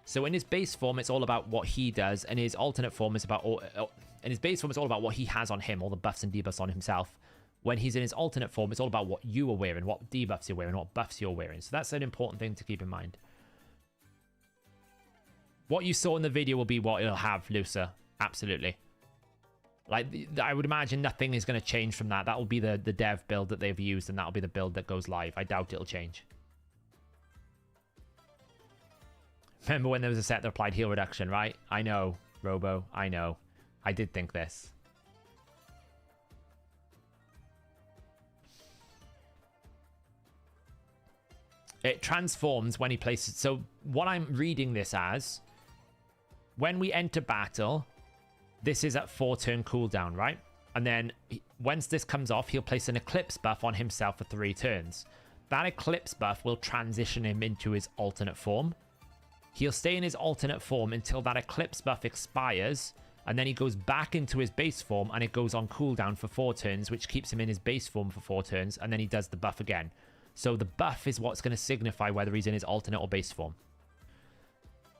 Speaker 1: So in his base form, it's all about what he does, and his alternate form is about in his base form, it's all about what he has on him, all the buffs and debuffs on himself. When he's in his alternate form, it's all about what you are wearing, what debuffs you're wearing, what buffs you're wearing. So that's an important thing to keep in mind. What you saw in the video will be what it'll have, Lusa. Absolutely. Like, I would imagine nothing is going to change from that. That will be the dev build that they've used, and that'll be the build that goes live. I doubt it'll change. Remember when there was a set that applied heal reduction, right? I know, Robo. I know. I did think this. It transforms when he places... So what I'm reading this as, when we enter battle, this is at 4-turn cooldown, right? And then once this comes off, he'll place an Eclipse buff on himself for 3 turns. That Eclipse buff will transition him into his alternate form. He'll stay in his alternate form until that Eclipse buff expires, and then he goes back into his base form, and it goes on cooldown for 4 turns, which keeps him in his base form for 4 turns, and then he does the buff again. So the buff is what's going to signify whether he's in his alternate or base form.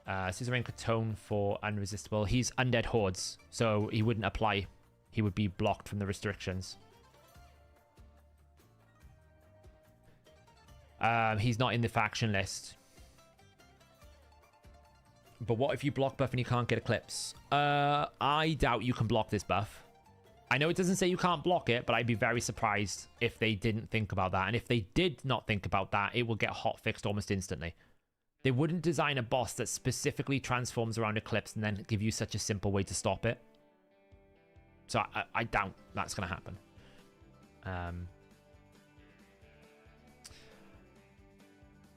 Speaker 1: Scissoring Catone for Unresistible. He's Undead Hordes, so he wouldn't apply. He would be blocked from the restrictions. He's not in the faction list. But what if you block buff and you can't get Eclipse? I doubt you can block this buff. I know it doesn't say you can't block it, but I'd be very surprised if they didn't think about that. And if they did not think about that, it will get hotfixed almost instantly. They wouldn't design a boss that specifically transforms around Eclipse and then give you such a simple way to stop it. So I doubt that's going to happen.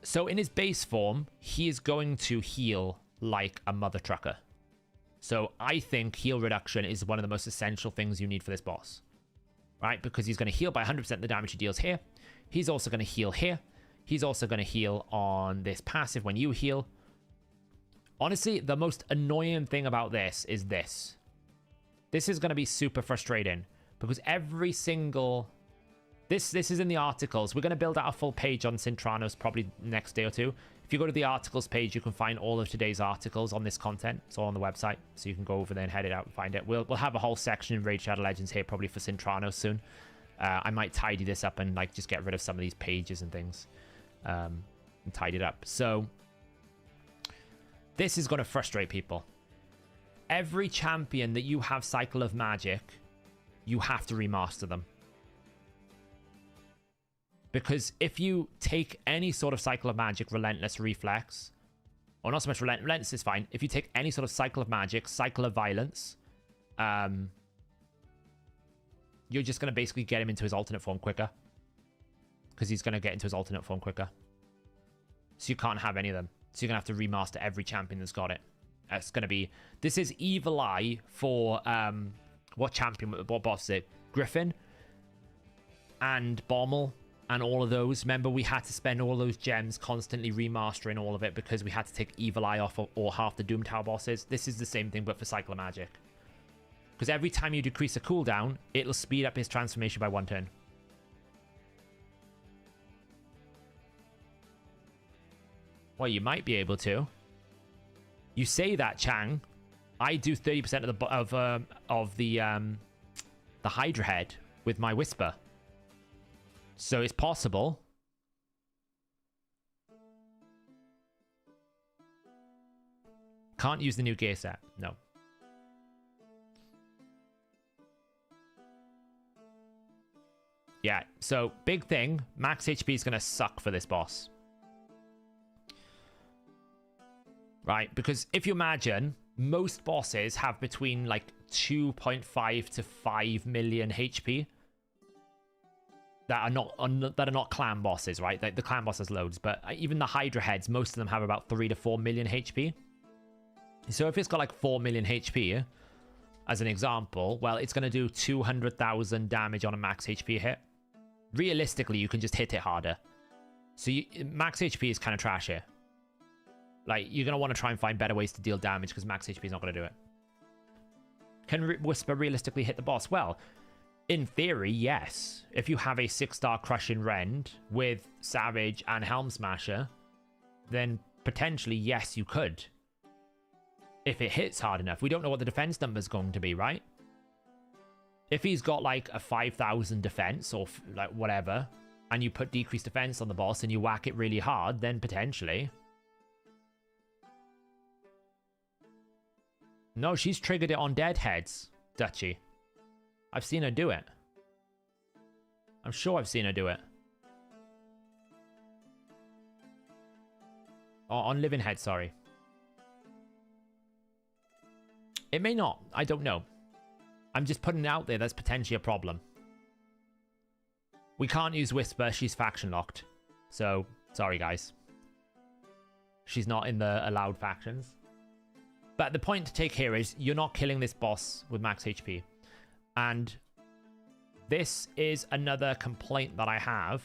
Speaker 1: So in his base form, he is going to heal like a mother trucker. So I think heal reduction is one of the most essential things you need for this boss, right? Because he's going to heal by 100% the damage he deals here. He's also going to heal here. He's also going to heal on this passive when you heal. Honestly, the most annoying thing about this is this. This is going to be super frustrating because every single... This is in the articles. We're going to build out a full page on Sintranos probably next day or two. If you go to the articles page, you can find all of today's articles on this content. It's all on the website, so you can go over there and head it out and find it. We'll have a whole section in Raid Shadow Legends here probably for Sintranos soon. I might tidy this up and like just get rid of some of these pages and things and tidy it up. So this is going to frustrate people. Every champion that you have Cycle of Magic, you have to remaster them. Because if you take any sort of Cycle of Magic, Relentless, Reflex, or not so much Relentless is fine. If you take any sort of Cycle of Magic, Cycle of Violence, you're just going to basically get him into his alternate form quicker. Because he's going to get into his alternate form quicker. So you can't have any of them. So you're going to have to remaster every champion that's got it. It's going to be... This is Evil Eye for... what champion, what boss is it? Griffin and Bommel. And all of those, remember we had to spend all those gems constantly remastering all of it because we had to take Evil Eye off or half the Doom Tower bosses. This is the same thing but for Cycle of Magic. Because every time you decrease a cooldown, it'll speed up his transformation by 1 turn. Well, you might be able to. You say that, Chang. I do 30% of the Hydra head with my Whisper. So it's possible. Can't use the new gear set. No. Yeah, so big thing. Max HP is going to suck for this boss. Right, because if you imagine, most bosses have between like 2.5 to 5 million HP. That are not clan bosses, right? The clan boss has loads, but even the Hydra heads, most of them have about 3 to 4 million HP. So if it's got like 4 million HP, as an example, well, it's going to do 200,000 damage on a max HP hit. Realistically, you can just hit it harder. So max HP is kind of trash here. Like, you're going to want to try and find better ways to deal damage because max HP is not going to do it. Can Whisper realistically hit the boss? Well, in theory, yes. If you have a 6-star Crushing Rend with Savage and Helm Smasher, then potentially, yes, you could. If it hits hard enough. We don't know what the defense number is going to be, right? If he's got like a 5,000 defense or like whatever, and you put decreased defense on the boss and you whack it really hard, then potentially. No, she's triggered it on deadheads, Dutchy. I've seen her do it. I'm sure I've seen her do it. Oh, on living head, sorry. It may not. I don't know. I'm just putting it out there. That's potentially a problem. We can't use Whisper. She's faction locked. So, sorry, guys. She's not in the allowed factions. But the point to take here is you're not killing this boss with max HP. And this is another complaint that I have.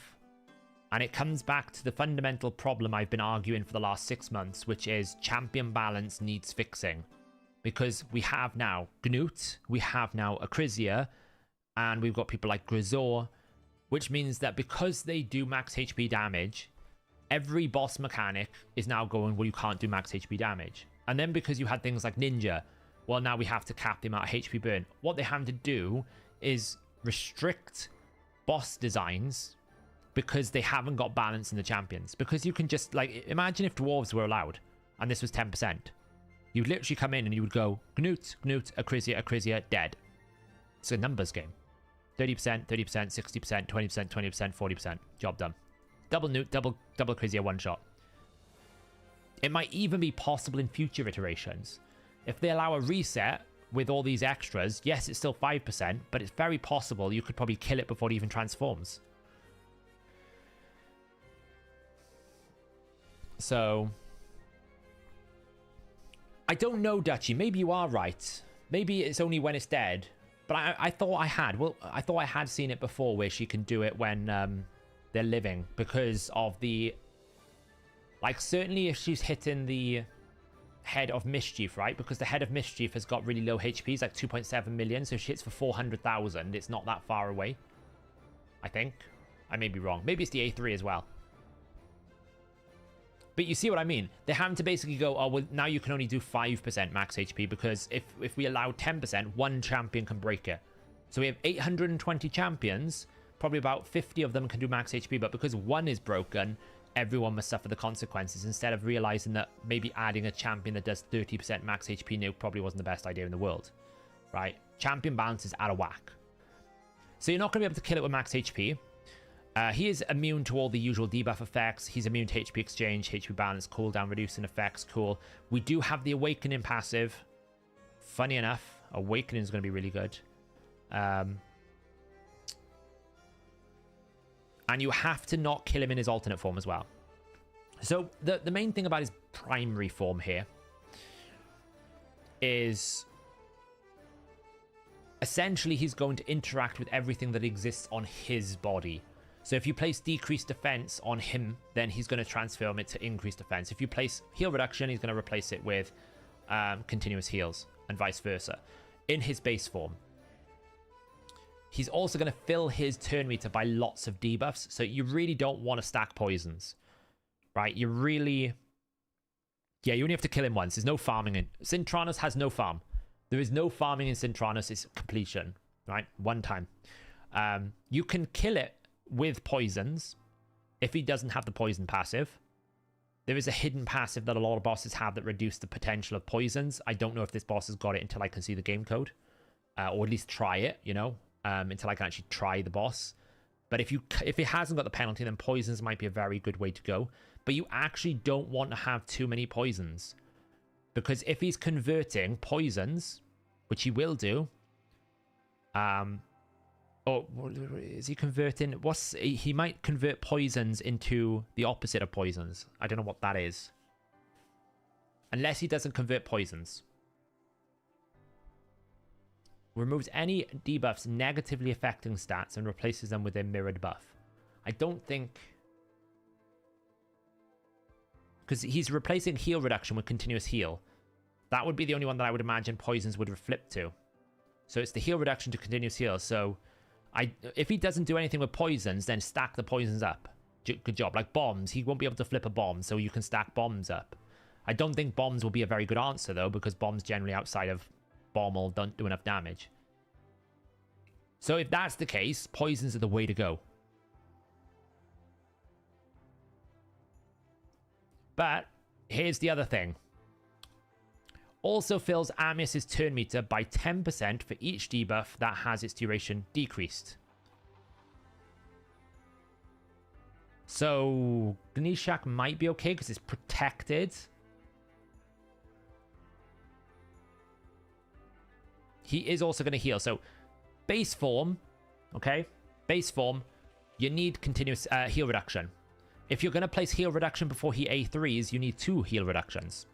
Speaker 1: And it comes back to the fundamental problem I've been arguing for the last 6 months, which is champion balance needs fixing. Because we have now Gnut, we have now Acrisia, and we've got people like Grisor, which means that because they do max HP damage, every boss mechanic is now going, well, you can't do max HP damage. And then because you had things like Ninja, well, now we have to cap the amount of HP burn. What they have to do is restrict boss designs because they haven't got balance in the champions. Because you can just, like, imagine if dwarves were allowed and this was 10%. You'd literally come in and you would go, Gnut, Gnut, Acrisia, Acrisia, dead. It's a numbers game. 30%, 30%, 60%, 20%, 20%, 40%. Job done. Double Gnut, double Acrisia, one shot. It might even be possible in future iterations. If they allow a reset with all these extras, yes, it's still 5%, but it's very possible you could probably kill it before it even transforms. So I don't know, Dutchy. Maybe you are right. Maybe it's only when it's dead. But I thought I had. Well, I thought I had seen it before where she can do it when they're living because of the... Like, certainly if she's hitting the head of Mischief, right? Because the head of Mischief has got really low HP. It's like 2.7 million. So if she hits for 400,000, it's not that far away. I think. I may be wrong. Maybe it's the A3 as well. But you see what I mean? They're having to basically go, oh, well, now you can only do 5% max HP because if we allow 10%, one champion can break it. So we have 820 champions. Probably about 50 of them can do max HP, but because one is broken, everyone must suffer the consequences instead of realizing that maybe adding a champion that does 30% max HP nuke probably wasn't the best idea in the world, right? Champion balance is out of whack. So you're not going to be able to kill it with max HP. He is immune to all the usual debuff effects. He's immune to HP exchange, HP balance, cooldown reducing effects. Cool. We do have the awakening passive. Funny enough, awakening is going to be really good. And you have to not kill him in his alternate form as well. So the main thing about his primary form here is essentially he's going to interact with everything that exists on his body. So if you place decreased defense on him, then he's going to transform it to increased defense. If you place heal reduction, he's going to replace it with continuous heals and vice versa in his base form. He's also going to fill his turn meter by lots of debuffs. So you really don't want to stack poisons, right? You really... Yeah, you only have to kill him once. There's no farming in... Sintranos has no farm. There is no farming in Sintranos. It's completion, right? One time. You can kill it with poisons if he doesn't have the poison passive. There is a hidden passive that a lot of bosses have that reduce the potential of poisons. I don't know if this boss has got it until I can see the game code. Or at least try it, you know, until I can actually try the boss. But if it hasn't got the penalty, then poisons might be a very good way to go. But you actually don't want to have too many poisons. Because if he's converting poisons, which he will do... Oh, is he converting... He might convert poisons into the opposite of poisons. I don't know what that is. Unless he doesn't convert poisons. Removes any debuffs negatively affecting stats and replaces them with a mirrored buff. I don't think... Because he's replacing heal reduction with continuous heal. That would be the only one that I would imagine poisons would flip to. So it's the heal reduction to continuous heal. So if he doesn't do anything with poisons, then stack the poisons up. Good job. Like bombs, he won't be able to flip a bomb, so you can stack bombs up. I don't think bombs will be a very good answer, though, because bombs generally outside of Bommel don't do enough damage. So if that's the case, poisons are the way to go. But here's the other thing. Also fills Amius's turn meter by 10% for each debuff that has its duration decreased. So Gnishak might be okay because it's protected. He is also going to heal. So base form, okay? Base form, you need continuous heal reduction. If you're going to place heal reduction before he A3s, you need 2 heal reductions.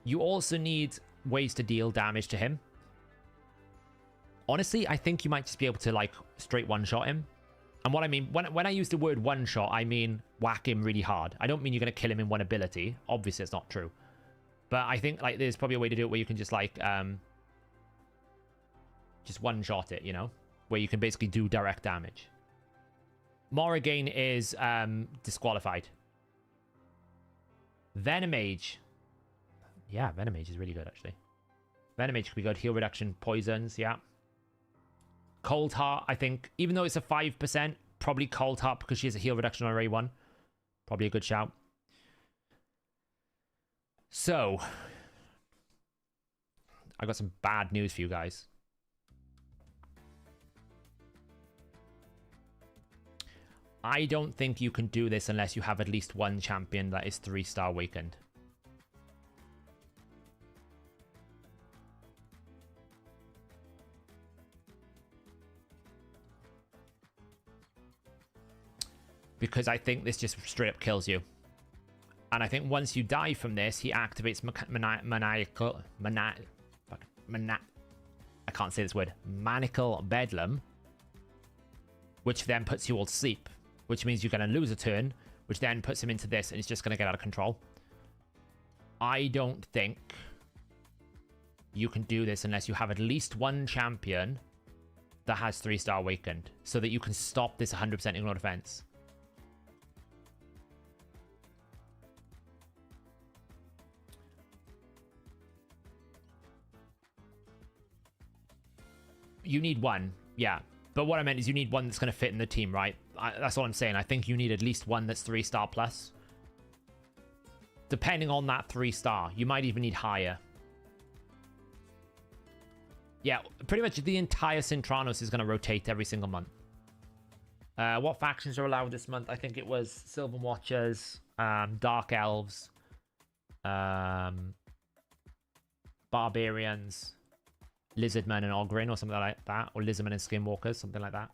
Speaker 1: You also need ways to deal damage to him. Honestly, I think you might just be able to, like, straight one-shot him. And what I mean, when I use the word one-shot, I mean whack him really hard. I don't mean you're going to kill him in one ability. Obviously, it's not true. But I think, like, there's probably a way to do it where you can just, like, just one-shot it, you know? Where you can basically do direct damage. Morrigan is disqualified. Venomage. Yeah, Venomage is really good, actually. Venomage could be good. Heal reduction, poisons, yeah. Cold Heart, I think, even though it's a 5%, probably Cold Heart because she has a heal reduction on array 1. Probably a good shout. So, I got some bad news for you guys. I don't think you can do this unless you have at least one champion that is 3-star awakened. Because I think this just straight up kills you. And I think once you die from this, he activates I can't say this word. Maniacal Bedlam. Which then puts you all to sleep. Which means you're going to lose a turn. Which then puts him into this and it's just going to get out of control. I don't think you can do this unless you have at least one champion that has 3-star awakened. So that you can stop this 100% ignore defense. You need one, yeah. But what I meant is you need one that's going to fit in the team, right? That's all I'm saying. I think you need at least one that's 3-star plus. Depending on that 3-star. You might even need higher. Yeah, pretty much the entire Sintranos is going to rotate every single month. What factions are allowed this month? I think it was Sylvan Watchers, Dark Elves, Barbarians, Lizardmen and Ogrin or something like that. Or Lizardmen and Skinwalkers, something like that.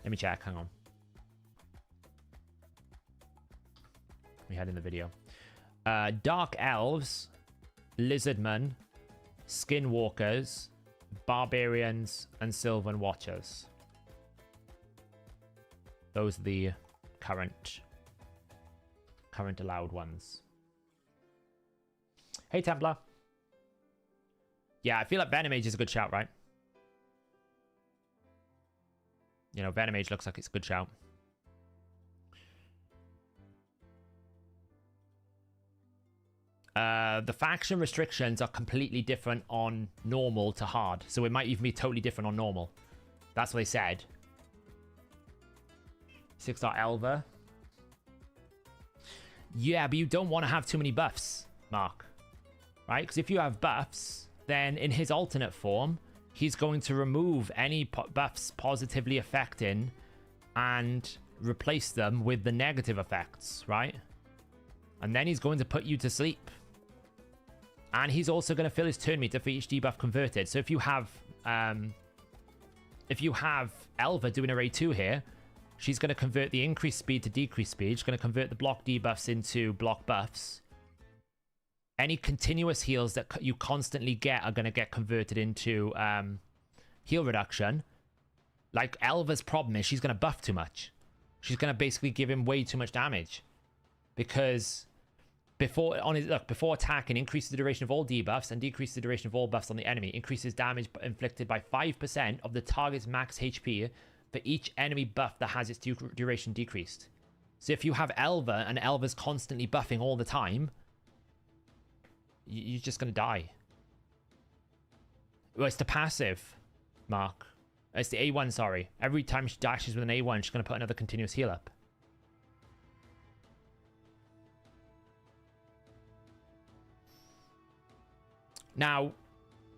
Speaker 1: Let me check, hang on. We had in the video. Dark Elves, Lizardmen, Skinwalkers, Barbarians, and Sylvan Watchers. Those are the current allowed ones. Hey, Templar. Yeah, I feel like Venomage is a good shout, right? You know, Venomage looks like it's a good shout. The faction restrictions are completely different on normal to hard. So it might even be totally different on normal. That's what they said. 6-star Elva. Yeah, but you don't want to have too many buffs, Mark. Right? Because if you have buffs, then in his alternate form, he's going to remove any buffs positively affecting and replace them with the negative effects, right? And then he's going to put you to sleep. And he's also going to fill his turn meter for each debuff converted. So if you have Elva doing a Raid 2 here, she's going to convert the increased speed to decreased speed. She's going to convert the block debuffs into block buffs. Any continuous heals that you constantly get are going to get converted into heal reduction. Like, Elva's problem is she's going to buff too much. She's going to basically give him way too much damage. Because before attacking, increases the duration of all debuffs and decreases the duration of all buffs on the enemy. Increases damage inflicted by 5% of the target's max HP for each enemy buff that has its duration decreased. So if you have Elva and Elva's constantly buffing all the time, you're just going to die. Well, it's the passive, Mark. It's the A1, sorry. Every time she dashes with an A1, she's going to put another continuous heal up. Now,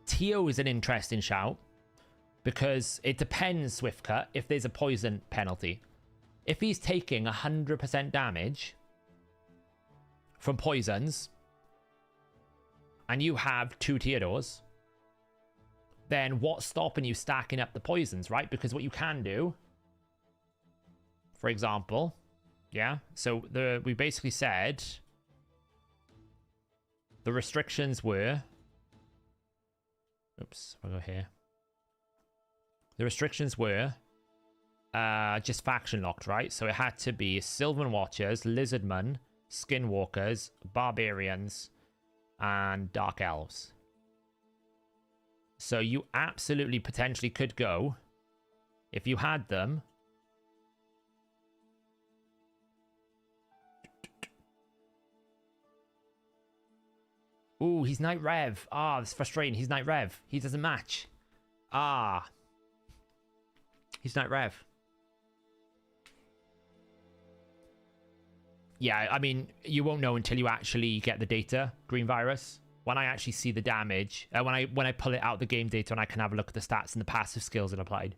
Speaker 1: Tio is an interesting shout because it depends, Swiftcut, if there's a poison penalty. If he's taking 100% damage from poisons and you have 2 Theodores, then what's stopping you stacking up the poisons, right? Because what you can do, for example, yeah, so we basically said the restrictions were, oops, I'll go here. The restrictions were just faction locked, right? So it had to be Sylvan Watchers, Lizardmen, Skinwalkers, Barbarians, and Dark Elves. So you absolutely potentially could go, if you had them, ooh, he's Night Rev. Ah, that's frustrating. He's Night Rev. He doesn't match. Ah. He's Night Rev. Yeah, I mean, you won't know until you actually get the data, Green Virus. When I actually see the damage, when I pull it out the game data and I can have a look at the stats and the passive skills it applied,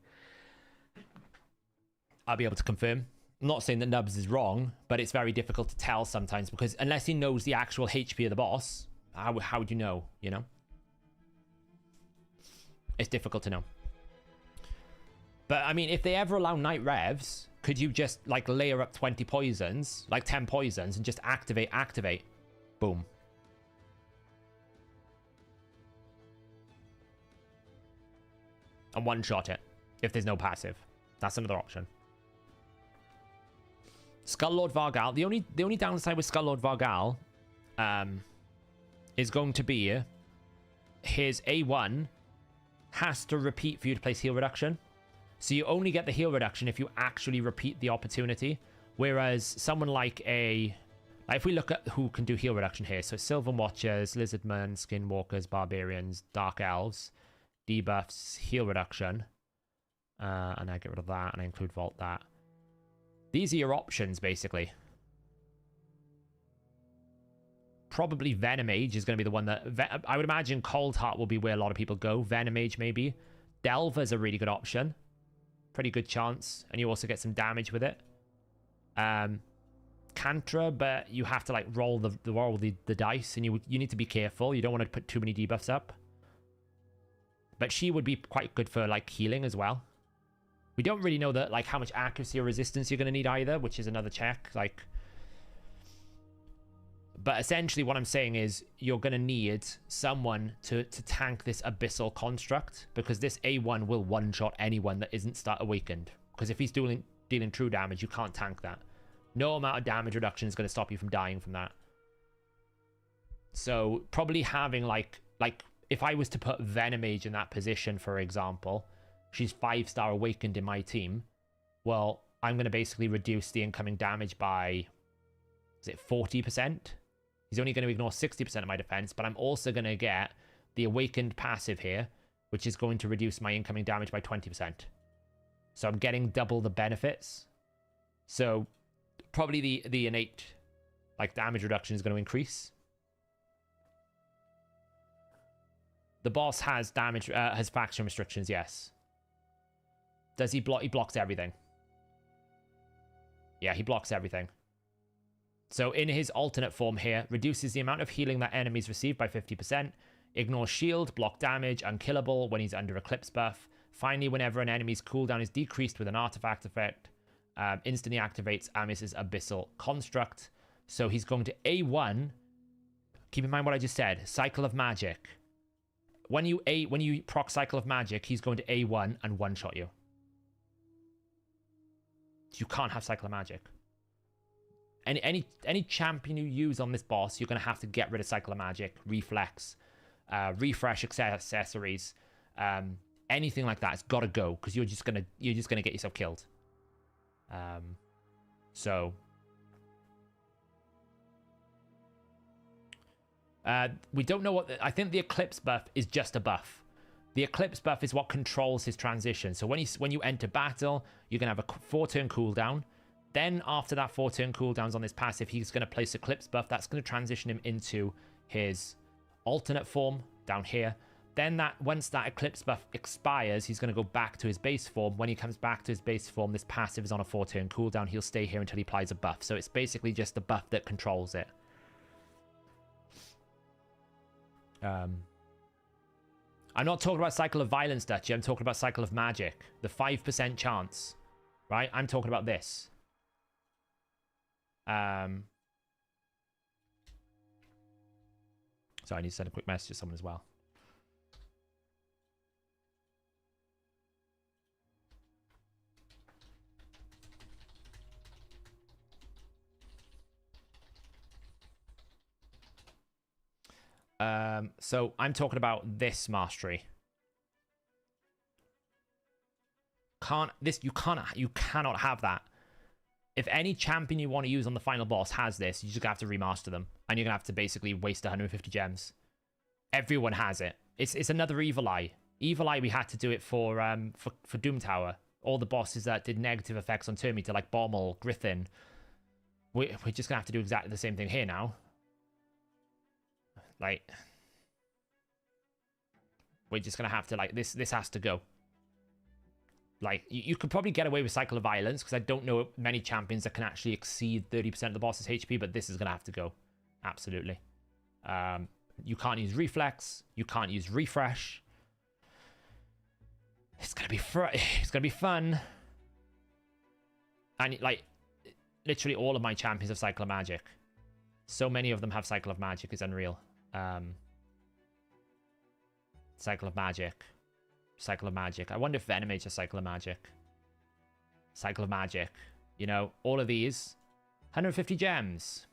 Speaker 1: I'll be able to confirm. I'm not saying that Nubs is wrong, but it's very difficult to tell sometimes because unless he knows the actual HP of the boss, how would you know, you know? It's difficult to know. But, I mean, if they ever allow Night Revs, could you just, like, layer up 20 poisons, like 10 poisons, and just activate? Boom. And one-shot it, if there's no passive. That's another option. Skull Lord Vargal. The only downside with Skull Lord Vargal is going to be his A1 has to repeat for you to place heal reduction. So you only get the heal reduction if you actually repeat the opportunity. Whereas someone like if we look at who can do heal reduction here. So Sylvan Watchers, Lizardmen, Skinwalkers, Barbarians, Dark Elves, debuffs, heal reduction. And I get rid of that and I include Vault that. These are your options, basically. Probably Venomage is going to be the one that... I would imagine Cold Heart will be where a lot of people go. Venomage, maybe. Delver's a really good option. Pretty good chance. And you also get some damage with it. Cantra, but you have to like roll the dice. And you need to be careful. You don't want to put too many debuffs up. But she would be quite good for like healing as well. We don't really know that like how much accuracy or resistance you're going to need either, which is another check. Like, but essentially what I'm saying is you're going to need someone to tank this Abyssal Construct, because this A1 will one-shot anyone that isn't awakened. Because if he's dealing true damage, you can't tank that. No amount of damage reduction is going to stop you from dying from that. So probably having like if I was to put Venomage in that position, for example, she's 5-star awakened in my team. Well, I'm going to basically reduce the incoming damage by, is it 40%? He's only going to ignore 60% of my defense, but I'm also going to get the awakened passive here, which is going to reduce my incoming damage by 20%. So I'm getting double the benefits. So probably the innate like damage reduction is going to increase. The boss has damage, has faction restrictions, yes. Does he block? He blocks everything. Yeah, he blocks everything. So in his alternate form here, reduces the amount of healing that enemies receive by 50%, ignores shield, block damage, unkillable when he's under Eclipse buff. Finally, whenever an enemy's cooldown is decreased with an artifact effect, instantly activates Amis's Abyssal Construct. So he's going to A1. Keep in mind what I just said. Cycle of Magic. When you proc Cycle of Magic, he's going to A1 and one-shot you. You can't have Cycle of Magic. Any champion you use on this boss, you're going to have to get rid of Cycle of Magic, Reflex, refresh accessories, anything like that. It's got to go because you're just gonna get yourself killed. So we don't know what. I think the Eclipse buff is just a buff. The Eclipse buff is what controls his transition. So when you enter battle, you're gonna have a 4-turn cooldown. Then after that 4-turn cooldowns on this passive, he's gonna place Eclipse buff. That's gonna transition him into his alternate form down here. Then once that Eclipse buff expires, he's gonna go back to his base form. When he comes back to his base form, this passive is on a 4-turn cooldown. He'll stay here until he applies a buff. So it's basically just the buff that controls it. I'm not talking about Cycle of Violence, Dutchy. I'm talking about Cycle of Magic. The 5% chance. Right? I'm talking about this. So I need to send a quick message to someone as well. So I'm talking about this mastery. You cannot have that. If any champion you want to use on the final boss has this, you just have to remaster them, and you're gonna have to basically waste 150 gems. Everyone has it. It's another Evil Eye. Evil Eye, we had to do it for Doom Tower. All the bosses that did negative effects on turn meter, like Bommel, Griffin. We're just gonna have to do exactly the same thing here now. Like, we're just gonna have to, like, this has to go. Like, you could probably get away with Cycle of Violence, because I don't know many champions that can actually exceed 30% of the boss's HP, but this is gonna have to go. Absolutely. You can't use Reflex. You can't use Refresh. It's gonna be it's gonna be fun. And, like, literally all of my champions have Cycle of Magic. So many of them have Cycle of Magic, it's unreal. Cycle of Magic. Cycle of Magic. I wonder if Venomage has Cycle of Magic. Cycle of Magic. You know, all of these. 150 gems.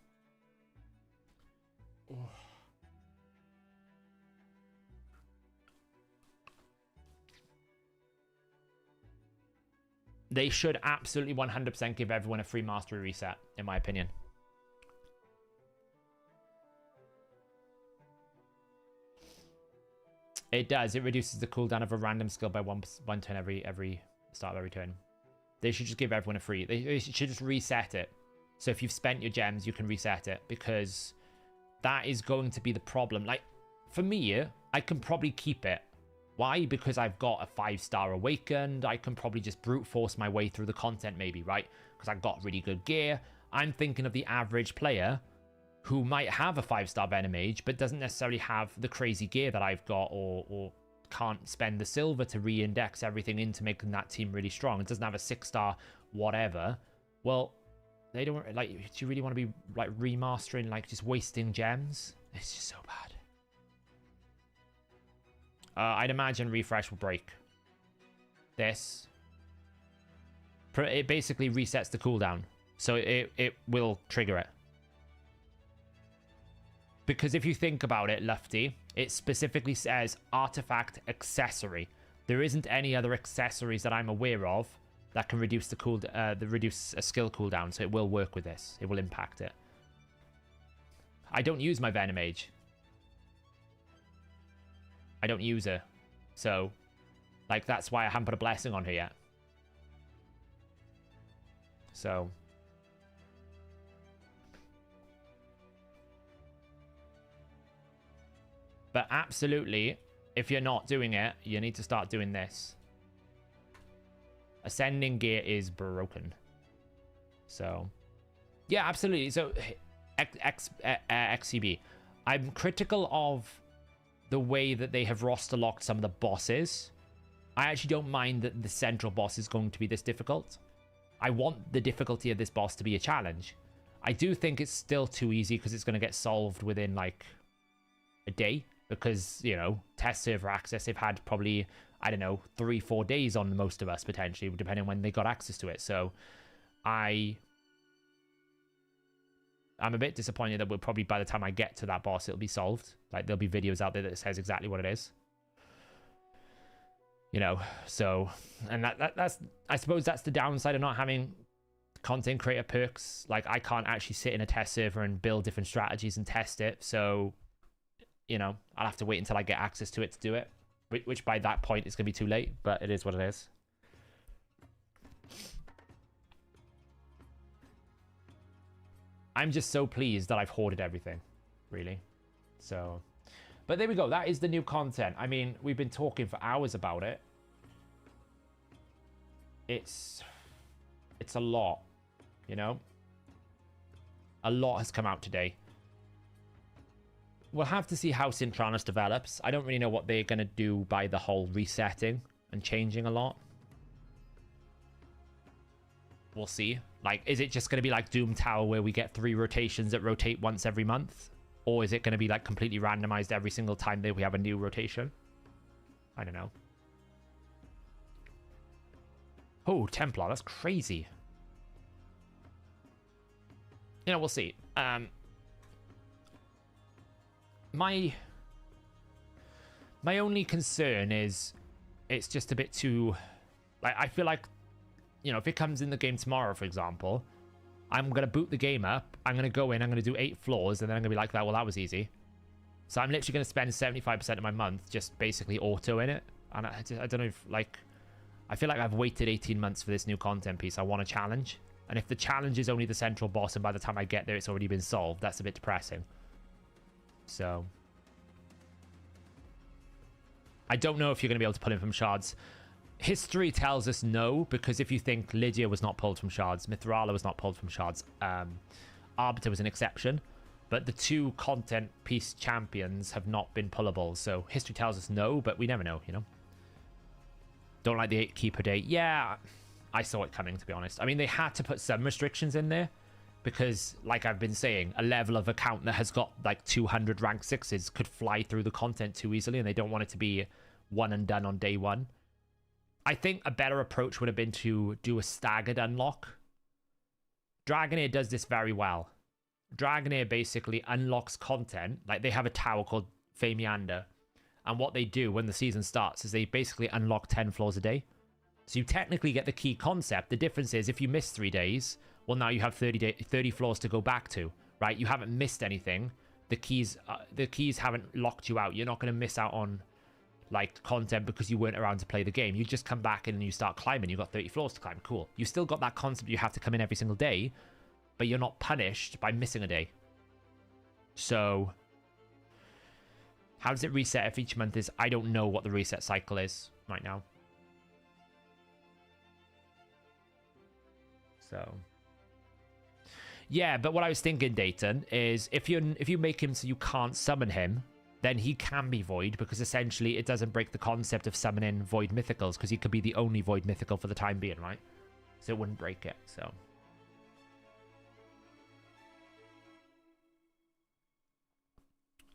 Speaker 1: They should absolutely 100% give everyone a free mastery reset, in my opinion. It does. It reduces the cooldown of a random skill by one turn every start of every turn. They should just give everyone a free. They should just reset it. So if you've spent your gems, you can reset it, because that is going to be the problem. Like, for me, I can probably keep it. Why? Because I've got a 5-star Awakened. I can probably just brute force my way through the content, maybe, right? Because I've got really good gear. I'm thinking of the average player who might have a 5-star Venomage, but doesn't necessarily have the crazy gear that I've got, or can't spend the silver to re-index everything into making that team really strong. It doesn't have a 6-star whatever. Well, they don't, like, do you really want to be, like, remastering, like, just wasting gems? It's just so bad. I'd imagine Refresh will break this. It basically resets the cooldown, so it will trigger it. Because if you think about it, Lufty, it specifically says artifact accessory. There isn't any other accessories that I'm aware of that can reduce the reduce a skill cooldown, so it will work with this. It will impact it. I don't use my Venomage. I don't use her. So, like, that's why I haven't put a blessing on her yet. So, But absolutely, if you're not doing it, you need to start doing this. Ascending gear is broken. So, yeah, absolutely. So, XCB, I'm critical of the way that they have roster locked some of the bosses. I actually don't mind that the central boss is going to be this difficult. I want the difficulty of this boss to be a challenge. I do think it's still too easy because it's going to get solved within like a day. Because, you know, test server access, they've had probably, I don't know, 3-4 days on most of us, potentially, depending on when they got access to it. So, I'm a bit disappointed that we'll probably, by the time I get to that boss, it'll be solved. Like, there'll be videos out there that says exactly what it is. You know, so, and that's, I suppose that's the downside of not having content creator perks. Like, I can't actually sit in a test server and build different strategies and test it. So, you know, I'll have to wait until I get access to it to do it, which by that point is going to be too late, but it is what it is. I'm just so pleased that I've hoarded everything, really. So, but there we go. That is the new content. I mean, we've been talking for hours about it. It's a lot, you know? A lot has come out today. We'll have to see how Sintranos develops. I don't really know what they're going to do by the whole resetting and changing a lot. We'll see. Like, is it just going to be like Doom Tower where we get 3 rotations that rotate once every month? Or is it going to be like completely randomized every single time that we have a new rotation? I don't know. Oh, Templar, that's crazy. You know, we'll see. My only concern is it's just a bit too, like, I feel like, you know, if it comes in the game tomorrow, for example, I'm going to boot the game up, I'm going to go in, I'm going to do 8 floors, and then I'm going to be like, well, that was easy. So I'm literally going to spend 75% of my month just basically auto in it. And I don't know if, like, I feel like I've waited 18 months for this new content piece. I want a challenge. And if the challenge is only the central boss, and by the time I get there, it's already been solved, that's a bit depressing. So, I don't know if you're going to be able to pull him from shards. History tells us no, because if you think Lydia was not pulled from shards, Mithrala was not pulled from shards, Arbiter was an exception, but the 2 content piece champions have not been pullable, so history tells us no, but we never know, you know? Don't like the 8 key per day. Yeah, I saw it coming, to be honest. I mean, they had to put some restrictions in there, because, like I've been saying, a level of account that has got like 200 rank 6s could fly through the content too easily, and they don't want it to be one and done on day 1. I think a better approach would have been to do a staggered unlock. Dragonair does this very well. Dragonair basically unlocks content, like they have a tower called Famiander, and what they do when the season starts is they basically unlock 10 floors a day. So you technically get the key concept. The difference is if you miss 3 days, well, now you have 30 floors to go back to, right? You haven't missed anything. The keys haven't locked you out. You're not going to miss out on, like, content because you weren't around to play the game. You just come back in and you start climbing. You've got 30 floors to climb. Cool. You still got that concept you have to come in every single day, but you're not punished by missing a day. So, how does it reset if each month is... I don't know what the reset cycle is right now. So... yeah, but what I was thinking, Dayton, is if you make him so you can't summon him, then he can be void, because essentially it doesn't break the concept of summoning void mythicals, because he could be the only void mythical for the time being, right? So it wouldn't break it, so...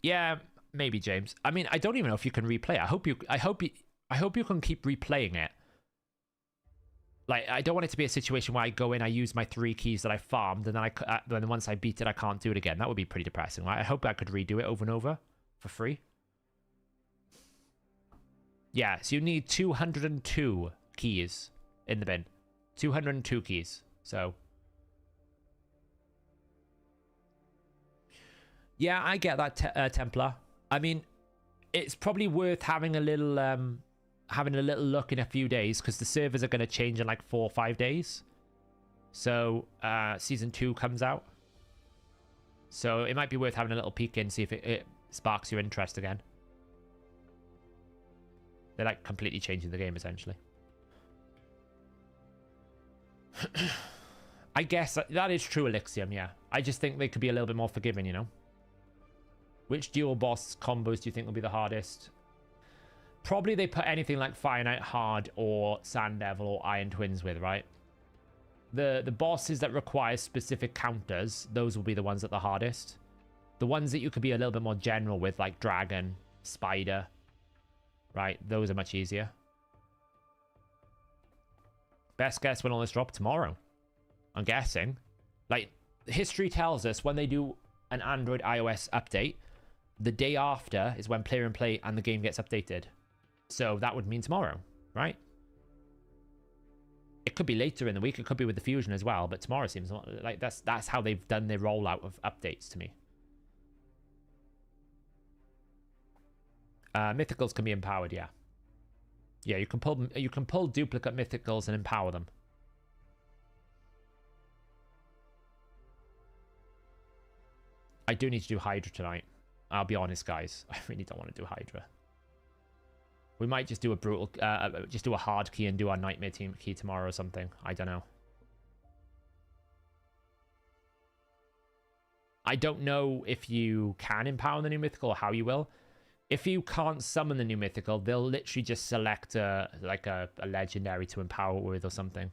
Speaker 1: yeah, maybe, James. I mean, I don't even know if you can replay. I hope you can keep replaying it. Like, I don't want it to be a situation where I go in, I use my 3 keys that I farmed, and then then once I beat it, I can't do it again. That would be pretty depressing, right? I hope I could redo it over and over for free. Yeah, so you need 202 keys in the bin. 202 keys. So, yeah, I get that, Templar. I mean, it's probably worth having a little look in a few days, because the servers are going to change in like 4 or 5 days. So season 2 comes out, so it might be worth having a little peek in, see if it sparks your interest again. They're like completely changing the game, essentially. I guess that is true, Elixium, yeah. I just think they could be a little bit more forgiving, you know? Which dual boss combos do you think will be the hardest? Probably they put anything like Fire Knight Hard or Sand Devil or Iron Twins with, right? The bosses that require specific counters, those will be the ones that are the hardest. The ones that you could be a little bit more general with, like Dragon, Spider, right? Those are much easier. Best guess when all this drop? Tomorrow, I'm guessing. Like, history tells us when they do an Android iOS update, the day after is when Play and Play and the game gets updated. So that would mean tomorrow, right? It could be later in the week. It could be with the Fusion as well. But tomorrow seems like that's how they've done their rollout of updates to me. Mythicals can be empowered, yeah. Yeah, you can pull duplicate mythicals and empower them. I do need to do Hydra tonight. I'll be honest, guys. I really don't want to do Hydra. We might just do a brutal, just do a hard key and do our nightmare team key tomorrow or something. I don't know. I don't know if you can empower the new mythical or how you will. If you can't summon the new mythical, they'll literally just select a legendary to empower with or something.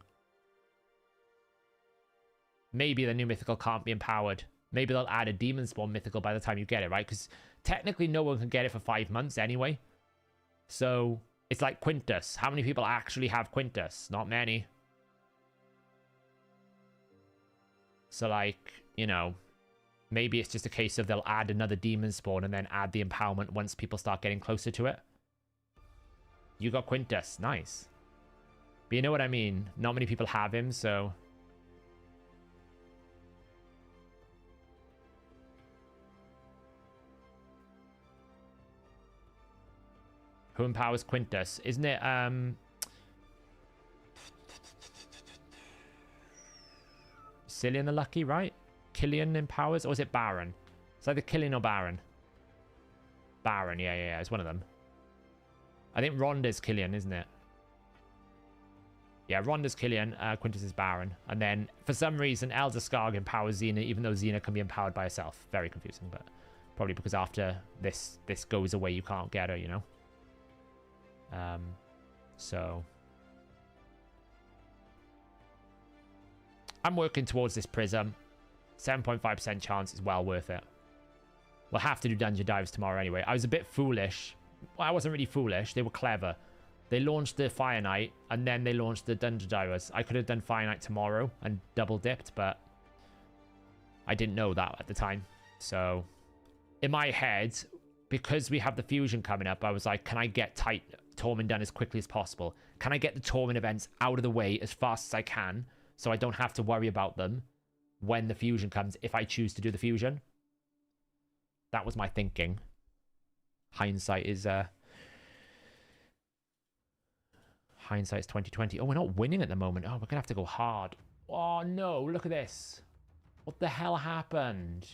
Speaker 1: Maybe the new mythical can't be empowered. Maybe they'll add a demon spawn mythical by the time you get it, right? Because technically no one can get it for 5 months anyway. So it's like Quintus. How many people actually have Quintus? Not many. So like, you know, maybe it's just a case of they'll add another demon spawn and then add the empowerment once people start getting closer to it. You got Quintus. Nice. But you know what I mean? Not many people have him, so... Who empowers Quintus? Isn't it, Cillian the Lucky, right? Killian empowers? Or is it Baron? It's either Killian or Baron. Baron, yeah. It's one of them. I think Rhonda's Killian, isn't it? Yeah, Rhonda's Killian, Quintus is Baron. And then, for some reason, Elder Skarg empowers Xena, even though Xena can be empowered by herself. Very confusing, but probably because after this goes away, you can't get her, you know? So I'm working towards this prism. 7.5% chance is well worth it. We'll have to do dungeon dives tomorrow anyway. I was a bit foolish. Well, I wasn't really foolish. They were clever. They launched the Fire Knight and then they launched the dungeon divers. I could have done Fire Knight tomorrow and double dipped, but I didn't know that at the time. So in my head, because we have the fusion coming up, I was like, can I get Torment done as quickly as possible? Can I get the Torment events out of the way as fast as I can so I don't have to worry about them when the fusion comes if I choose to do the fusion? That was my thinking. Hindsight is 2020. Oh, we're not winning at the moment. Oh, we're gonna have to go hard. Oh no, look at this. What the hell happened?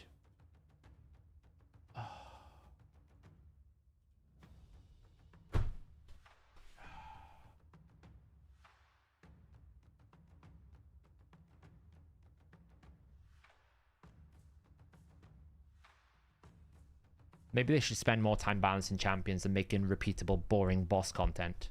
Speaker 1: Maybe they should spend more time balancing champions and making repeatable, boring boss content.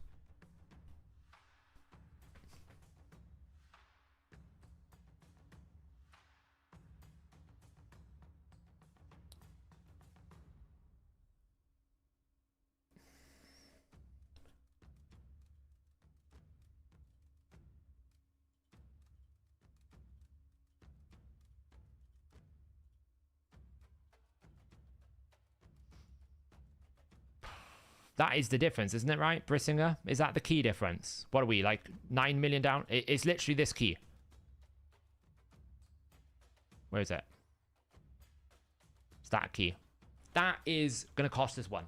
Speaker 1: That is the difference, isn't it, right, Brissinger? Is that the key difference? What are we, like 9 million down? It's literally this key. Where is it? It's that key. That is going to cost us one.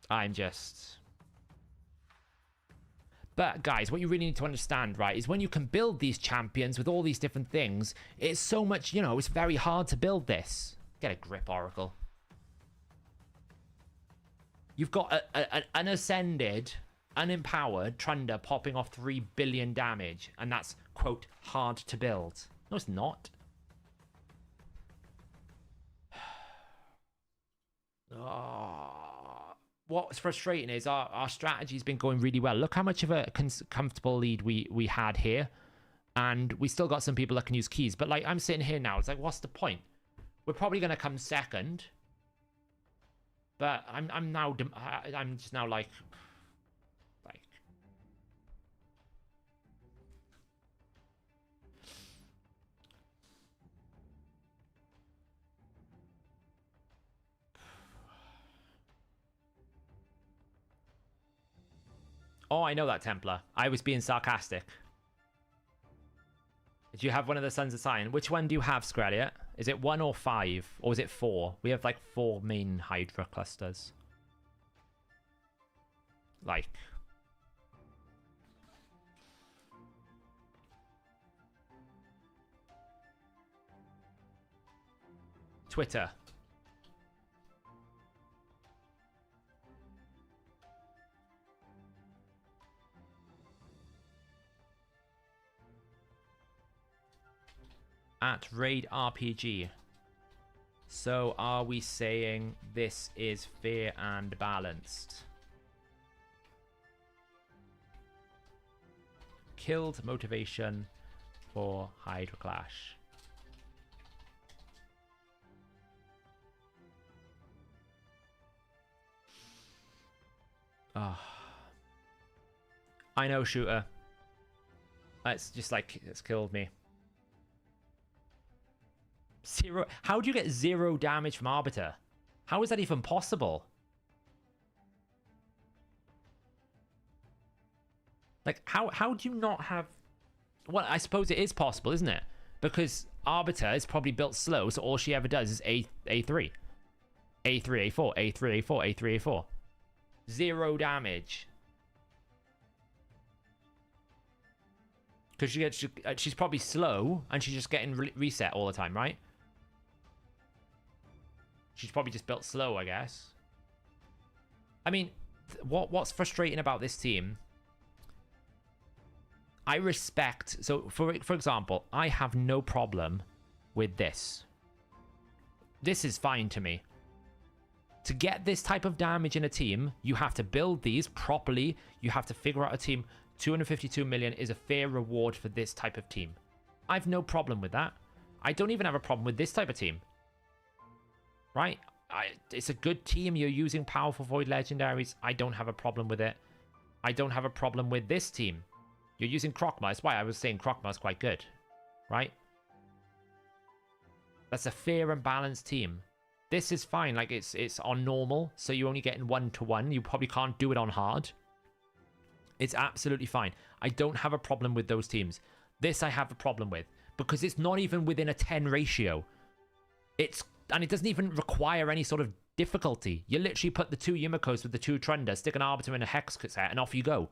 Speaker 1: I'm just... But guys, what you really need to understand, right, is when you can build these champions with all these different things, it's so much, you know, it's very hard to build this. Get a grip, Oracle. You've got an ascended, unempowered Trunda popping off 3 billion damage, and that's, quote, hard to build. No, it's not. Oh, what's frustrating is our strategy's been going really well. Look how much of a comfortable lead we had here, and we still got some people that can use keys. But like, I'm sitting here now, it's like, what's the point? We're probably gonna come second, but I'm just now like. Oh, I know that, Templar. I was being sarcastic. Did you have one of the Sons of Sion? Which one do you have, Screlliot? Is it 1 or 5? Or is it 4? We have like 4 main Hydra clusters. Like. Twitter. At Raid RPG. So are we saying this is fair and balanced? Killed motivation for Hydra Clash. Oh. I know, Shooter. It's just like, it's killed me. 0. How do you get 0 damage from Arbiter? How is that even possible? Like, how do you not have... Well, I suppose it is possible, isn't it? Because Arbiter is probably built slow, so all she ever does is A3. A3, A4, A3, A4, A3, A4. 0 damage. Because she's probably slow, and she's just getting reset all the time, right? She's probably just built slow, I guess. I mean, what's frustrating about this team? I respect... So, for example, I have no problem with this. This is fine to me. To get this type of damage in a team, you have to build these properly. You have to figure out a team. 252 million is a fair reward for this type of team. I've no problem with that. I don't even have a problem with this type of team. Right? It's a good team. You're using powerful Void Legendaries. I don't have a problem with it. I don't have a problem with this team. You're using Krokma. That's why I was saying Krokma's quite good. Right? That's a fair and balanced team. This is fine. Like, it's on normal, so you're only getting 1-to-1. You probably can't do it on hard. It's absolutely fine. I don't have a problem with those teams. This I have a problem with, because it's not even within a 10 ratio. And it doesn't even require any sort of difficulty. You literally put the 2 Yumikos with the 2 Trunda, stick an Arbiter in a Hex set, and off you go.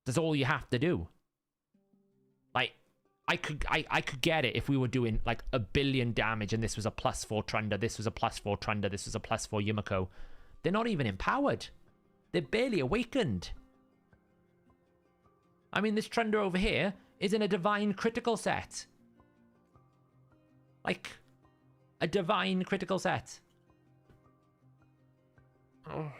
Speaker 1: That's all you have to do. Like, I could get it if we were doing like 1 billion damage and this was a +4 Trunda, this was a +4 Trunda, this was a +4 Yumiko. They're not even empowered. They're barely awakened. I mean, this Trunda over here is in a divine critical set. Like, a divine critical set. Oh.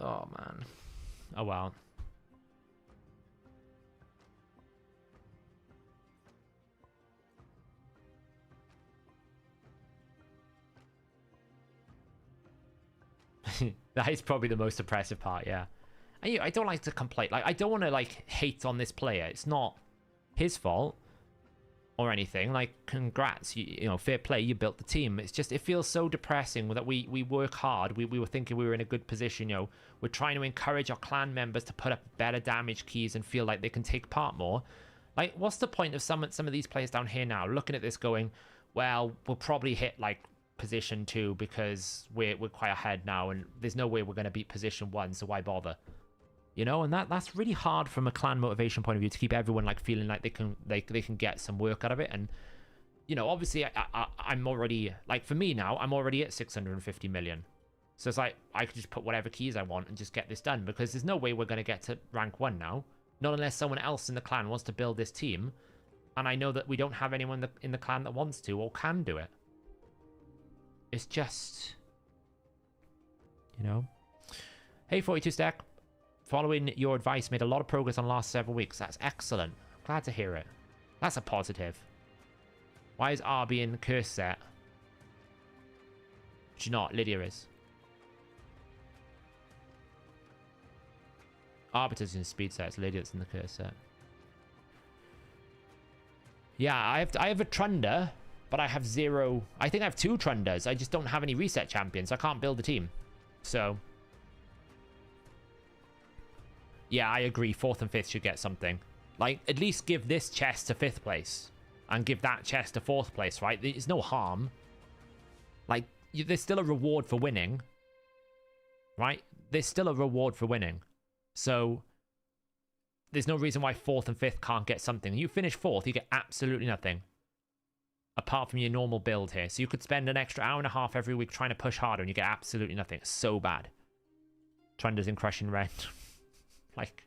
Speaker 1: Oh, man. Oh, well. That is probably the most oppressive part, yeah. I don't like to complain. Like, I don't want to, like, hate on this player. It's not his fault or anything. Like, congrats. You know, fair play. You built the team. It's just, it feels so depressing that we work hard. We were thinking we were in a good position, you know. We're trying to encourage our clan members to put up better damage keys and feel like they can take part more. Like, what's the point of some of these players down here now looking at this going, well, we'll probably hit, like, position 2 because we're quite ahead now, and there's no way we're going to beat position 1, so why bother? You know, and that's really hard from a clan motivation point of view, to keep everyone like feeling like they can get some work out of it. And you know, obviously I'm already, like, for me now, I'm already at 650 million. So it's like I could just put whatever keys I want and just get this done, because there's no way we're going to get to rank 1 now, not unless someone else in the clan wants to build this team. And I know that we don't have anyone in the clan that wants to or can do it. It's just, you know. Hey, 42 Stack. Following your advice, made a lot of progress on the last several weeks. That's excellent. Glad to hear it. That's a positive. Why is RB in curse set? She's not. Lydia is. Arbiter's in speed set. It's Lydia that's in the curse set. Yeah, I have a Trunder, but I have 0. I think I have 2 Trunders. I just don't have any reset champions. I can't build a team. So yeah, I agree. 4th and 5th should get something. Like, at least give this chest to 5th place. And give that chest to 4th place, right? There's no harm. Like, there's still a reward for winning. Right? There's still a reward for winning. So there's no reason why 4th and 5th can't get something. You finish 4th, you get absolutely nothing. Apart from your normal build here. So you could spend an extra hour and a half every week trying to push harder and you get absolutely nothing. It's so bad. Trunders in crushing red. Like,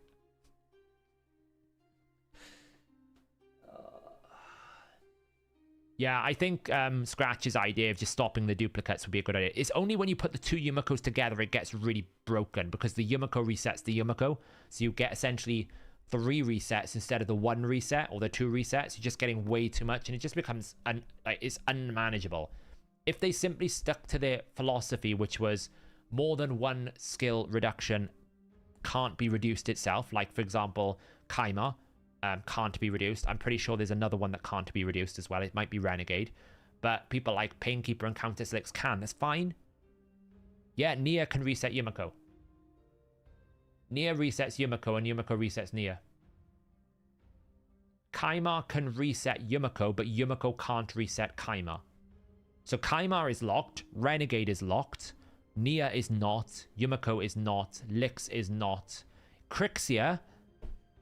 Speaker 1: yeah, I think Scratch's idea of just stopping the duplicates would be a good idea. It's only when you put the 2 Yumikos together it gets really broken, because the Yumiko resets the Yumiko, so you get essentially 3 resets instead of the 1 reset or the 2 resets. You're just getting way too much, and it just becomes it's unmanageable. If they simply stuck to their philosophy, which was more than 1 skill reduction can't be reduced itself, like for example Kaima can't be reduced. I'm pretty sure there's another one that can't be reduced as well. It might be Renegade, but people like Painkeeper and Counter Slicks can. That's fine. Yeah, Nia can reset Yumiko. Nia resets Yumiko and Yumiko resets Nia. Kaima can reset Yumiko, but Yumiko can't reset Kaima. So Kaima is locked, Renegade is locked, Nia is not, Yumiko is not, Lix is not, Crixia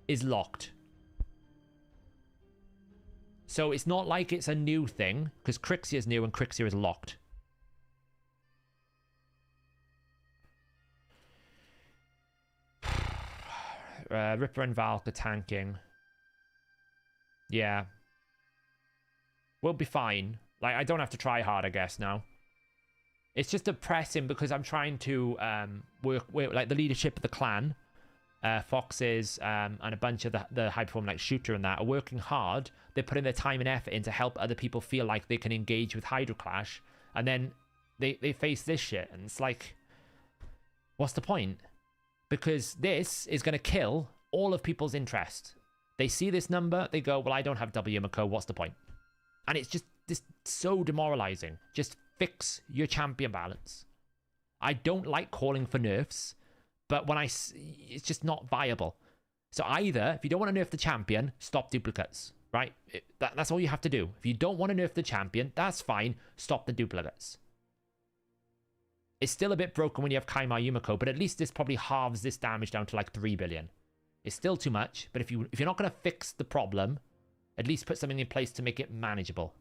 Speaker 1: is locked. So it's not like it's a new thing, because Crixia is new and Crixia is locked. Ripper and Valk are tanking. Yeah. We'll be fine. Like, I don't have to try hard, I guess, now. It's just depressing because I'm trying to work like the leadership of the clan, Foxes, and a bunch of the high performing like Shooter and that are working hard. They're putting their time and effort in to help other people feel like they can engage with Hydra Clash, and then they face this shit, and it's like, what's the point? Because this is going to kill all of people's interest. They see this number, they go, well, I don't have W Mako, what's the point? And it's just this so demoralizing. Just fix your champion balance. I don't like calling for nerfs, but when it's just not viable. So either, if you don't want to nerf the champion, stop duplicates, right? That's all you have to do. If you don't want to nerf the champion, that's fine, stop the duplicates. It's still a bit broken when you have Kaima Yumiko, but at least this probably halves this damage down to like 3 billion. It's still too much, but if you're not going to fix the problem, at least put something in place to make it manageable.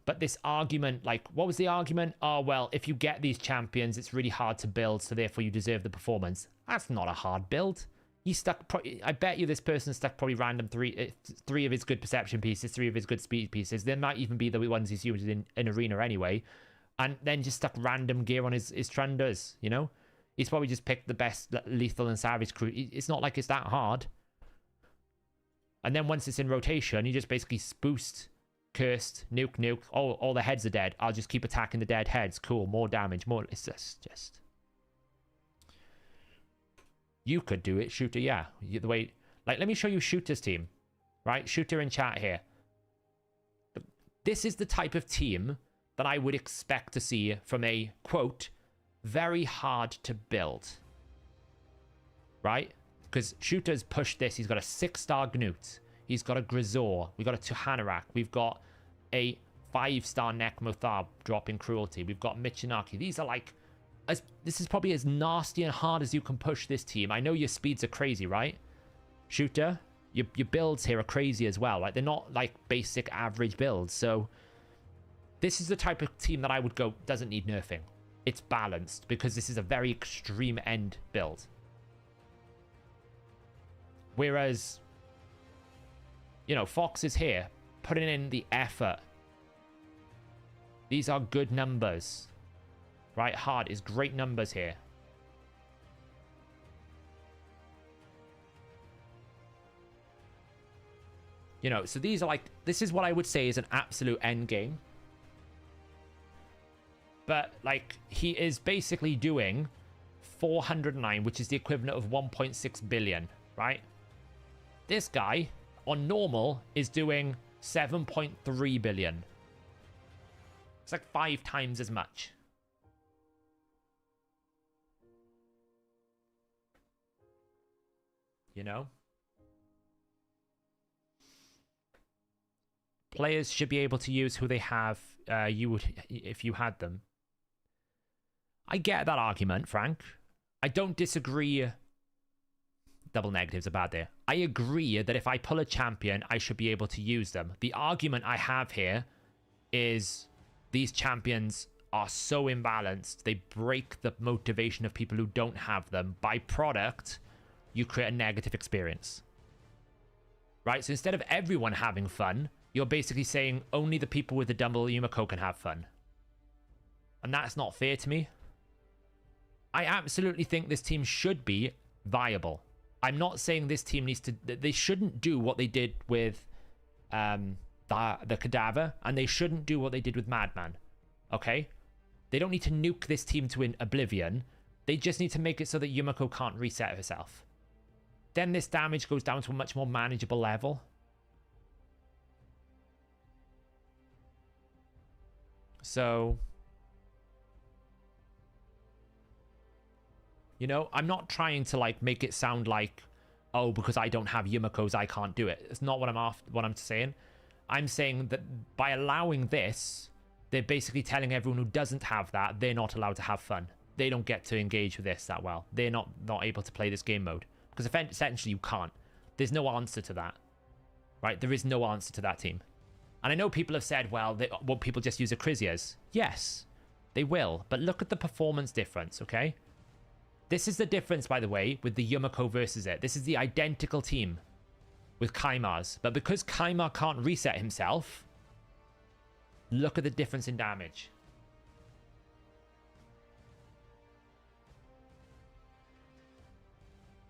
Speaker 1: But this argument, like, what was the argument? Oh, well, if you get these champions, it's really hard to build, so therefore you deserve the performance. That's not a hard build. He stuck, I bet you this person stuck probably random three of his good perception pieces, 3 of his good speed pieces. There might even be the ones he's used in arena anyway. And then just stuck random gear on his Trunders, you know? He's probably just picked the best lethal and savage crew. It's not like it's that hard. And then once it's in rotation, you just basically boost, cursed, nuke. Oh, all the heads are dead. I'll just keep attacking the dead heads. Cool, more damage, more. It's just. You could do it, Shooter. Yeah, the way. Like, let me show you Shooter's team, right? Shooter in chat here. This is the type of team that I would expect to see from a quote very hard to build, right? Because Shooter's pushed this. He's got a 6-star Gnut. He's got a Grisor. We've got a Tuhanarak. We've got a 5-star Nekmothar dropping cruelty. We've got Michinaki. These are like, this is probably as nasty and hard as you can push this team. I know your speeds are crazy, right? Shooter, your builds here are crazy as well. Like, they're not like basic average builds. So this is the type of team that I would go, doesn't need nerfing. It's balanced because this is a very extreme end build. Whereas, you know, Fox is here, putting in the effort. These are good numbers. Right? Hard is great numbers here. You know, so these are like, this is what I would say is an absolute end game. But, like, he is basically doing 409, which is the equivalent of 1.6 billion, right? This guy, on normal, is doing 7.3 billion. It's like 5 times as much. You know? Players should be able to use who they have, you would, if you had them. I get that argument, Frank. I don't disagree. Double negatives are bad there. I agree that if I pull a champion, I should be able to use them. The argument I have here is these champions are so imbalanced. They break the motivation of people who don't have them. By product, you create a negative experience. Right? So instead of everyone having fun, you're basically saying only the people with the double Yumiko can have fun. And that's not fair to me. I absolutely think this team should be viable. I'm not saying this team needs to... They shouldn't do what they did with the Cadaver, and they shouldn't do what they did with Madman. Okay? They don't need to nuke this team to oblivion. They just need to make it so that Yumiko can't reset herself. Then this damage goes down to a much more manageable level. So... You know, I'm not trying to, like, make it sound like, oh, because I don't have Yumikos, I can't do it. It's not what I'm saying. I'm saying that by allowing this, they're basically telling everyone who doesn't have that, they're not allowed to have fun. They don't get to engage with this that well. They're not able to play this game mode. Because essentially you can't. There's no answer to that. Right? There is no answer to that team. And I know people have said, well, won't people just use Acrisias? Yes, they will. But look at the performance difference, okay? This is the difference, by the way, with the Yumiko versus it. This is the identical team with Kaimar's. But because Kaimar can't reset himself, look at the difference in damage.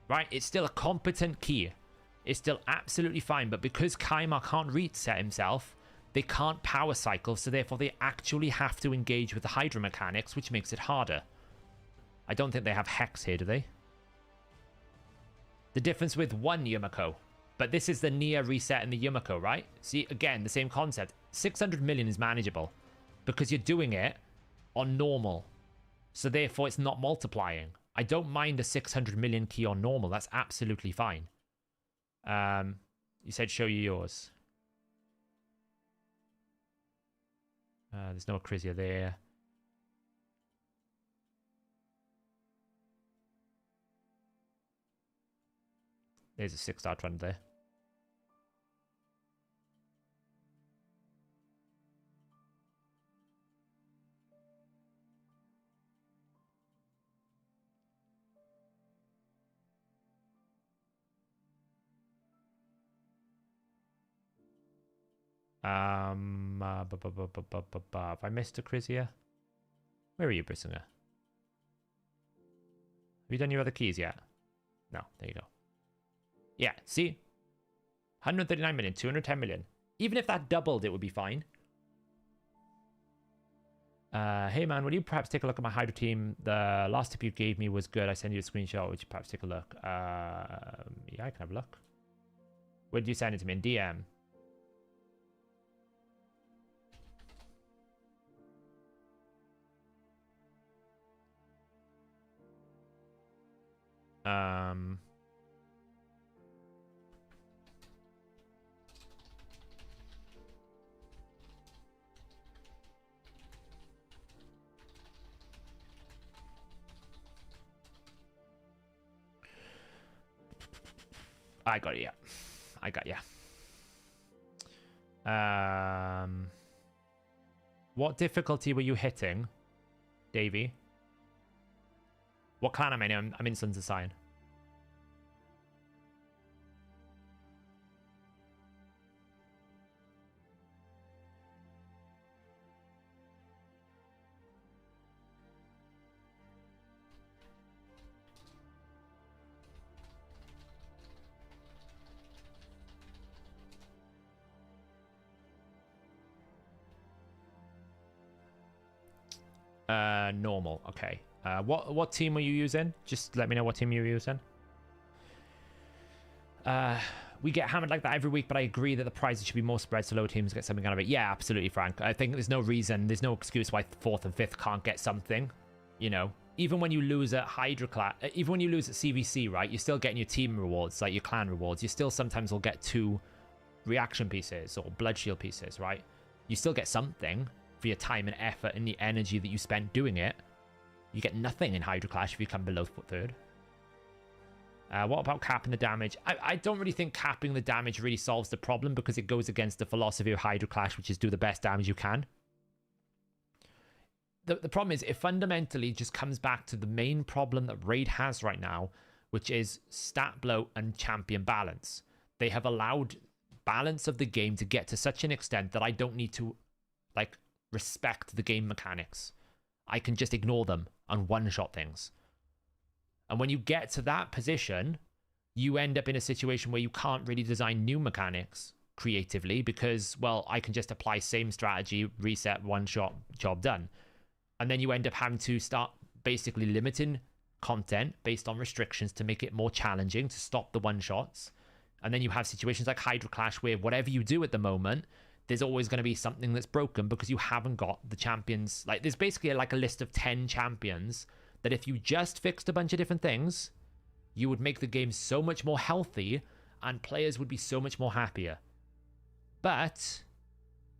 Speaker 1: Right? It's still a competent key. It's still absolutely fine. But because Kaimar can't reset himself, they can't power cycle. So therefore, they actually have to engage with the Hydra mechanics, which makes it harder. I don't think they have Hex here, do they? The difference with one Yumiko. But this is the Nia reset in the Yumiko, right? See, again, the same concept. 600 million is manageable because you're doing it on normal. So therefore, it's not multiplying. I don't mind a 600 million key on normal. That's absolutely fine. You said show you yours. There's no Acrisia there. There's a 6-star trend there. Have I missed Acrisia? Where are you, Brissinger? Have you done your other keys yet? No, there you go. Yeah, see? 139 million, 210 million. Even if that doubled, it would be fine. Hey man, will you perhaps take a look at my Hydra team? The last tip you gave me was good. I sent you a screenshot. Would you perhaps take a look? Yeah, I can have a look. Where did you send it to me? In DM? I got it, yeah. I got you. What difficulty were you hitting, Davey? What clan am I in? I'm in Sons of Sion. Normal. Okay. What team were you using? Just let me know what team you were using. We get hammered like that every week, but I agree that the prizes should be more spread so low teams get something out of it. Yeah, absolutely, Frank. I think there's no reason, there's no excuse why 4th and 5th can't get something. You know, even when you lose at Hydra class, even when you lose at CVC, right, you're still getting your team rewards, like your clan rewards. You still sometimes will get 2 reaction pieces or blood shield pieces, right? You still get something for your time and effort and the energy that you spent doing it. You get nothing in Hydra Clash if you come below 3rd. What about capping the damage? I don't really think capping the damage really solves the problem because it goes against the philosophy of Hydra Clash, which is do the best damage you can. The problem is it fundamentally just comes back to the main problem that Raid has right now, which is stat bloat and champion balance. They have allowed balance of the game to get to such an extent that I don't need to, like, respect the game mechanics. I can just ignore them and one-shot things. And when you get to that position, you end up in a situation where you can't really design new mechanics creatively because, well, I can just apply same strategy, reset, one-shot, job done. And then you end up having to start basically limiting content based on restrictions to make it more challenging to stop the one-shots. And then you have situations like Hydra Clash where whatever you do at the moment, there's always going to be something that's broken because you haven't got the champions. Like, there's basically like a list of 10 champions that if you just fixed a bunch of different things, you would make the game so much more healthy and players would be so much more happier. But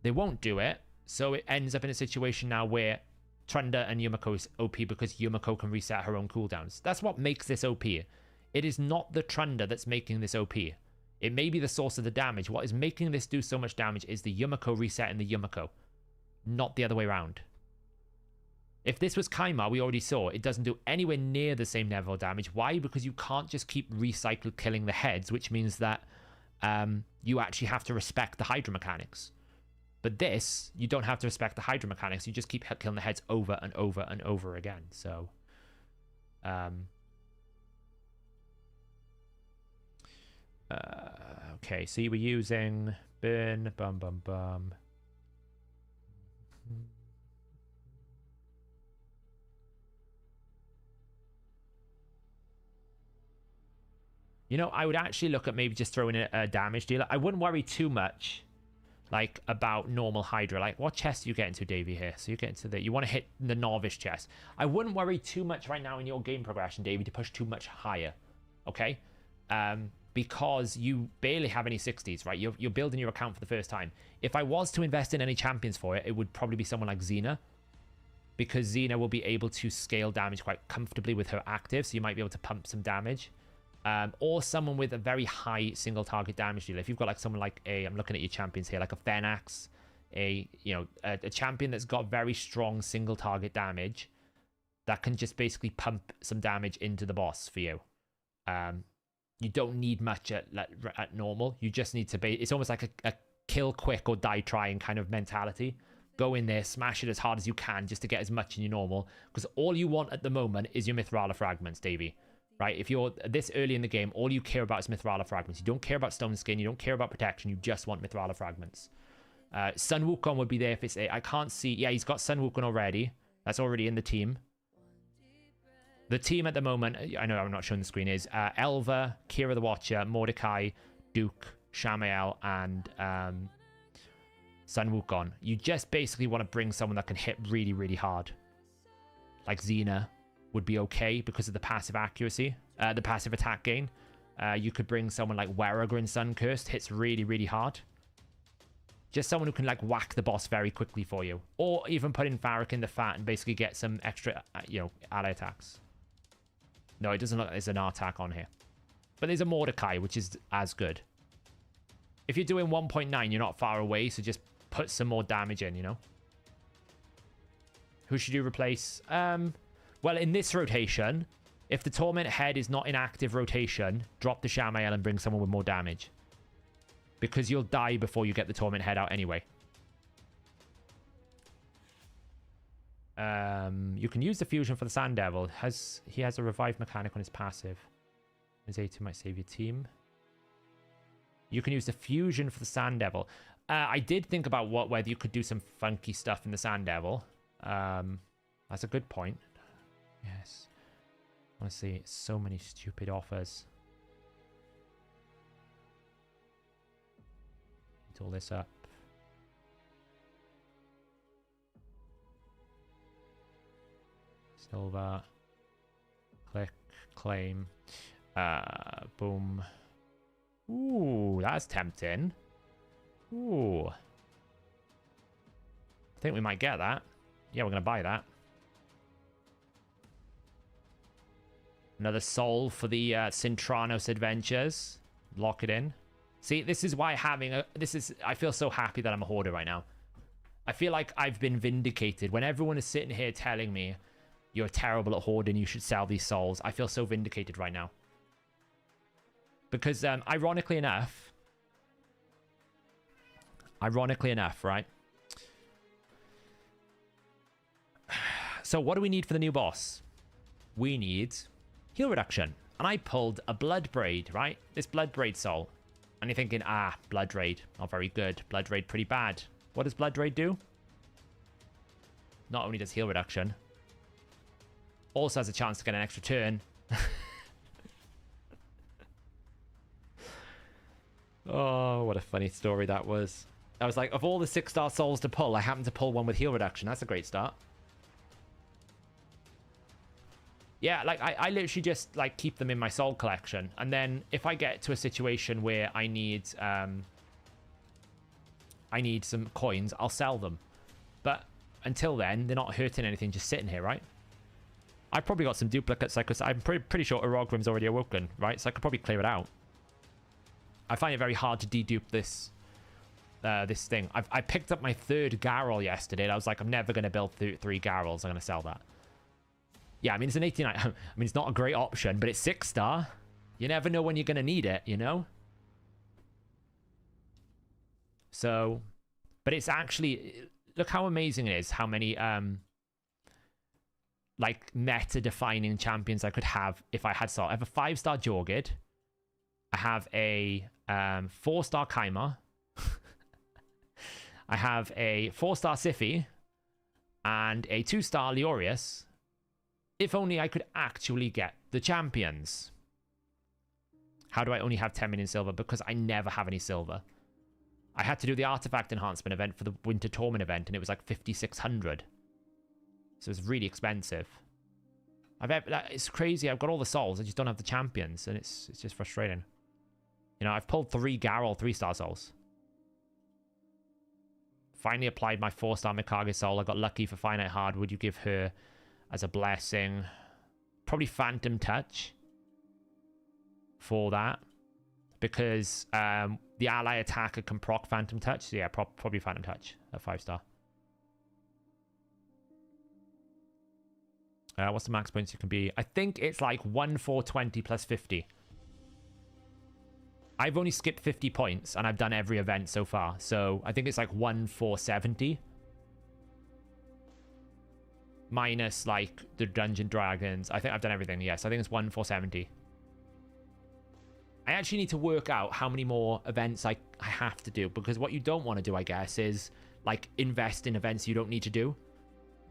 Speaker 1: they won't do it, so it ends up in a situation now where Trunda and Yumiko is OP because Yumiko can reset her own cooldowns. That's what makes this OP. It is not the Trunda that's making this OP. It may be the source of the damage. What is making this do so much damage is the Yumiko reset and the Yumiko, not the other way around. If this was Kaimar, we already saw, it doesn't do anywhere near the same level of damage. Why? Because you can't just keep recycle killing the heads, which means that you actually have to respect the Hydra mechanics. But this, you don't have to respect the Hydra mechanics. You just keep killing the heads over and over and over again. So, okay, so you were using burn, bum. You know, I would actually look at maybe just throwing in a damage dealer. I wouldn't worry too much, like, about normal Hydra. Like, what chest do you get into, Davey, here? So you get into the... You want to hit the novice chest. I wouldn't worry too much right now in your game progression, Davey, to push too much higher, okay? Because you barely have any 60s, right? You're building your account for the first time. If I was to invest in any champions for it, it would probably be someone like Xena, because Xena will be able to scale damage quite comfortably with her active, so you might be able to pump some damage. Or someone with a very high single target damage dealer. If you've got like someone like I'm looking at your champions here, like a Fenax, a champion that's got very strong single target damage that can just basically pump some damage into the boss for you. You don't need much at normal. You just need to it's almost like a kill quick or die trying kind of mentality. Go in there, smash it as hard as you can just to get as much in your normal, because all you want at the moment is your Mithrala fragments, Davey. Right, if you're this early in the game, all you care about is Mithrala fragments. You don't care about stone skin, you don't care about protection, you just want Mithrala fragments. Sun Wukong would be there if it's I can't see. Yeah, he's got Sun Wukong already. That's already in the team. The team at the moment, I know I'm not showing the screen, is Elva, Kira the Watcher, Mordecai, Duke, Shamael, and Sun Wukong. You just basically want to bring someone that can hit really, really hard. Like Xena would be okay because of the passive accuracy, the passive attack gain. You could bring someone like Werriger in Suncursed, hits really, really hard. Just someone who can like whack the boss very quickly for you. Or even put in Varric in the fat and basically get some extra, ally attacks. No, it doesn't look like there's an R attack on here. But there's a Mordecai, which is as good. If you're doing 1.9, you're not far away, so just put some more damage in, you know? Who should you replace? Well, in this rotation, if the Torment Head is not in active rotation, drop the Shamael and bring someone with more damage. Because you'll die before you get the Torment Head out anyway. You can use the fusion for the Sand Devil. He has a revive mechanic on his passive. His A2 might save your team. You can use the fusion for the Sand Devil. I did think about whether you could do some funky stuff in the Sand Devil. That's a good point. Yes. Honestly, so many stupid offers. Eat all this up. Silver. Click. Claim. Boom. Ooh, that's tempting. Ooh. I think we might get that. Yeah, we're going to buy that. Another soul for the Sintranos adventures. Lock it in. See, this is why having a... I feel so happy that I'm a hoarder right now. I feel like I've been vindicated. When everyone is sitting here telling me you're terrible at hoarding, you should sell these souls, I feel so vindicated right now. Because, ironically enough, right? So what do we need for the new boss? We need heal reduction. And I pulled a Blood Braid, right? This Blood Braid soul. And you're thinking, Blood Raid, not very good. Blood Raid, pretty bad. What does Blood Raid do? Not only does heal reduction, also has a chance to get an extra turn. Oh, what a funny story that was. I was like, of all the 6-star souls to pull, I happened to pull one with heal reduction. That's a great start. Yeah, like, I literally just, like, keep them in my soul collection. And then if I get to a situation where I need some coins, I'll sell them. But until then, they're not hurting anything, just sitting here, right? I've probably got some duplicates. I'm pretty sure Orogrim's already awoken, right? So I could probably clear it out. I find it very hard to dedupe this this thing. I picked up my 3rd Garrel yesterday, and I was like, I'm never going to build 3 Garrels. I'm going to sell that. Yeah, I mean, it's an 89. I mean, it's not a great option, but it's 6-star. You never know when you're going to need it, you know? So, but it's actually... Look how amazing it is, how many, like, meta-defining champions I could have if I had Soul. I have a 5-star Jorgid. I have a 4-star Kai'Ma. I have a 4-star Siphi. And a 2-star Leorius. If only I could actually get the champions. How do I only have 10 million silver? Because I never have any silver. I had to do the artifact enhancement event for the Winter Torment event, and it was like 5,600. So it's really expensive. It's crazy. I've got all the souls. I just don't have the champions, and it's just frustrating. You know, I've pulled 3 Garrel 3-star souls. Finally applied my 4-star Mikage soul. I got lucky for Finite Hardwood. You give her as a blessing. Probably Phantom Touch for that. Because the ally attacker can proc Phantom Touch. So yeah, probably Phantom Touch at 5-star. What's the max points you can be? I think it's like 1,420 plus 50. I've only skipped 50 points, and I've done every event so far. So I think it's like 1,470. Minus, like, the Dungeon Dragons. I think I've done everything, yes. I think it's 1,470. I actually need to work out how many more events I have to do. Because what you don't want to do, I guess, is, like, invest in events you don't need to do.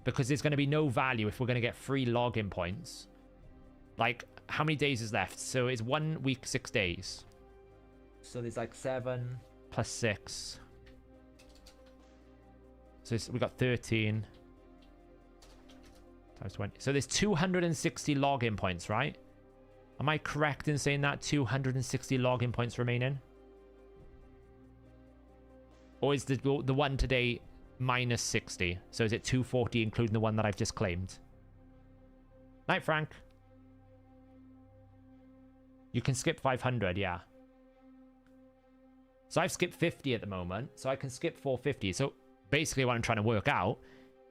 Speaker 1: Because there's going to be no value if we're going to get free login points. Like, how many days is left? So it's 1 week, 6 days. So there's like 7 plus 6. So we got 13 times 20. So there's 260 login points, right? Am I correct in saying that 260 login points remaining? Or is the one today minus 60? So is it 240 including the one that I've just claimed? Night, Frank. You can skip 500, yeah. So I've skipped 50 at the moment, so I can skip 450. So basically what I'm trying to work out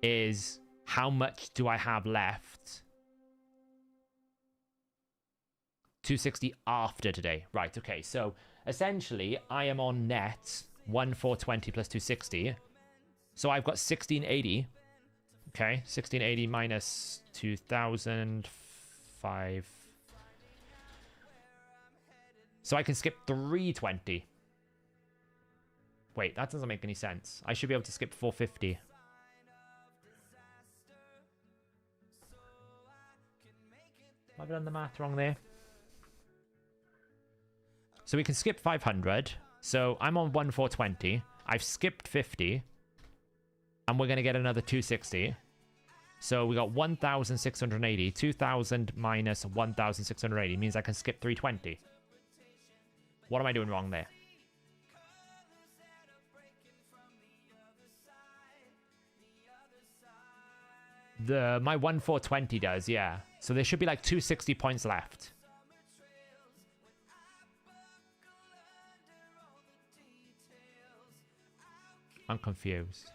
Speaker 1: is how much do I have left? 260 after today. Right, okay. So essentially, I am on net 1420 plus 260. So I've got 1680. Okay, 1680 minus 2005. So I can skip 320. Wait, that doesn't make any sense. I should be able to skip 450. Have I done the math wrong there? So we can skip 500. So I'm on 1420. I've skipped 50. And we're going to get another 260. So we got 1,680. 2,000 minus 1,680 means I can skip 320. What am I doing wrong there? My 1420 does, yeah. So there should be like 260 points left. I'm confused.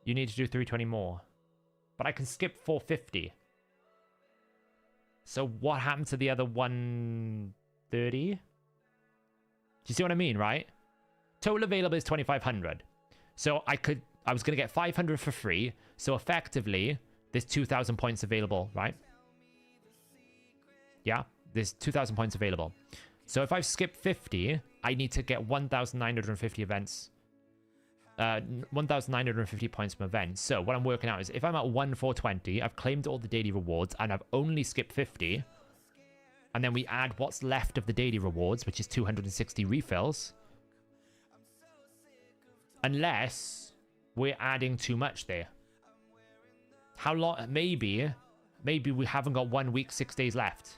Speaker 1: You need to do 320 more. But I can skip 450. So what happened to the other 130? Do you see what I mean, right? Total available is 2,500. So I was going to get 500 for free. So effectively, there's 2,000 points available, right? Yeah, there's 2,000 points available. So if I've skipped 50, I need to get 1,950 events. 1,950 points from events. So what I'm working out is if I'm at 1,420, I've claimed all the daily rewards and I've only skipped 50. And then we add what's left of the daily rewards, which is 260 refills. Unless we're adding too much there. How long? Maybe we haven't got 1 week, 6 days left.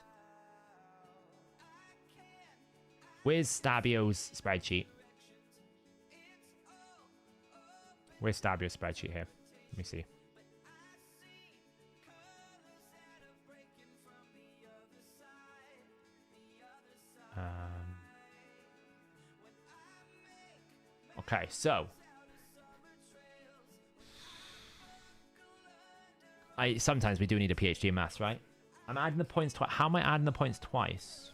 Speaker 1: Where's Stabio's spreadsheet? Where's Stabio's spreadsheet here? Let me see. Okay, so sometimes we do need a PhD in maths, right? I'm adding the points twice. How am I adding the points twice?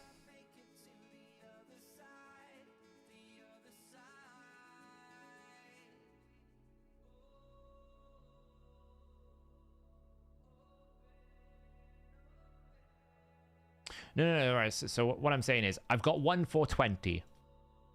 Speaker 1: No, right. So what I'm saying is I've got 1,420.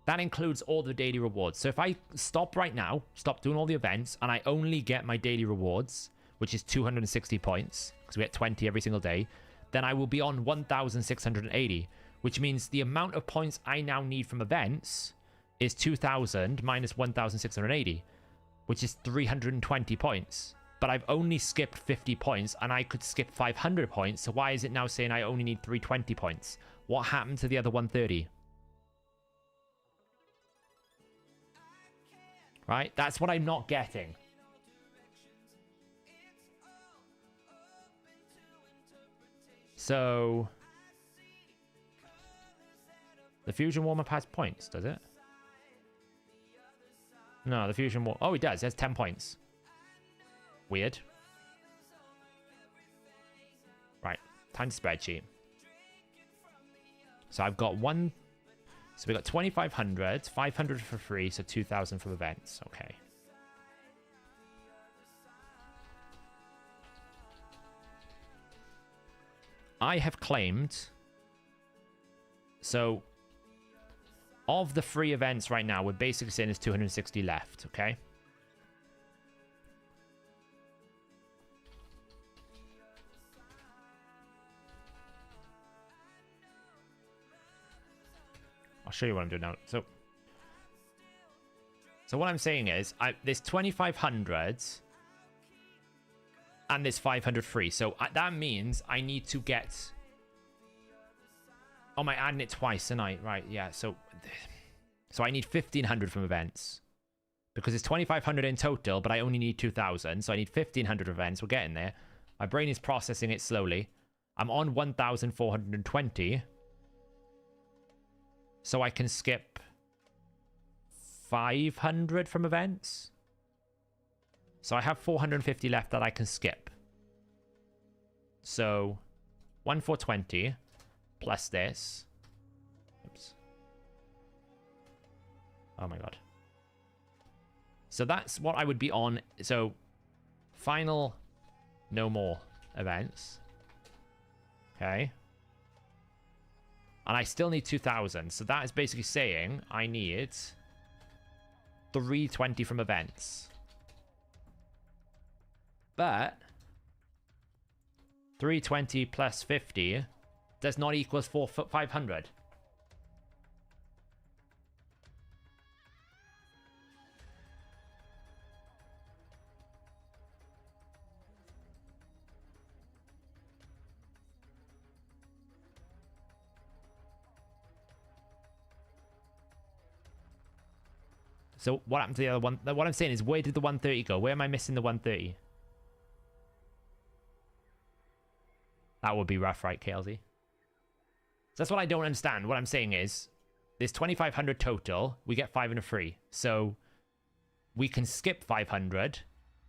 Speaker 1: That includes all the daily rewards. So if I stop right now, stop doing all the events, and I only get my daily rewards, which is 260 points, because we get 20 every single day, then I will be on 1,680, which means the amount of points I now need from events is 2,000 minus 1,680, which is 320 points. But I've only skipped 50 points, and I could skip 500 points, so why is it now saying I only need 320 points? What happened to the other 130? Right? That's what I'm not getting. So the fusion warm-up has points, does it? No, the fusion warm... Oh, it does. It has 10 points. Weird. Right. Time to spreadsheet. So I've got one... So we got 2,500, 500 for free, so 2,000 from events. Okay. I have claimed... So, of the free events right now, we're basically saying there's 260 left, okay? I'll show you what I'm doing now. So what I'm saying is, there's 2,500 and there's 500 free. So that means I need to get... Oh, am I adding it twice tonight? Right, yeah. So I need 1,500 from events. Because it's 2,500 in total, but I only need 2,000. So I need 1,500 events. We're getting there. My brain is processing it slowly. I'm on 1,420. So I can skip 500 from events. So I have 450 left that I can skip. So 1,420 plus this. Oops. Oh my god. So that's what I would be on. So final no more events. Okay. And I still need 2,000. So that is basically saying I need 320 from events. But 320 plus 50 does not equal 500. So what happened to the other one? What I'm saying is, where did the 130 go? Where am I missing the 130? That would be rough, right, KLZ? So that's what I don't understand. What I'm saying is, there's 2,500 total. We get 500 free. So we can skip 500.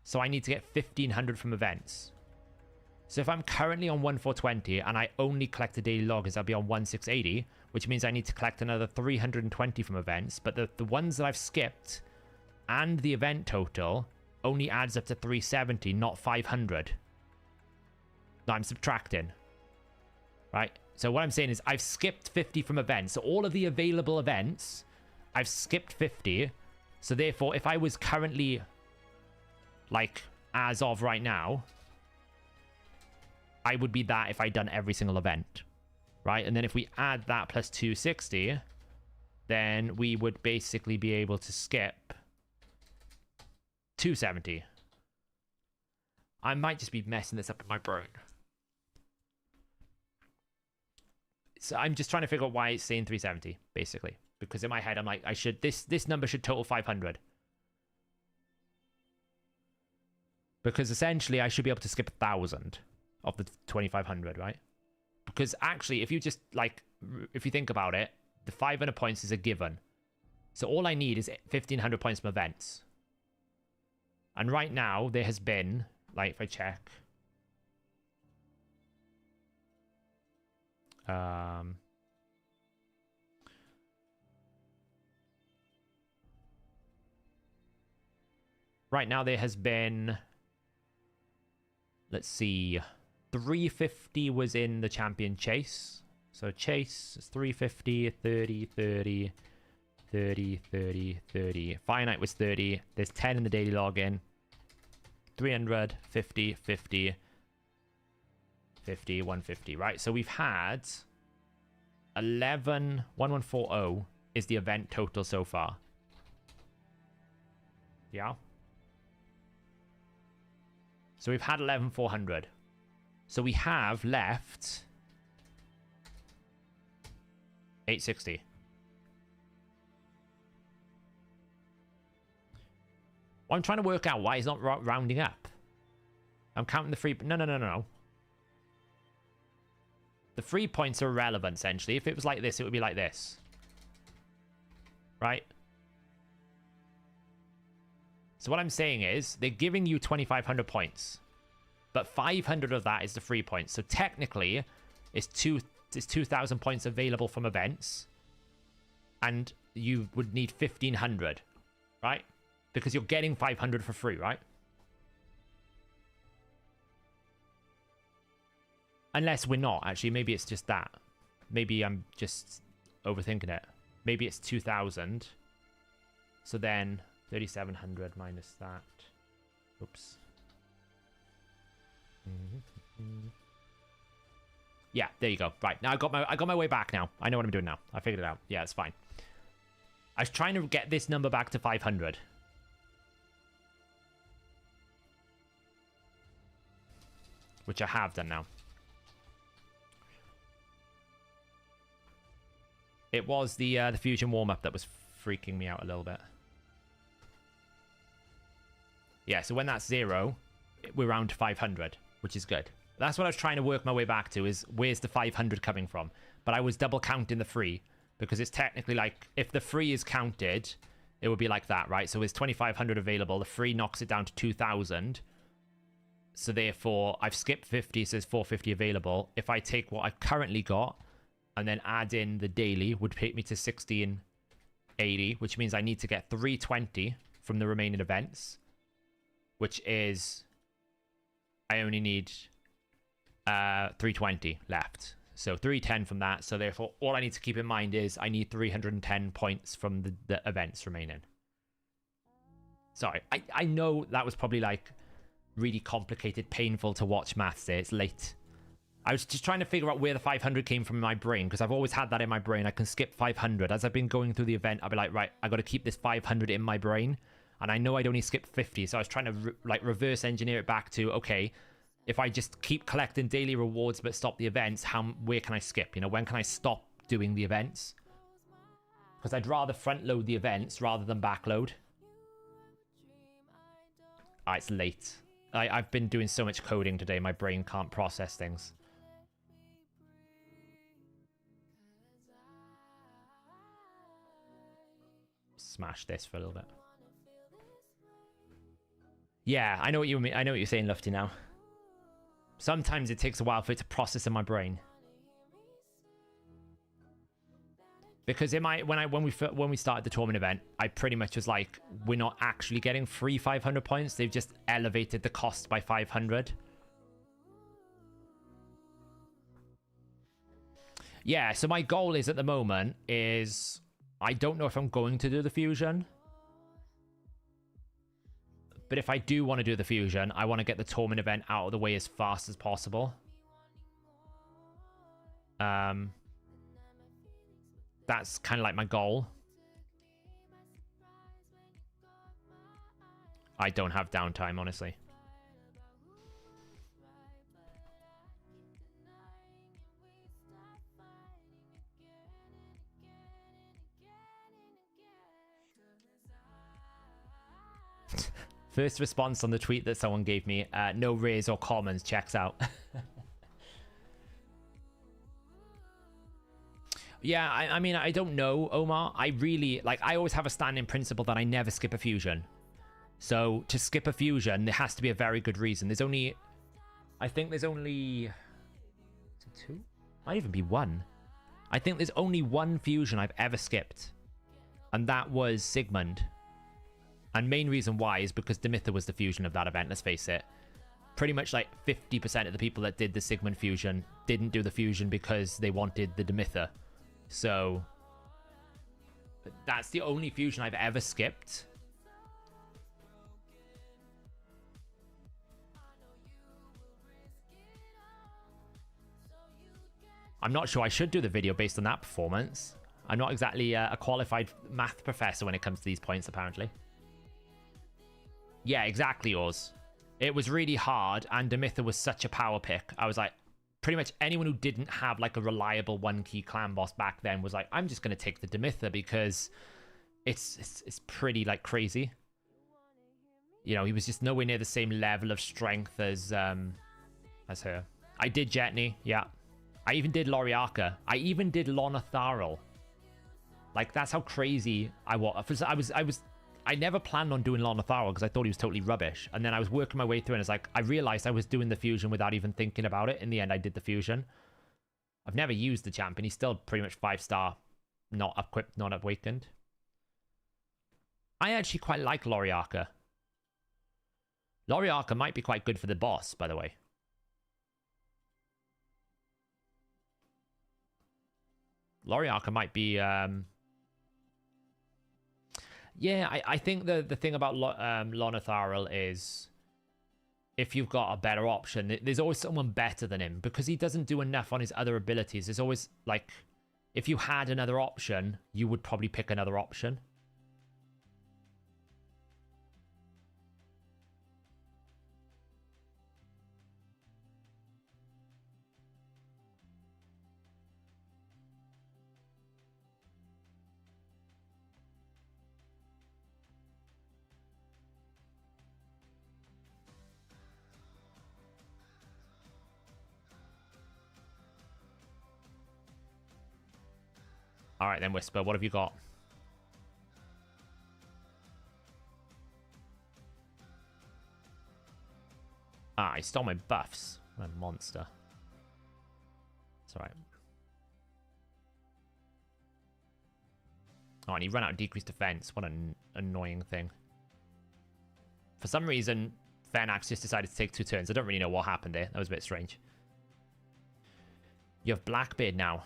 Speaker 1: So I need to get 1,500 from events. So if I'm currently on 1,420 and I only collect the daily loggers, I'll be on 1,680, which means I need to collect another 320 from events. But the ones that I've skipped and the event total only adds up to 370, not 500. No, I'm subtracting. Right? So what I'm saying is I've skipped 50 from events. So all of the available events, I've skipped 50. So therefore, if I was currently, like, as of right now, I would be that if I'd done every single event. Right? And then if we add that plus 260, then we would basically be able to skip 270. I might just be messing this up in my brain. So I'm just trying to figure out why it's saying 370, basically. Because in my head, I'm like, this number should total 500. Because essentially, I should be able to skip 1,000 of the 2,500, right? Because actually, if you just, like, if you think about it, the 500 points is a given. So all I need is 1,500 points from events. And right now, there has been, like, if I check... right now there has been, let's see, 350 was in the champion chase. So chase is 350, 30, 30, 30, 30, 30. Fire Night was 30. There's 10 in the daily login. 300, 50, 50. 50, 150, right? So we've had 1140 is the event total so far. Yeah. So we've had 11,400. So we have left 860. Well, I'm trying to work out why it's not rounding up. I'm counting the free... No. The 3 points are irrelevant, essentially. If it was like this, it would be like this. Right? So what I'm saying is, they're giving you 2,500 points. But 500 of that is the 3 points. So technically, it's 2,000 points available from events. And you would need 1,500. Right? Because you're getting 500 for free, right? Unless we're not, actually. Maybe it's just that. Maybe I'm just overthinking it. Maybe it's 2,000. So then 3,700 minus that. Oops. Yeah, there you go. Right, now I got my way back now. I know what I'm doing now. I figured it out. Yeah, it's fine. I was trying to get this number back to 500. Which I have done now. It was the fusion warm-up that was freaking me out a little bit. Yeah, so when that's 0, we're around 500, which is good. That's what I was trying to work my way back to, is where's the 500 coming from? But I was double counting the free, because it's technically like, if the free is counted, it would be like that, right? So it's 2,500 available, the free knocks it down to 2,000. So therefore, I've skipped 50, so there's 450 available. If I take what I've currently got, and then add in the daily, would take me to 1680, which means I need to get 320 from the remaining events, which is, I only need 320 left. So 310 from that. So therefore, all I need to keep in mind is I need 310 points from the events remaining. Sorry, I know that was probably like really complicated, painful to watch maths there. It's late. I was just trying to figure out where the 500 came from in my brain, because I've always had that in my brain. I can skip 500. As I've been going through the event, I'll be like, right, I got to keep this 500 in my brain. And I know I'd only skip 50. So I was trying to reverse engineer it back to, okay, if I just keep collecting daily rewards but stop the events, where can I skip? You know, when can I stop doing the events? Because I'd rather front load the events rather than back load. Ah, it's late. I've been doing so much coding today, my brain can't process things. Smash this for a little bit. Yeah, I know what you mean. I know what you're saying, Lufty, now. Sometimes it takes a while for it to process in my brain. Because when we started the tournament event, I pretty much was like, we're not actually getting free 500 points. They've just elevated the cost by 500. Yeah, so my goal is at the moment is, I don't know if I'm going to do the fusion. But if I do want to do the fusion, I want to get the tournament event out of the way as fast as possible. That's kind of like my goal. I don't have downtime, honestly. First response on the tweet that someone gave me, no raise or comments, checks out. Yeah, I mean, I don't know, Omar. I really, like, I always have a standing principle that I never skip a fusion. So to skip a fusion, there has to be a very good reason. There's only, I think there's only, is it 2? Might even be 1. I think there's only 1 fusion I've ever skipped. And that was Sigmund. And main reason why is because Demitha was the fusion of that event, let's face it. Pretty much like 50% of the people that did the Sigmund fusion didn't do the fusion because they wanted the Demitha. So that's the only fusion I've ever skipped. I'm not sure I should do the video based on that performance. I'm not exactly a qualified math professor when it comes to these points, apparently. Yeah, exactly, Oz. It was really hard, and Demitha was such a power pick. I was like, pretty much anyone who didn't have like a reliable 1-key clan boss back then was like, I'm just going to take the Demitha because it's pretty like crazy. You know, he was just nowhere near the same level of strength as her. I did Jetney, yeah. I even did Loriaka. I even did Lonatharil. Like, that's how crazy I was. I never planned on doing Lonatharil because I thought he was totally rubbish. And then I was working my way through and it's like, I realized I was doing the fusion without even thinking about it. In the end, I did the fusion. I've never used the champion. He's still pretty much 5-star, not equipped, not awakened. I actually quite like Loriaka. Loriaka might be quite good for the boss, by the way. Loriaka might be... Yeah, I think the thing about Lonatharil is if you've got a better option, there's always someone better than him because he doesn't do enough on his other abilities. There's always, like, if you had another option, you would probably pick another option. All right, then, Whisper. What have you got? Ah, he stole my buffs. What a monster. It's all right. Oh, and he ran out of decreased defense. What an annoying thing. For some reason, Fernax just decided to take 2 turns. I don't really know what happened there. That was a bit strange. You have Blackbeard now.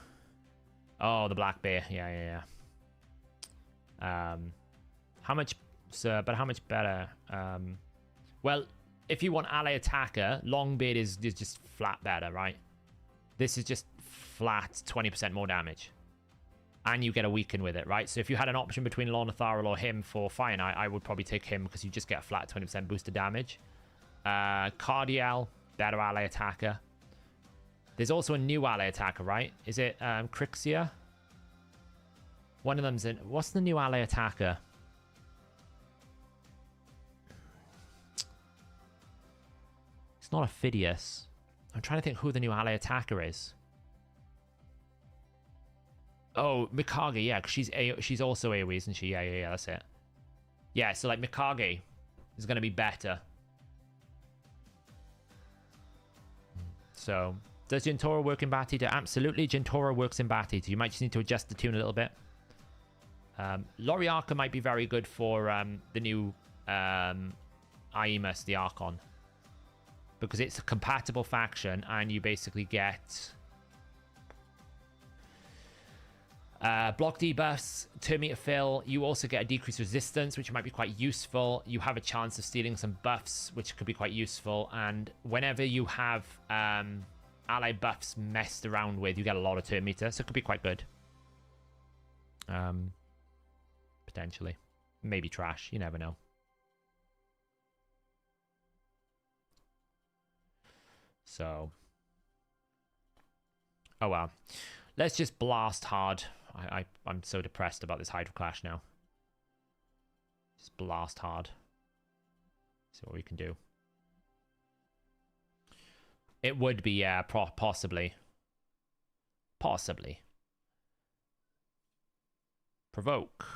Speaker 1: Oh, the Black Bear. Yeah. How much... Sir, but how much better? Well, if you want ally attacker, Longbeard is just flat better, right? This is just flat 20% more damage. And you get a weaken with it, right? So if you had an option between Lornatharil or him for Fire Knight, I would probably take him because you just get a flat 20% boosted damage. Cardiel, better ally attacker. There's also a new ally attacker, right? Is it Crixia? One of them's in... What's the new ally attacker? It's not Ophidius. I'm trying to think who the new ally attacker is. Oh, Mikage, yeah, because she's also AoE, isn't she? Yeah, that's it. Yeah, so like Mikage is going to be better. So, does Jintora work in Batita? Absolutely, Jintora works in Batita. You might just need to adjust the tune a little bit. Loriarca might be very good for the new Aimus, the Archon. Because it's a compatible faction, and you basically get... block debuffs, turn meter fill. You also get a decreased resistance, which might be quite useful. You have a chance of stealing some buffs, which could be quite useful. And whenever you have ally buffs messed around with, you get a lot of turn meter, so it could be quite good. Potentially. Maybe trash, you never know. So. Oh well. Let's just blast hard. I'm so depressed about this Hydra Clash now. Just blast hard. See what we can do. It would be, yeah, possibly. Possibly. Provoke.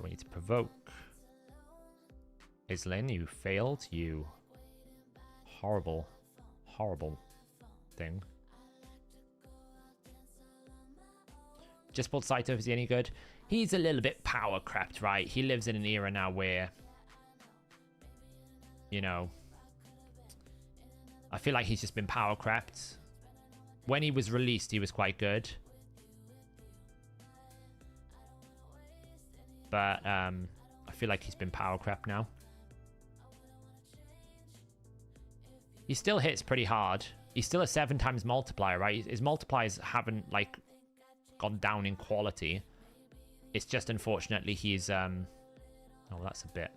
Speaker 1: We need to provoke. Islin, you failed. You horrible, horrible thing. Just pulled Saito. Is he any good? He's a little bit power crept, right? He lives in an era now where, you know, I feel like he's just been power crept. When he was released, he was quite good. But I feel like he's been power crept now. He still hits pretty hard. He's still a 7 times multiplier, right? His multipliers haven't, like, gone down in quality. It's just, unfortunately, he's... Oh, that's a bit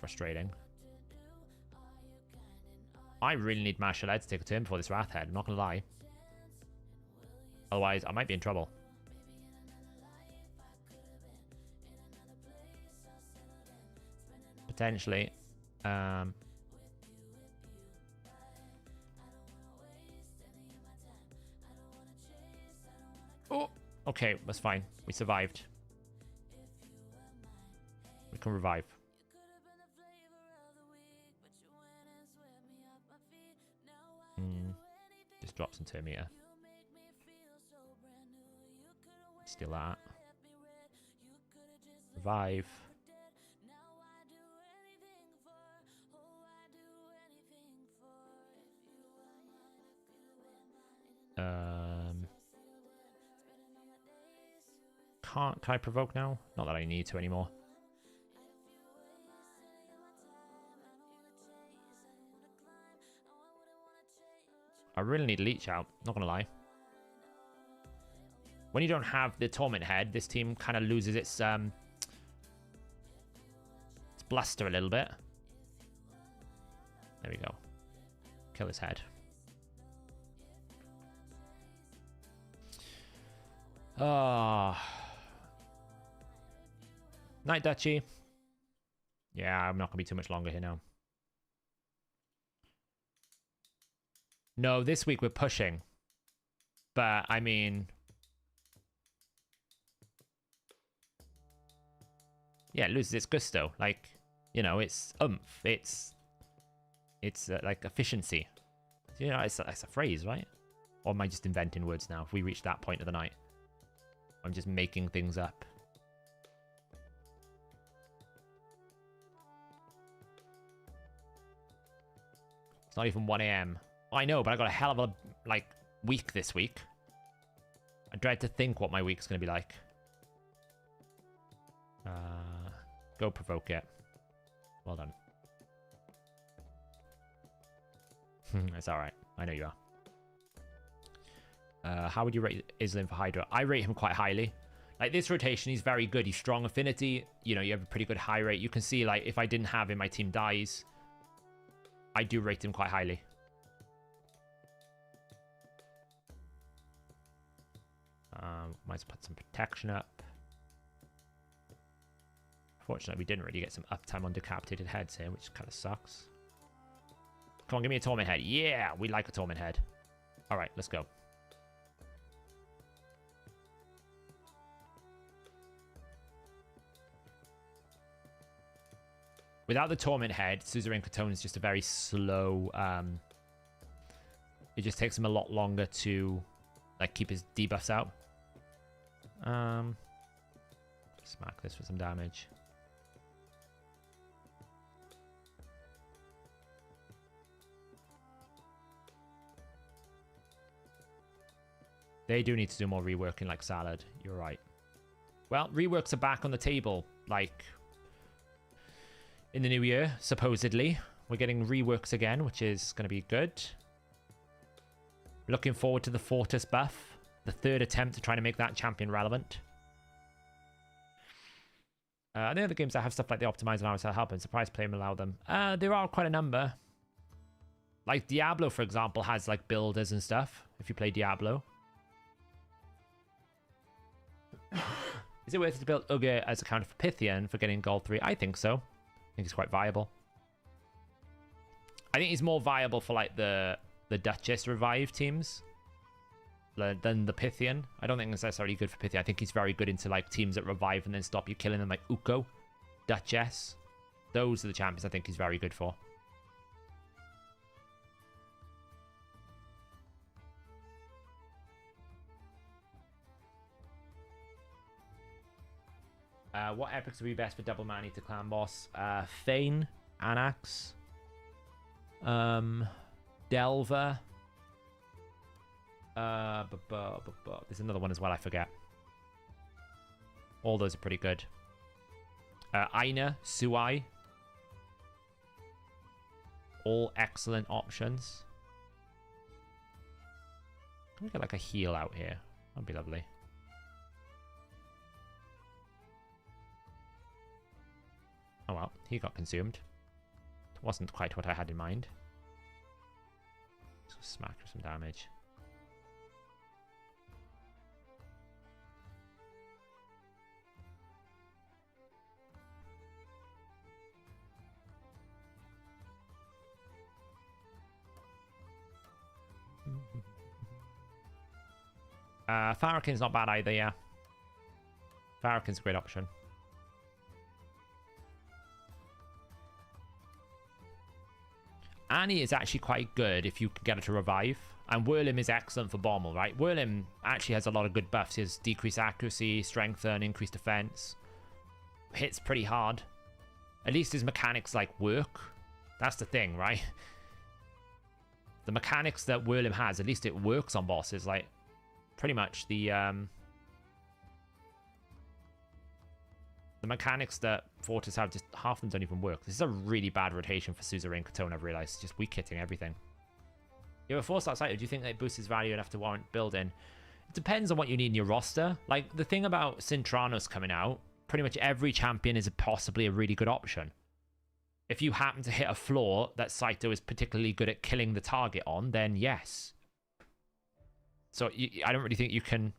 Speaker 1: frustrating. I really need Martial Ed to take a turn before this Wrath Head. I'm not going to lie. Otherwise, I might be in trouble. Potentially. Oh, okay, that's fine. We survived. We can revive. Just drop some turn meter. Steal that. Revive. Can I provoke now? Not that I need to anymore. I really need Leech out, not gonna lie. When you don't have the Torment Head, this team kind of loses its bluster a little bit. There we go. Kill his head. Night Duchy. Yeah, I'm not going to be too much longer here now. No, this week we're pushing. But, I mean... yeah, it loses its gusto. Like, you know, it's oomph. It's like efficiency. You know, it's a phrase, right? Or am I just inventing words now? If we reach that point of the night, I'm just making things up. It's not even 1 a.m. Oh, I know, but I got a hell of a like week this week. I dread to think what my week's gonna be like. Go provoke it. Well done. It's alright. I know you are. How would you rate Islam for Hydra? I rate him quite highly. Like, this rotation, he's very good. He's strong affinity. You know, you have a pretty good high rate. You can see, like, if I didn't have him, my team dies. I do rate him quite highly. Might as well put some protection up. Fortunately, we didn't really get some uptime on decapitated heads here, which kind of sucks. Come on, give me a torment head. Yeah, we like a torment head. All right, let's go. Without the torment head, Suzerain Catone is just a very slow... it just takes him a lot longer to like keep his debuffs out. Smack this for some damage. They do need to do more reworking like Salad. You're right. Well, reworks are back on the table, like in the new year, supposedly. We're getting reworks again, which is going to be good. Looking forward to the Fortis buff. The third attempt to try to make that champion relevant. The other games that have stuff like the optimized allowance that help and surprise play and allow them. There are quite a number. Like Diablo, for example, has like builders and stuff. If you play Diablo. Is it worth it to build Uga as a counter for Pythian for getting gold 3? I think so. I think it's quite viable. I think he's more viable for like the Duchess revive teams than the Pythian. I don't think it's necessarily good for Pythian. I think he's very good into like teams that revive and then stop you killing them, like Uko, Duchess. Those are the champions I think he's very good for. What epics would be best for double money to clan boss? Thane, Anax, Delver. There's another one as well, I forget. All those are pretty good. Aina, Suai. All excellent options. Can we get like a heal out here? That'd be lovely. Oh well, he got consumed. It wasn't quite what I had in mind. So smack for some damage. Farrakhan's not bad either, yeah. Farrakhan's a great option. Annie is actually quite good if you can get her to revive. And Whirlim is excellent for Bommel, right? Whirlim actually has a lot of good buffs. He has decreased accuracy, strengthen, increased defense. Hits pretty hard. At least his mechanics like work. That's the thing, right? The mechanics that Whirlim has, at least it works on bosses. Like, pretty much the mechanics that Fortis have, just half of them don't even work. This is a really bad rotation for Suzerain Catone, I've realized. Just weak hitting everything. You have a 4-star site, do you think that it boosts his value enough to warrant building? It depends on what you need in your roster. Like, the thing about Sintranos coming out, pretty much every champion is possibly a really good option. If you happen to hit a floor that Saito is particularly good at killing the target on, then yes. So I don't really think you can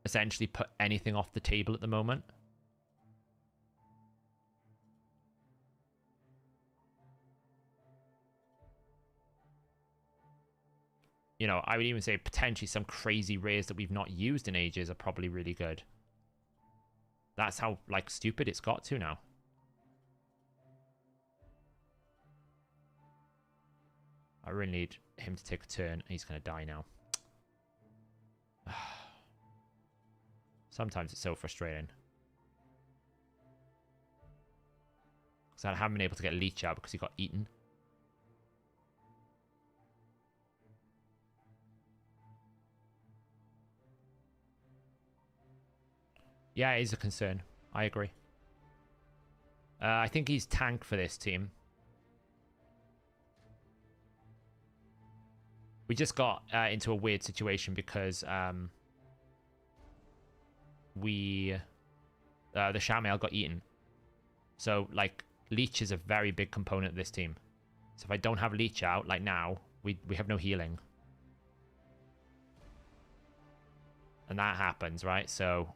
Speaker 1: essentially put anything off the table at the moment. You know, I would even say potentially some crazy rares that we've not used in ages are probably really good. That's how, like, stupid it's got to now. I really need him to take a turn. He's going to die now. Sometimes it's so frustrating. Because I haven't been able to get Leech out because he got eaten. Yeah, it is a concern. I agree. I think he's tank for this team. We just got into a weird situation because the Shamail got eaten. So, like, Leech is a very big component of this team. So if I don't have Leech out, like now, we have no healing. And that happens, right? So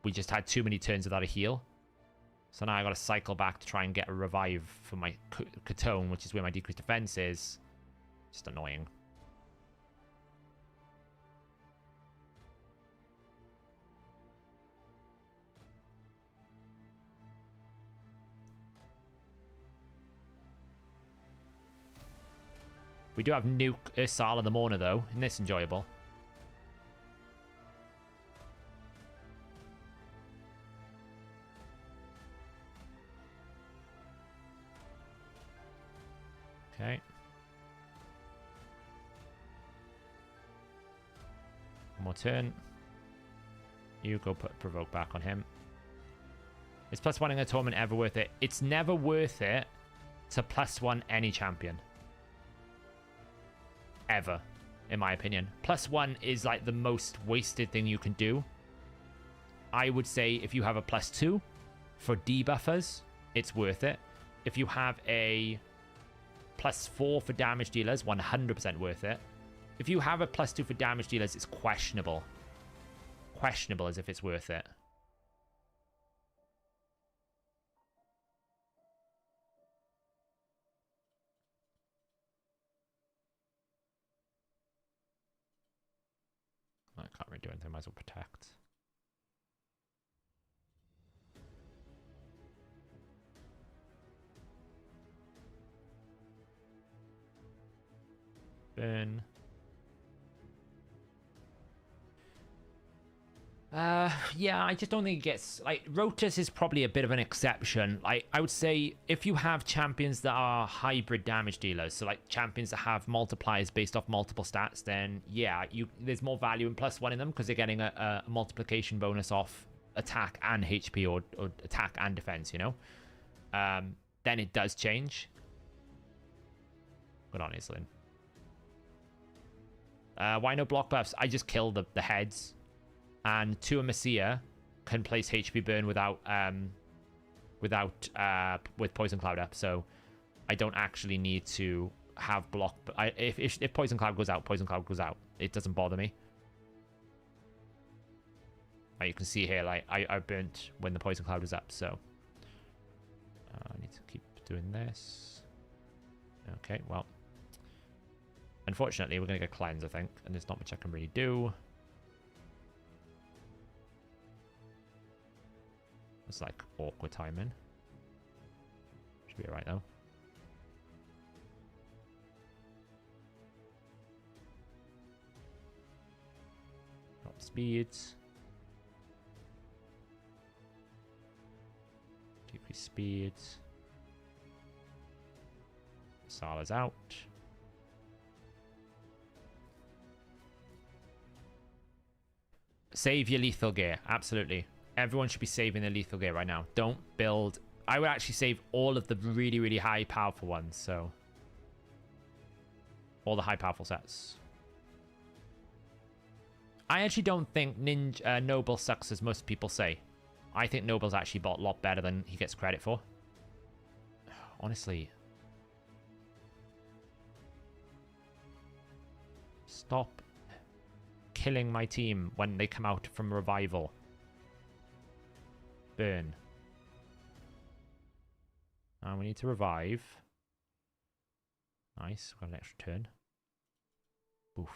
Speaker 1: we just had too many turns without a heal. So now I got to cycle back to try and get a revive for my Katone, which is where my decreased defense is. Just annoying. We do have Nuke Ursala the Mourner, though. Isn't this enjoyable? Okay. One more turn. You go put Provoke back on him. Is +1 in a tournament ever worth it? It's never worth it to +1 any champion. Ever, in my opinion. +1 is like the most wasted thing you can do. I would say if you have a +2 for debuffers, it's worth it. If you have a +4 for damage dealers, 100% worth it. If you have a +2 for damage dealers, it's questionable. Questionable as if it's worth it. I can't really do anything, might as well protect. Burn. Yeah, I just don't think it gets... Like, Rotus is probably a bit of an exception. Like, I would say if you have champions that are hybrid damage dealers, so like champions that have multipliers based off multiple stats, then yeah, there's more value in +1 in them because they're getting a multiplication bonus off attack and HP or attack and defense, you know? Then it does change. Good on, Islin. Why no block buffs? I just kill the heads. And Tua Messia can place HP burn with Poison Cloud up, so I don't actually need to have block. If Poison Cloud goes out, Poison Cloud goes out. It doesn't bother me. Like you can see here, like I burnt when the Poison Cloud was up, so I need to keep doing this. Okay, well, unfortunately, we're gonna get cleanse, I think, and there's not much I can really do. It's like awkward timing. Should be alright though. Drop speeds. Decrease speeds. Sala's out. Save your lethal gear, absolutely. Everyone should be saving their lethal gear right now. Don't build... I would actually save all of the really, really high powerful ones, so... All the high powerful sets. I actually don't think Noble sucks as most people say. I think Noble's actually bought a lot better than he gets credit for. honestly. Stop killing my team when they come out from revival. Burn. And we need to revive. Nice, got an extra turn. Oof.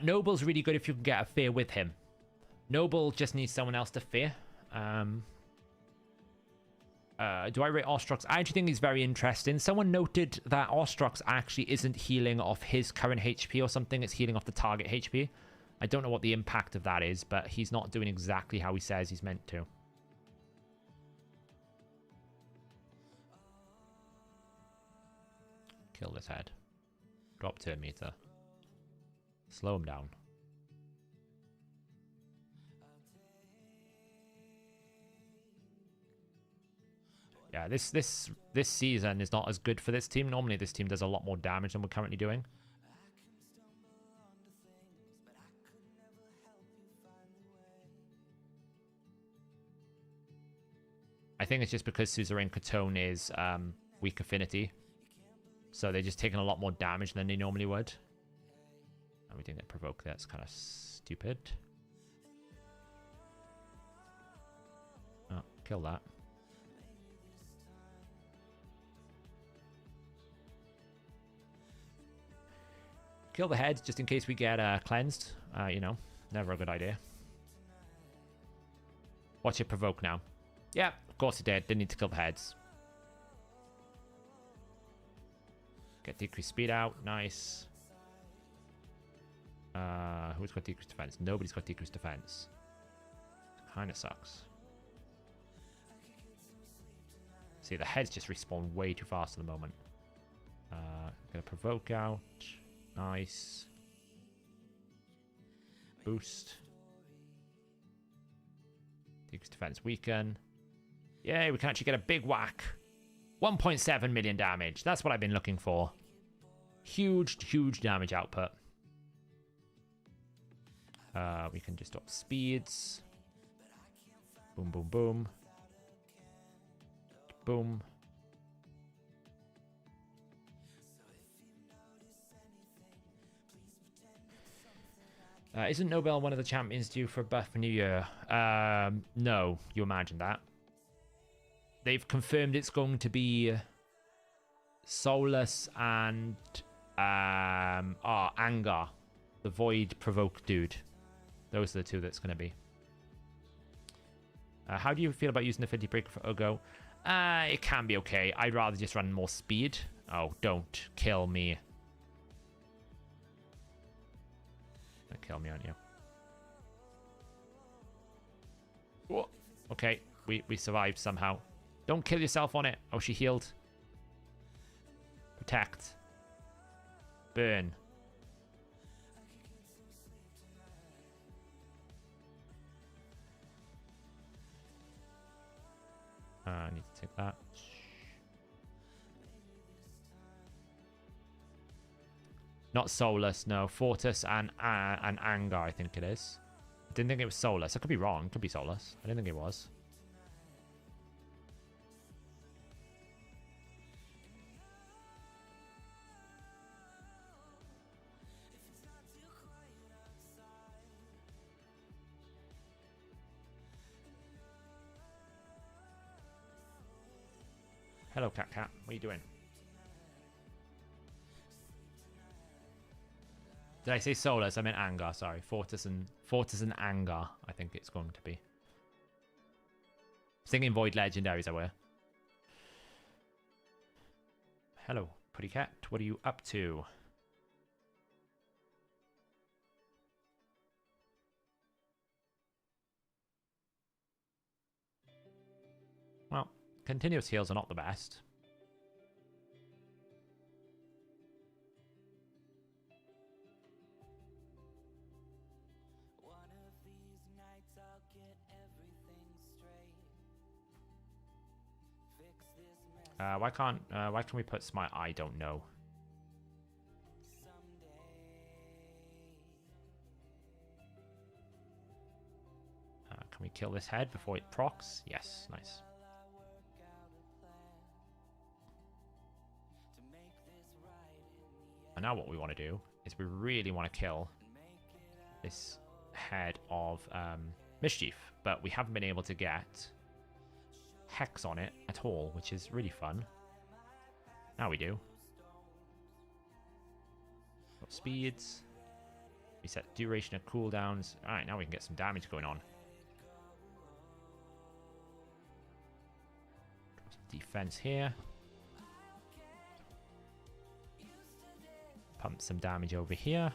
Speaker 1: Noble's really good if you can get a fear with him. Noble just needs someone else to fear. Do I rate Ostrox? I actually think he's very interesting. Someone noted that Ostrox actually isn't healing off his current HP or something. It's healing off the target HP. I don't know what the impact of that is, but he's not doing exactly how he says he's meant to. Kill this head. Drop turn meter. Slow him down. Yeah, this season is not as good for this team. Normally this team does a lot more damage than we're currently doing. I think it's just because Suzerain Catone is weak affinity. So they're just taking a lot more damage than they normally would. And we didn't get provoked. That's kind of stupid. Oh, kill that. Kill the head just in case we get cleansed. You know, never a good idea. Watch it provoke now. Yeah, of course it did. Didn't need to kill the heads. Get decreased speed out. Nice. Who's got decreased defense? Nobody's got decreased defense. Kind of sucks. See, the heads just respawn way too fast at the moment. Gonna provoke out. Nice. Boost. Decreased defense weaken. Yay, we can actually get a big whack. 1.7 million damage. That's what I've been looking for. Huge, huge damage output. We can just up speeds. Boom, boom, boom. Boom. Isn't Nobel one of the champions due for a buff for New Year? No, you imagine that. They've confirmed it's going to be Solus and Angar, the Void Provoke dude. Those are the two that's going to be. How do you feel about using the Affinity Breaker for Ugo? It can be okay. I'd rather just run more speed. Oh, don't kill me. Don't kill me, aren't you? Whoa. Okay, we survived somehow. Don't kill yourself on it. Oh, she healed. Protect. Burn. I need to take that. Not Solus, no. Fortis and Angar, I think it is. I didn't think it was Solus. I could be wrong. It could be Solus. I didn't think it was. Hello, Cat. What are you doing? Did I say Solus? I meant Angar, sorry. Fortis and Angar, I think it's going to be. Singing Void Legendaries, I were. Hello, Pretty Cat. What are you up to? Well, continuous heals are not the best. Why can we put smite? I don't know. Can we kill this head before it procs? Yes, nice. And now what we want to do is we really want to kill this head of Mischief, but we haven't been able to get Hex on it at all, which is really fun. Now we do. Got speeds. Reset duration of cooldowns. Alright, now we can get some damage going on. Defense here. Pump some damage over here.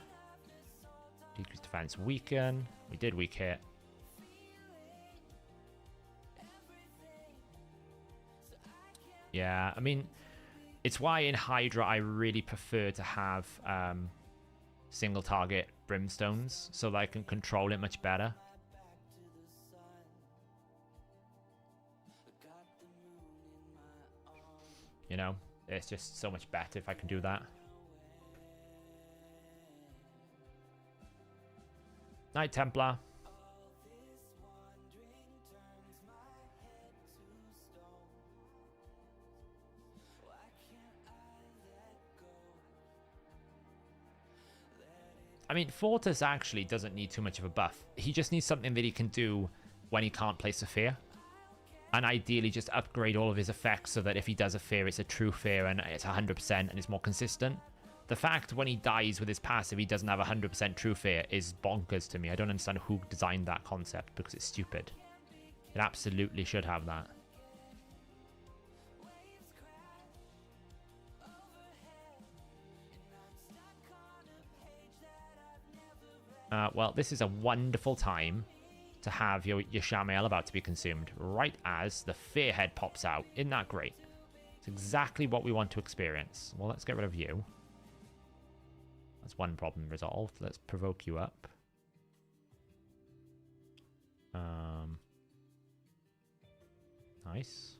Speaker 1: Decrease defense, weaken. We did weak hit. Yeah, I mean, it's why in Hydra I really prefer to have single target brimstones so that I can control it much better. You know, it's just so much better if I can do that. Knight Templar. I mean, Fortis actually doesn't need too much of a buff. He just needs something that he can do when he can't play Saphir. And ideally just upgrade all of his effects so that if he does a fear, it's a true fear and it's 100% and it's more consistent. The fact when he dies with his passive, he doesn't have 100% true fear is bonkers to me. I don't understand who designed that concept because it's stupid. It absolutely should have that. Well, this is a wonderful time to have your Shamael about to be consumed, right as the Fearhead pops out. Isn't that great? It's exactly what we want to experience. Well, let's get rid of you. That's one problem resolved. Let's provoke you up. Nice.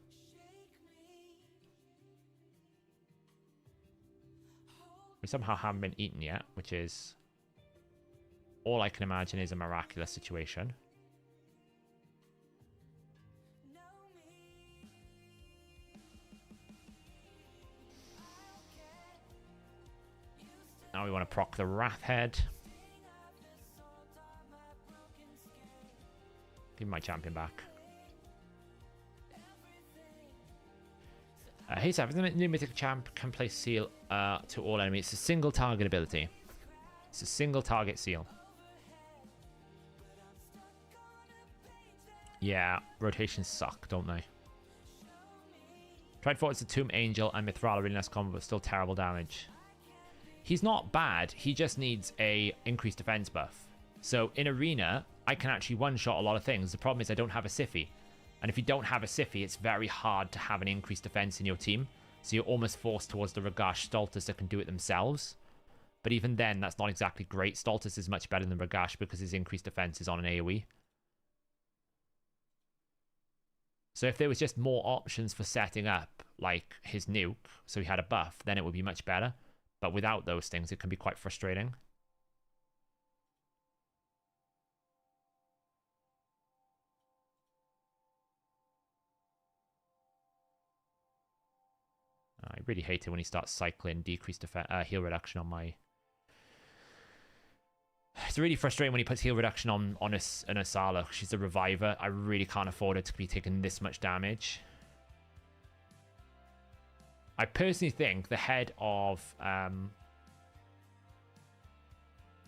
Speaker 1: We somehow haven't been eaten yet, which is all I can imagine is a miraculous situation. Now we want to proc the Wrath Head. Give my champion back. Hey, Seth, the new mythic champ can place seal to all enemies. It's a single target ability. It's a single target seal. Yeah, rotations suck, don't they? Tried Fortis, the Tomb Angel, and Mithril are really nice combo, but still terrible damage. He's not bad, he just needs a increased defense buff. So in Arena, I can actually one-shot a lot of things. The problem is I don't have a Siphi. And if you don't have a Siphi, it's very hard to have an increased defense in your team. So you're almost forced towards the Ragash Stultus that can do it themselves. But even then, that's not exactly great. Stultus is much better than Ragash because his increased defense is on an AoE. So if there was just more options for setting up, like his nuke, so he had a buff, then it would be much better. But without those things, it can be quite frustrating. I really hate it when he starts cycling decreased heal reduction on my... It's really frustrating when he puts heal reduction on an Asala. She's a reviver. I really can't afford it to be taking this much damage. I personally think the head of...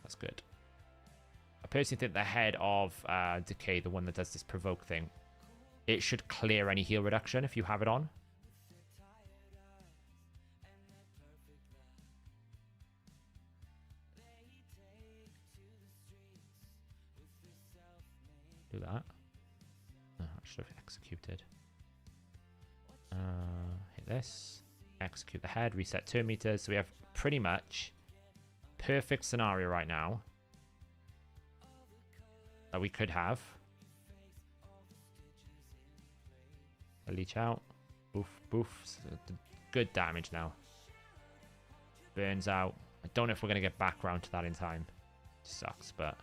Speaker 1: That's good. I personally think the head of Decay, the one that does this provoke thing, it should clear any heal reduction if you have it on. Do that. Oh, I should have executed. Hit this. Execute the head. Reset turn meters. So we have pretty much perfect scenario right now that we could have. A leech out. Boof, boof. Good damage now. Burns out. I don't know if we're going to get back around to that in time. Sucks, but...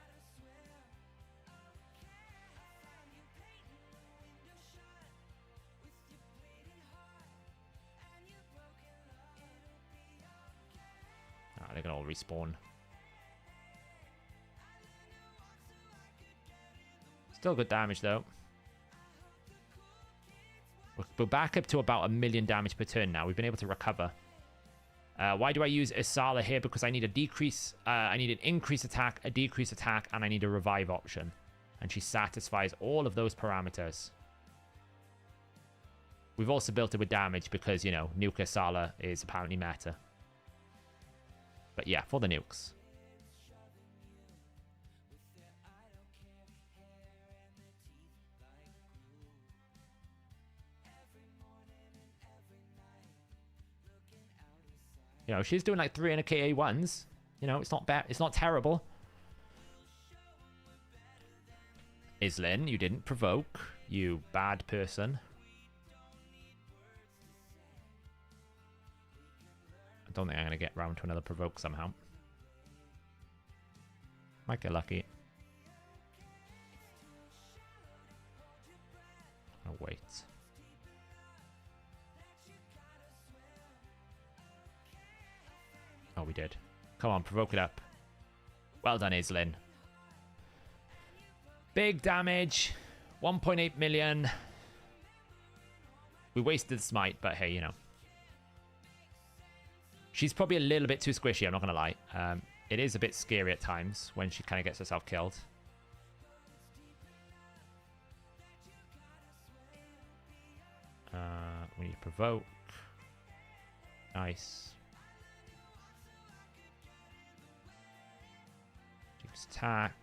Speaker 1: they're going to all respawn. Still good damage, though. We're back up to about 1 million damage per turn now. We've been able to recover. Why do I use Isala here? Because I need a decrease... I need an increase attack, a decrease attack, and I need a revive option. And she satisfies all of those parameters. We've also built it with damage because, you know, Nuke Isala is apparently meta. But yeah, for the nukes. You know, she's doing like 300 KA1s. You know, it's not bad. It's not terrible. Islin, you didn't provoke. You bad person. I don't think I'm going to get round to another provoke somehow. Might get lucky. Oh, wait. Oh, we did. Come on, provoke it up. Well done, Islin. Big damage. 1.8 million. We wasted the smite, but hey, you know. She's probably a little bit too squishy, I'm not going to lie. It is a bit scary at times when she kind of gets herself killed. We need to provoke. Nice. Duke's attack.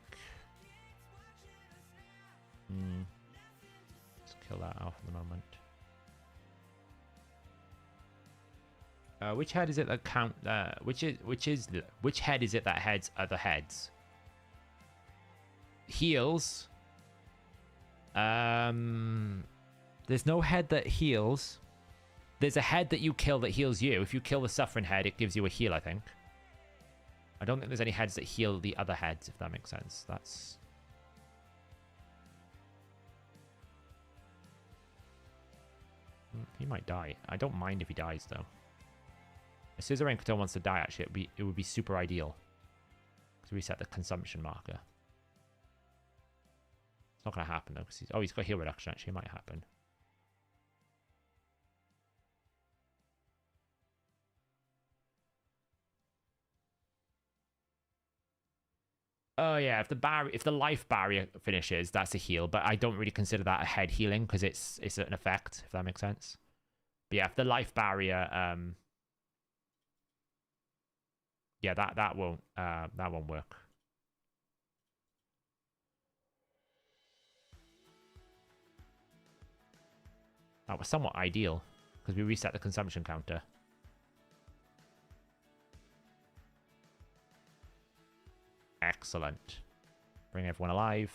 Speaker 1: Let's kill that off at the moment. Which head is it that count? Which head is it that heads other heads? Heals. There's no head that heals. There's a head that you kill that heals you. If you kill the suffering head, it gives you a heal, I think. I don't think there's any heads that heal the other heads, if that makes sense. That's... He might die. I don't mind if he dies, though. If Suzerain wants to die, actually, it would be super ideal. To reset the consumption marker. It's not going to happen, though. Because he's got heal reduction, actually. It might happen. Oh, yeah. If the life barrier finishes, that's a heal. But I don't really consider that a head healing because it's an effect, if that makes sense. But yeah, if the life barrier... yeah, that won't work. That was somewhat ideal because we reset the consumption counter. Excellent. Bring everyone alive.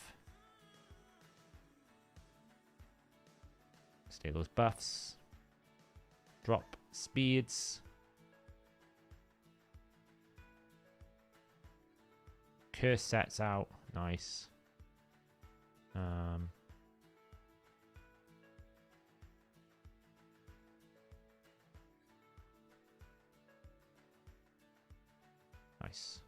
Speaker 1: Stay those buffs. Drop speeds. Curse sets out. Nice. Nice.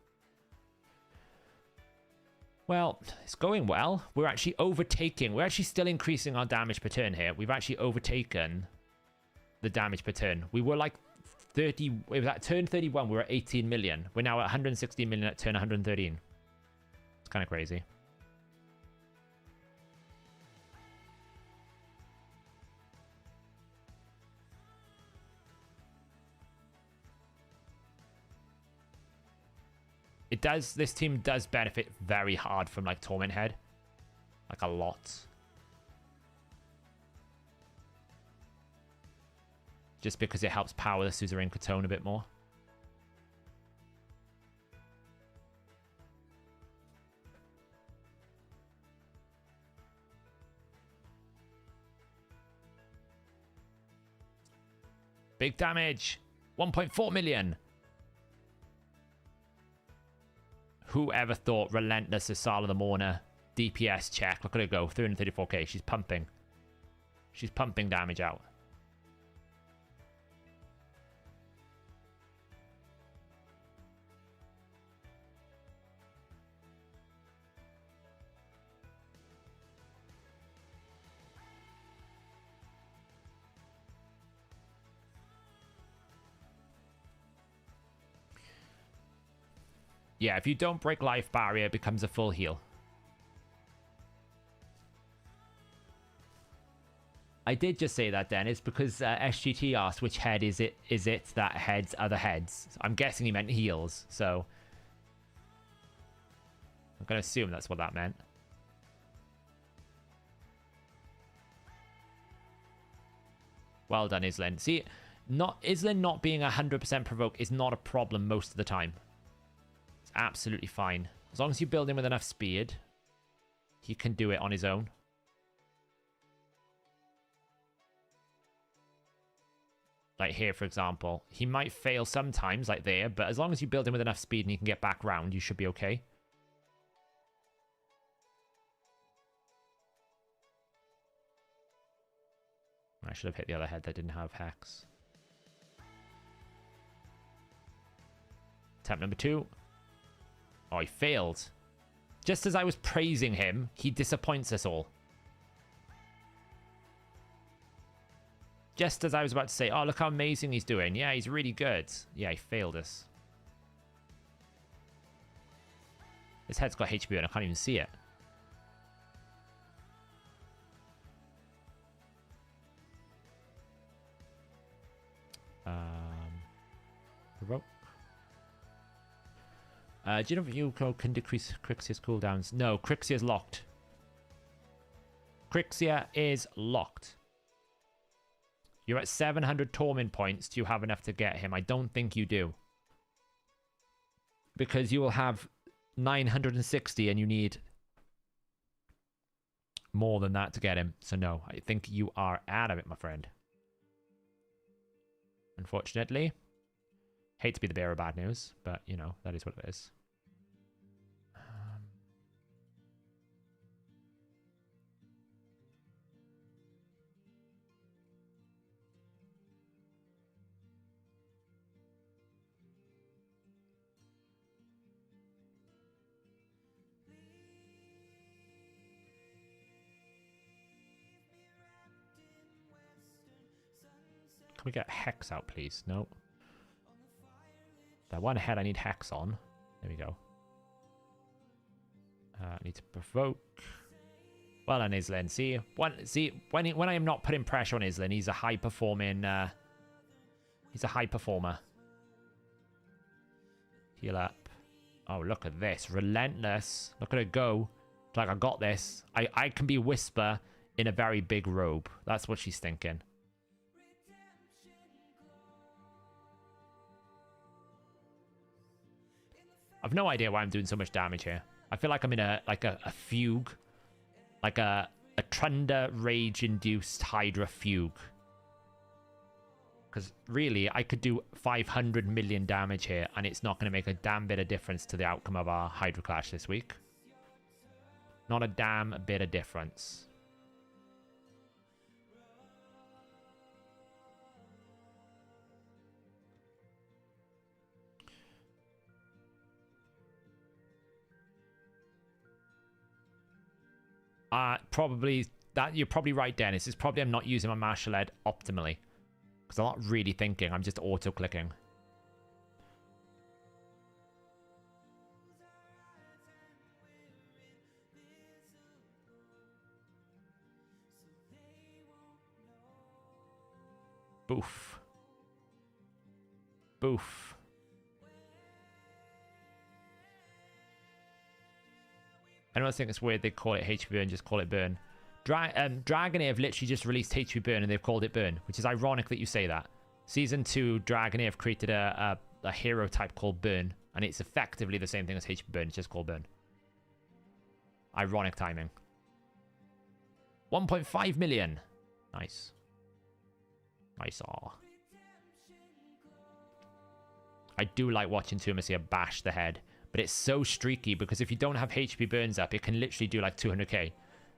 Speaker 1: Well, it's going well. We're actually overtaking. We're actually still increasing our damage per turn here. We've actually overtaken the damage per turn. We were like 30... It was at turn 31, we were at 18 million. We're now at 160 million at turn 113. It's kind of crazy. This team does benefit very hard from like Torment Head. Like a lot. Just because it helps power the Suzerain Katone a bit more. Big damage. 1.4 million. Whoever thought Relentless is Sala the Mourner? DPS check. Look at her go. 334k. She's pumping. She's pumping damage out. Yeah, if you don't break life barrier, it becomes a full heal. I did just say that, Dennis, because SGT asked which head is it that heads other heads. I'm guessing he meant heals, so I'm going to assume that's what that meant. Well done, Islin. See, Islin not being 100% provoke is not a problem most of the time. It's absolutely fine. As long as you build him with enough speed, he can do it on his own. Like here, for example. He might fail sometimes, like there, but as long as you build him with enough speed and he can get back round, you should be okay. I should have hit the other head that didn't have Hex. Attempt number 2. Oh, he failed. Just as I was praising him, he disappoints us all. Just as I was about to say, oh, look how amazing he's doing. Yeah, he's really good. Yeah, he failed us. His head's got HP and I can't even see it. Provoke. Do you know if Yuko can decrease Crixia's cooldowns? No, Crixia is locked. Crixia is locked. You're at 700 Torment points. Do you have enough to get him? I don't think you do. Because you will have 960 and you need more than that to get him. So no, I think you are out of it, my friend. Unfortunately. Hate to be the bearer of bad news, but, you know, that is what it is. Can we get Hex out, please? No. That one head I need Hex on. There we go. I need to provoke. Well done, Islin. See, when I am not putting pressure on Islin, he's a high performing. He's a high performer. Heal up. Oh, look at this, relentless. Look at it go. It's like I got this. I can be Whisper in a very big robe. That's what she's thinking. I've no idea why I'm doing so much damage here. I feel like I'm in a fugue. Like a Trunder Rage-induced Hydra fugue. Because really, I could do 500 million damage here, and it's not going to make a damn bit of difference to the outcome of our Hydra Clash this week. Not a damn bit of difference. Probably that you're probably right, Dennis. It's probably I'm not using my martial ed optimally because I'm not really thinking. I'm just auto clicking. Boof. Boof. I don't think it's weird they call it HP Burn, just call it Burn. Dragonair have literally just released HP Burn and they've called it Burn, which is ironic that you say that. Season 2, Dragonair have created a hero type called Burn, and it's effectively the same thing as HP Burn, it's just called Burn. Ironic timing. 1.5 million. Nice. Nice. Aw. I do like watching Turmosia bash the head. But it's so streaky because if you don't have HP burns up, it can literally do like 200k.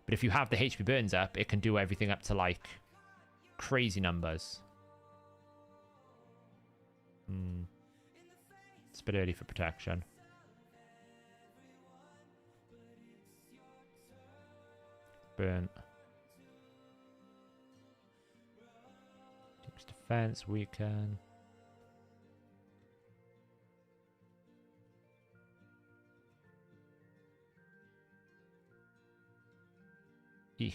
Speaker 1: But if you have the HP burns up, it can do everything up to like crazy numbers. It's a bit early for protection. Burn. Takes defense, weaken. E.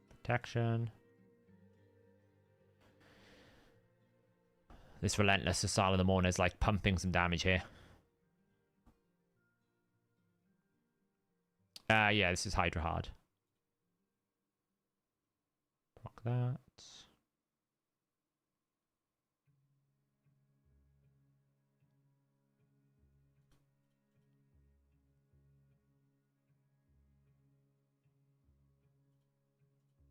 Speaker 1: Protection. This relentless Asala of the Morning is like pumping some damage here. Yeah, this is Hydra hard. Block that.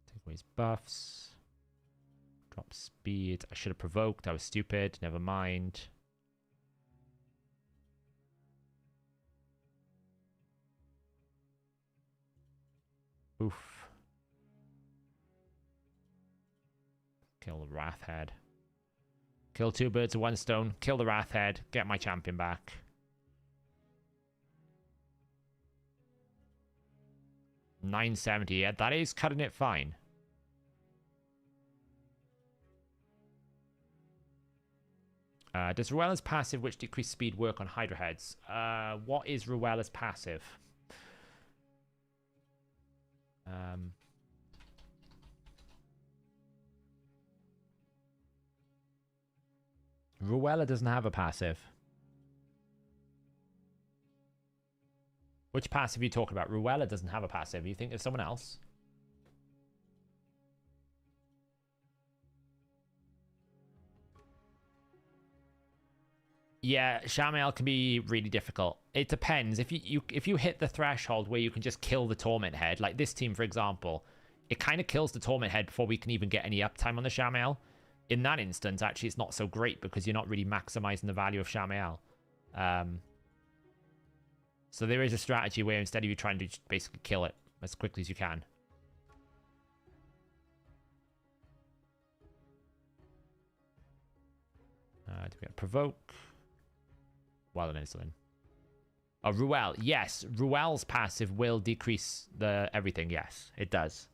Speaker 1: Take away his buffs. Drop speed. I should have provoked. I was stupid. Never mind. Oof. Kill the Wrath Head. Kill 2 birds with 1 stone. Kill the Wrath Head. Get my champion back. $970. Yeah, that is cutting it fine. Does Ruella's passive, which decreases speed, work on Hydra heads? What is Ruella's passive? Ruella doesn't have a passive. Which passive are you talking about? Ruella doesn't have a passive. You think of someone else? Yeah, Shamael can be really difficult. It depends. If you hit the threshold where you can just kill the Torment Head, like this team, for example, it kind of kills the Torment Head before we can even get any uptime on the Shamael. In that instance, actually, it's not so great because you're not really maximizing the value of Shamael. So there is a strategy where instead of you trying to just basically kill it as quickly as you can. Do we get provoke? Wild and insulin. Oh, Ruel. Yes, Ruel's passive will decrease the everything. Yes, it does.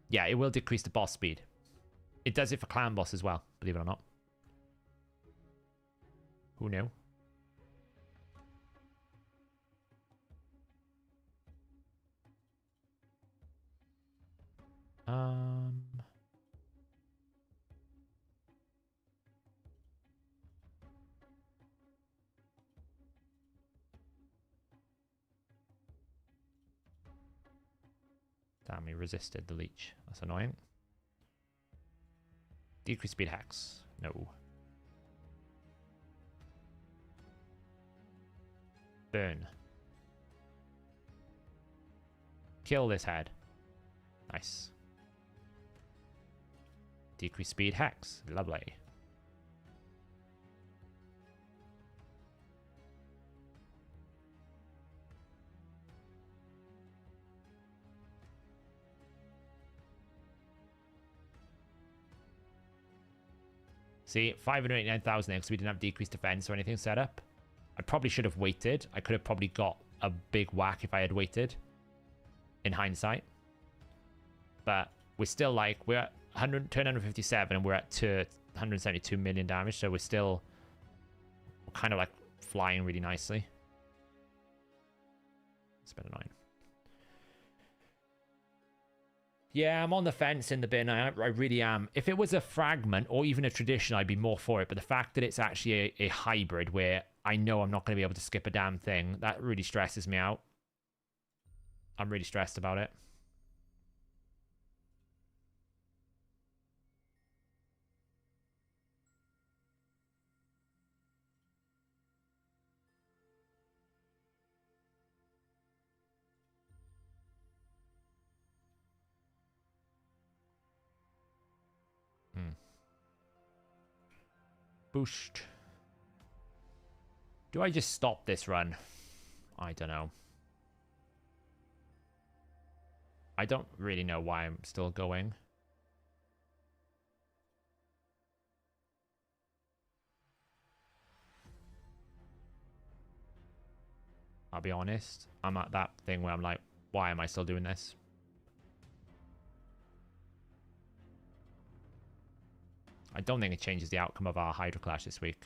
Speaker 1: Yeah, it will decrease the boss speed. It does it for clan boss as well, believe it or not. Who knew? Damn, he resisted the leech. That's annoying. Decrease speed hacks. No. Burn. Kill this head. Nice. Decrease speed hacks. Lovely. See, 589,000 because we didn't have decreased defense or anything set up. I probably should have waited. I could have probably got a big whack if I had waited. In hindsight. But we're still like, we're at 257 and we're at 172 million damage. So we're still kind of like flying really nicely. It's a bit annoying. Yeah, I'm on the fence in the bin. I really am. If it was a fragment or even a tradition, I'd be more for it. But the fact that it's actually a hybrid where I know I'm not going to be able to skip a damn thing, that really stresses me out. I'm really stressed about it. Boost. Do I just stop this run? I don't know. I don't really know why I'm still going. I'll be honest. I'm at that thing where I'm like, why am I still doing this? I don't think it changes the outcome of our Hydra clash this week.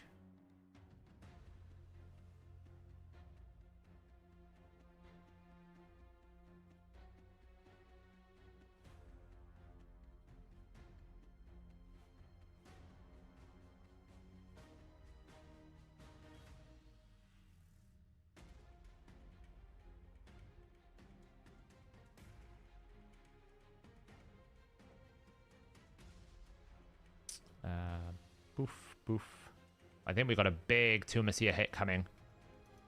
Speaker 1: Boof, boof. I think we got a big Tumacia hit coming.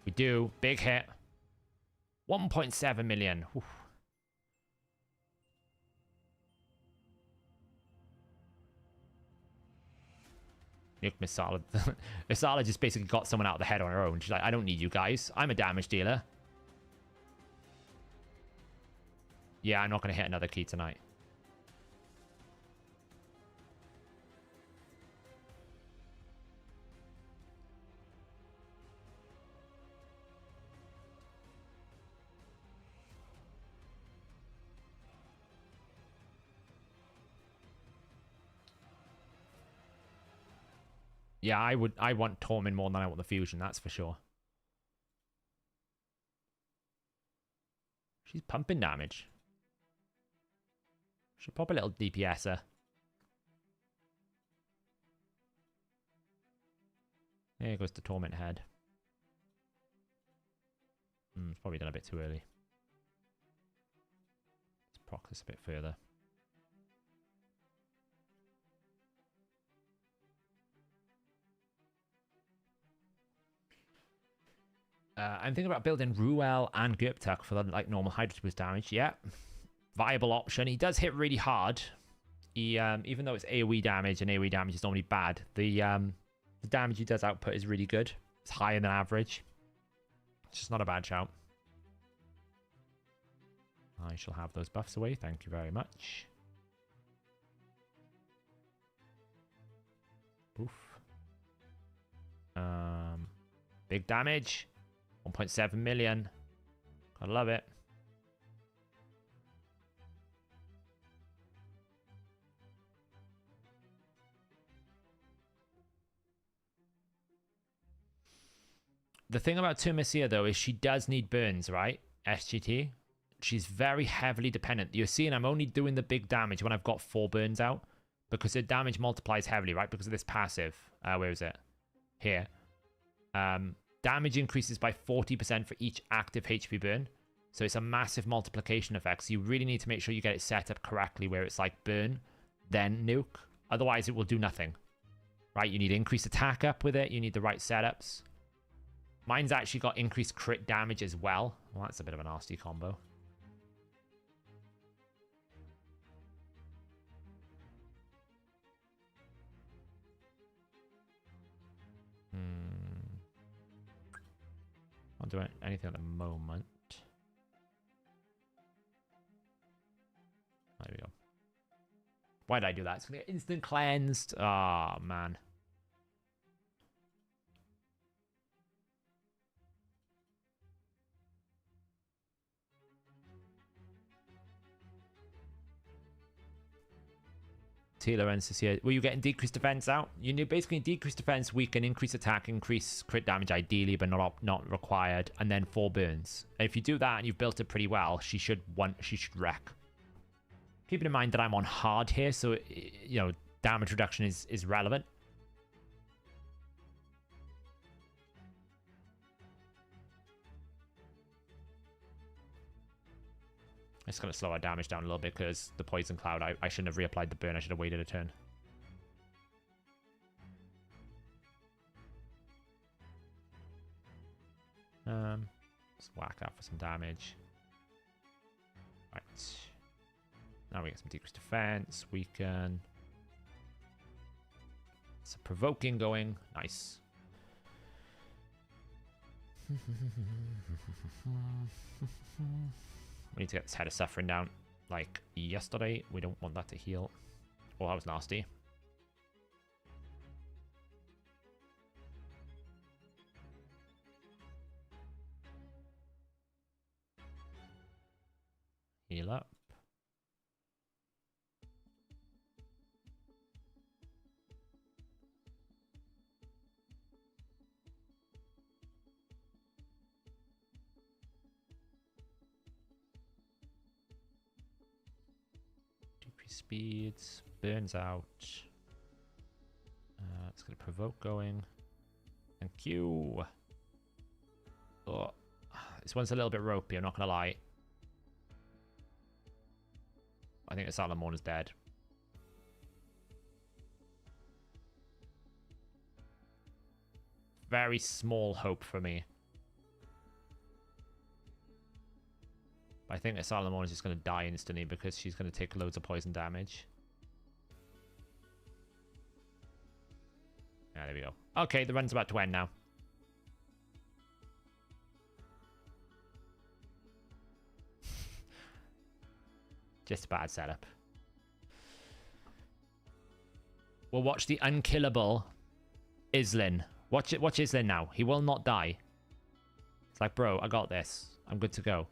Speaker 1: We do. Big hit. 1.7 million. Oof. Nuke Misala. Misala just basically got someone out of the head on her own. She's like, I don't need you guys. I'm a damage dealer. Yeah, I'm not going to hit another key tonight. Yeah, I want Torment more than I want the Fusion, that's for sure. She's pumping damage. Should pop a little DPSer. There goes the Torment head. It's probably done a bit too early. Let's proc this a bit further. I'm thinking about building Ruel and Gurptuk for the like normal Hydra boost damage. Yeah, viable option. He does hit really hard. He even though it's AoE damage and AoE damage is normally bad, the damage he does output is really good. It's higher than average. It's just not a bad shout. I shall have those buffs away. Thank you very much. Oof. Big damage. 1.7 million. Gotta love it. The thing about Tumacia, though, is she does need burns, right? SGT. She's very heavily dependent. You're seeing I'm only doing the big damage when I've got 4 burns out. Because her damage multiplies heavily, right? Because of this passive. Where is it? Here. Damage increases by 40% for each active HP burn. So it's a massive multiplication effect. So you really need to make sure you get it set up correctly where it's like burn, then nuke. Otherwise, it will do nothing. Right? You need increased attack up with it. You need the right setups. Mine's actually got increased crit damage as well. Well, that's a bit of a nasty combo. Not doing anything at the moment. There we go. Why did I do that? It's gonna get instant cleansed. Oh, man. Tila ends this year. Were you getting decreased defense out? You need basically decreased defense, weaken, increase attack, increase crit damage ideally, but not required, and then 4 burns. If you do that and you've built it pretty well, she should wreck. Keeping in mind that I'm on hard here, so you know damage reduction is relevant. It's going to slow our damage down a little bit because the poison cloud, I shouldn't have reapplied the burn. I should have waited a turn. Let's whack that for some damage. Right. Now we get some decreased defense. Weaken. So provoking going. Nice. We need to get this head of suffering down. Like yesterday. We don't want that to heal. Oh, that was nasty. Heal up. Decrease speeds. Burns out. It's going to provoke going. Thank you. Oh, this one's a little bit ropey, I'm not going to lie. I think the Salamon is dead. Very small hope for me. I think the Salamon is just going to die instantly because she's going to take loads of poison damage. Yeah, there we go. Okay, the run's about to end now. Just a bad setup. We'll watch the unkillable Islin. Watch Islin now. He will not die. It's like, bro, I got this. I'm good to go.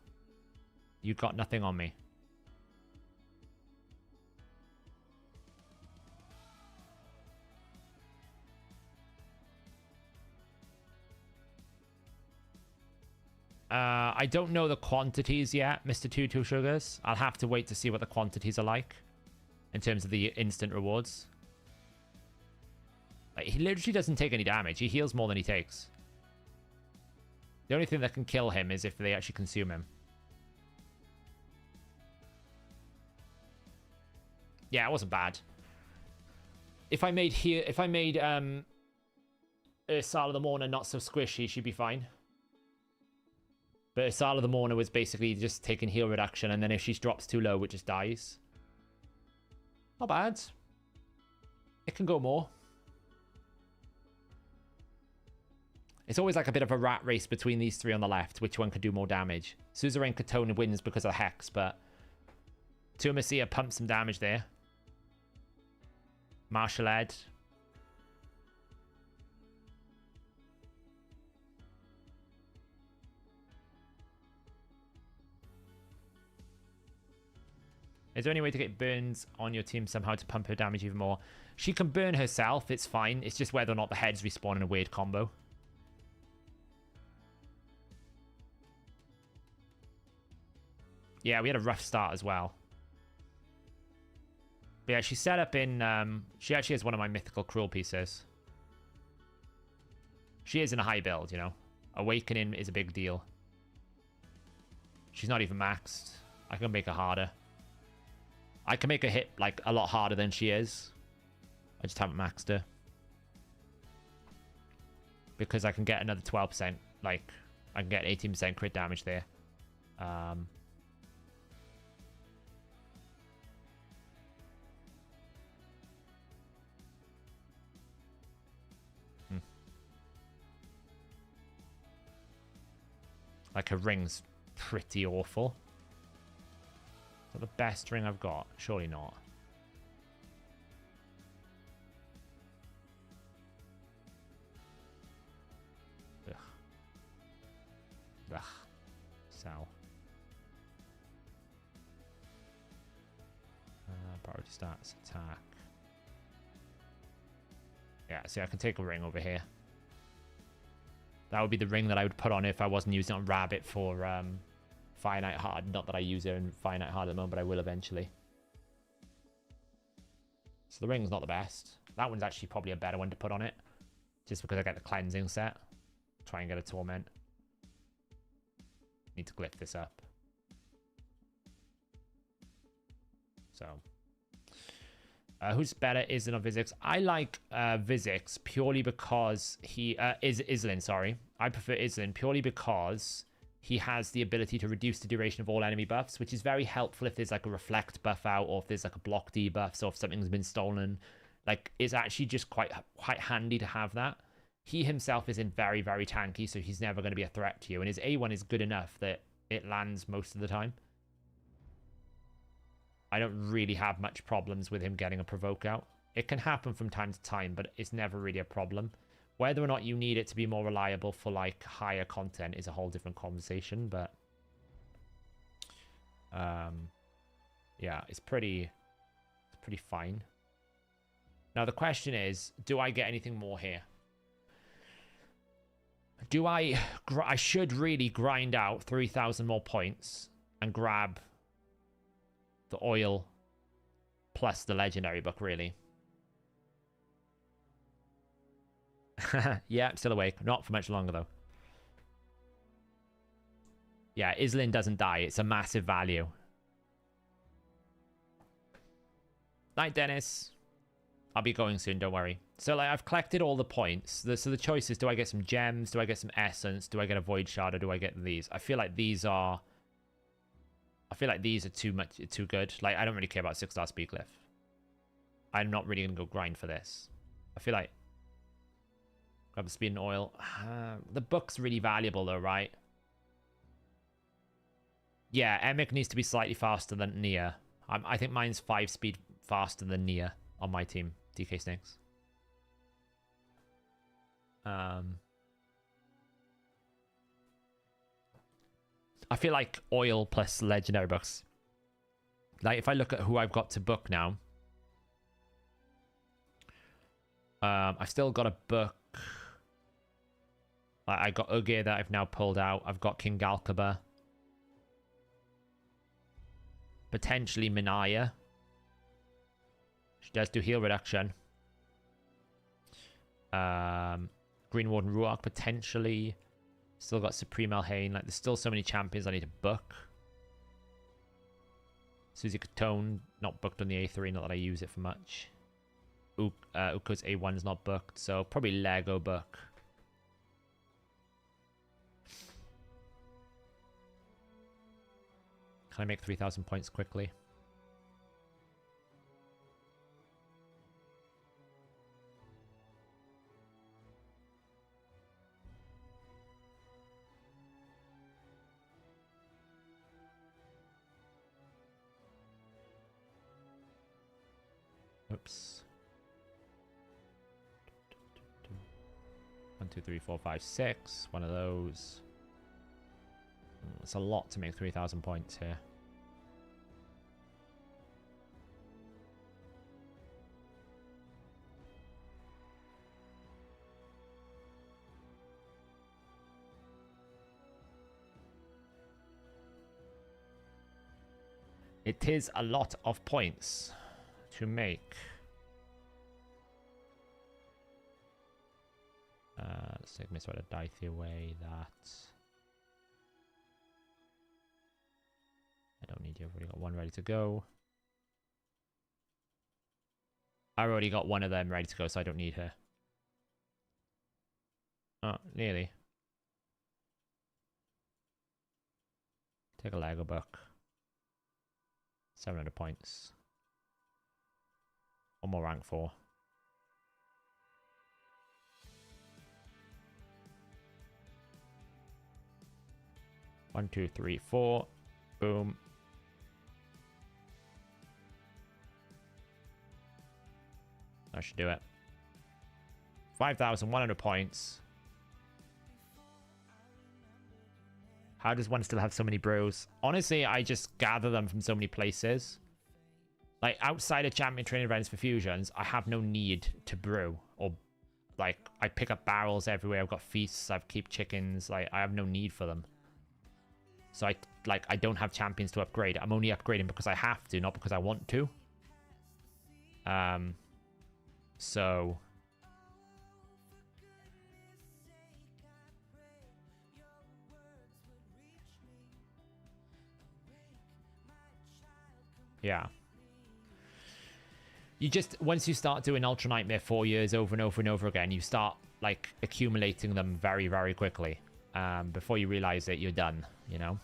Speaker 1: You got nothing on me. I don't know the quantities yet, Mr. Two Sugars. I'll have to wait to see what the quantities are like in terms of the instant rewards. Like, he literally doesn't take any damage. He heals more than he takes. The only thing that can kill him is if they actually consume him. Yeah, it wasn't bad. If I made Ursala the Mourner not so squishy, she'd be fine. But Ursala the Mourner was basically just taking heal reduction, and then if she drops too low, it just dies. Not bad. It can go more. It's always like a bit of a rat race between these three on the left, which one could do more damage. Suzerain Katona wins because of Hex, but Tuamacia pumps some damage there. Martial Ed. Is there any way to get burns on your team somehow to pump her damage even more? She can burn herself, it's fine. It's just whether or not the heads respawn in a weird combo. Yeah, we had a rough start as well. But yeah, she's set up in... she actually has one of my mythical cruel pieces. She is in a high build, you know. Awakening is a big deal. She's not even maxed. I can make her harder. I can make her hit, like, a lot harder than she is. I just haven't maxed her. Because I can get another 12%. Like, I can get 18% crit damage there. Like, her ring's pretty awful. Is that the best ring I've got? Surely not. Ugh. Ugh. Sell. Priority stats. Attack. Yeah, see, I can take a ring over here. That would be the ring that I would put on if I wasn't using it on Rabbit for Finite Hard. Not that I use it in Finite Hard at the moment, but I will eventually. So the ring's not the best. That one's actually probably a better one to put on it. Just because I get the cleansing set. Try and get a Torment. Need to glyph this up. So... who's better, Islin or Vizix? I like Vizix purely because he is Islin, sorry. I prefer Islin purely because he has the ability to reduce the duration of all enemy buffs, which is very helpful if there's like a reflect buff out or if there's like a block debuff, so if something's been stolen. like, is actually just quite handy to have that. He himself isn't very, very tanky, so he's never going to be a threat to you. And his A1 is good enough that it lands most of the time. I don't really have much problems with him getting a provoke out. It can happen from time to time, but it's never really a problem. Whether or not you need it to be more reliable for, like, higher content is a whole different conversation, but... yeah, it's pretty fine. Now, the question is, do I get anything more here? Do I should really grind out 3,000 more points and grab the oil plus the legendary book, really. Yeah, I'm still awake. Not for much longer, though. Yeah, Islin doesn't die. It's a massive value. Night, Dennis. I'll be going soon, don't worry. So, like, I've collected all the points. So the choice is, do I get some gems? Do I get some essence? Do I get a void shard? Or do I get these? I feel like these are too good. Like, I don't really care about 6-star speed cliff. I'm not really going to go grind for this. I feel like... Grab the speed and oil. The book's really valuable, though, right? Yeah, Emic needs to be slightly faster than Nia. I think mine's 5 speed faster than Nia on my team. DK Snakes. I feel like oil plus legendary books. Like, if I look at who I've got to book now, I've still got a book. I got Uge that I've now pulled out. I've got King Galkaba. Potentially Minaya. She does do heal reduction. Green Warden Ruark, potentially. Still got Supreme Elhain. Like, there's still so many champions I need to book. Suzy Katone, not booked on the A3, not that I use it for much. Uko's A1 is not booked, so probably Lego book. Can I make 3,000 points quickly? Oops. 1, 2, 3, 4, 5, 6. One of those. It's a lot to make 3,000 points here. It is a lot of points to make. Let's take my sort of Dithey away. That I don't need you. I've already got one ready to go. I already got one of them ready to go, so I don't need her. Oh, nearly. Take a Lego book. 700 points. One more rank 4. One, two, three, 4. Boom. That should do it. 5,100 points. How does one still have so many bros? Honestly, I just gather them from so many places. Like, outside of champion training events for fusions, I have no need to brew. Or, like, I pick up barrels everywhere. I've got feasts. I keep chickens. Like, I have no need for them. So, I don't have champions to upgrade. I'm only upgrading because I have to, not because I want to. So... yeah. You just, once you start doing Ultra Nightmare 4 years over and over and over again, you start, like, accumulating them very, very quickly. Before you realize it, you're done, you know?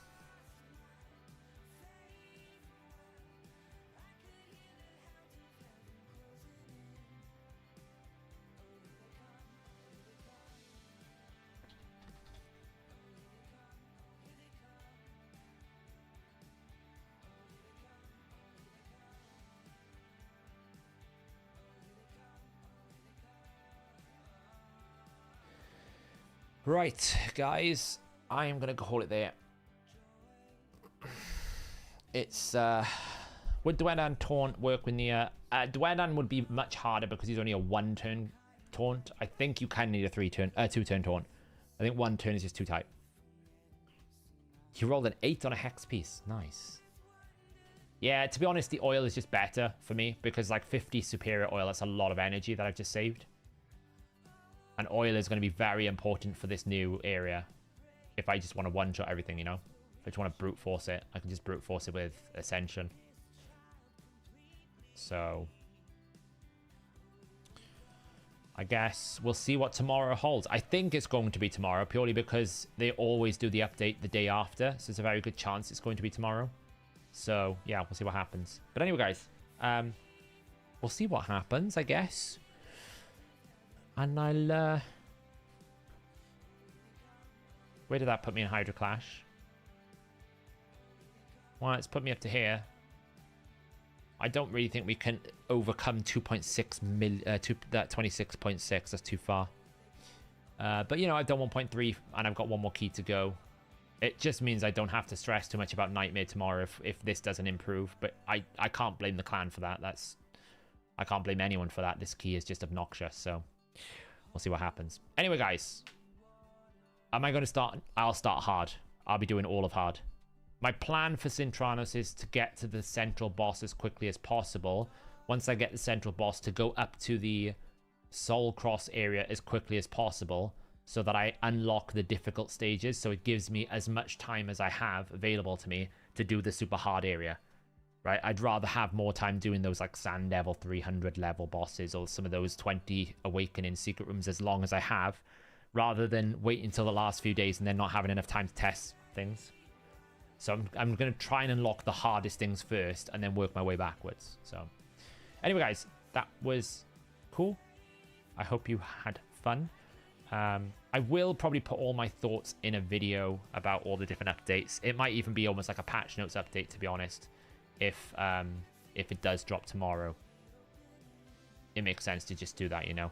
Speaker 1: Right, guys, I am gonna call it there. It's would Dwedan taunt work with Nia? Dwedan would be much harder because he's only a 1-turn taunt. I think you can need a 2-turn taunt. I think 1 turn is just too tight. He rolled an 8 on a hex piece. Nice. Yeah, to be honest, the oil is just better for me because like 50 superior oil, that's a lot of energy that I've just saved. And oil is going to be very important for this new area. If I just want to one-shot everything, you know? If I just want to brute force it, I can just brute force it with Ascension. So I guess we'll see what tomorrow holds. I think it's going to be tomorrow purely because they always do the update the day after. So it's a very good chance it's going to be tomorrow. So yeah, we'll see what happens. But anyway, guys, we'll see what happens, I guess. And I'll... Where did that put me in Hydra Clash? Well, it's put me up to here. I don't really think we can overcome 2.6 mil... that 26.6. That's too far. But, you know, I've done 1.3 and I've got one more key to go. It just means I don't have to stress too much about Nightmare tomorrow if this doesn't improve. But I can't blame the clan for that. I can't blame anyone for that. This key is just obnoxious, so... We'll see what happens. Anyway, guys. Am I going to start? I'll start hard. I'll be doing all of hard. My plan for Sintranos is to get to the central boss as quickly as possible. Once I get the central boss, to go up to the Soul Cross area as quickly as possible so that I unlock the difficult stages. So it gives me as much time as I have available to me to do the super hard area. Right, I'd rather have more time doing those like Sand Devil 300 level bosses or some of those 20 Awakening secret rooms as long as I have, rather than wait until the last few days and then not having enough time to test things. So I'm going to try and unlock the hardest things first and then work my way backwards. So anyway, guys, that was cool. I hope you had fun. I will probably put all my thoughts in a video about all the different updates. It might even be almost like a patch notes update, to be honest. If it does drop tomorrow, it makes sense to just do that, you know.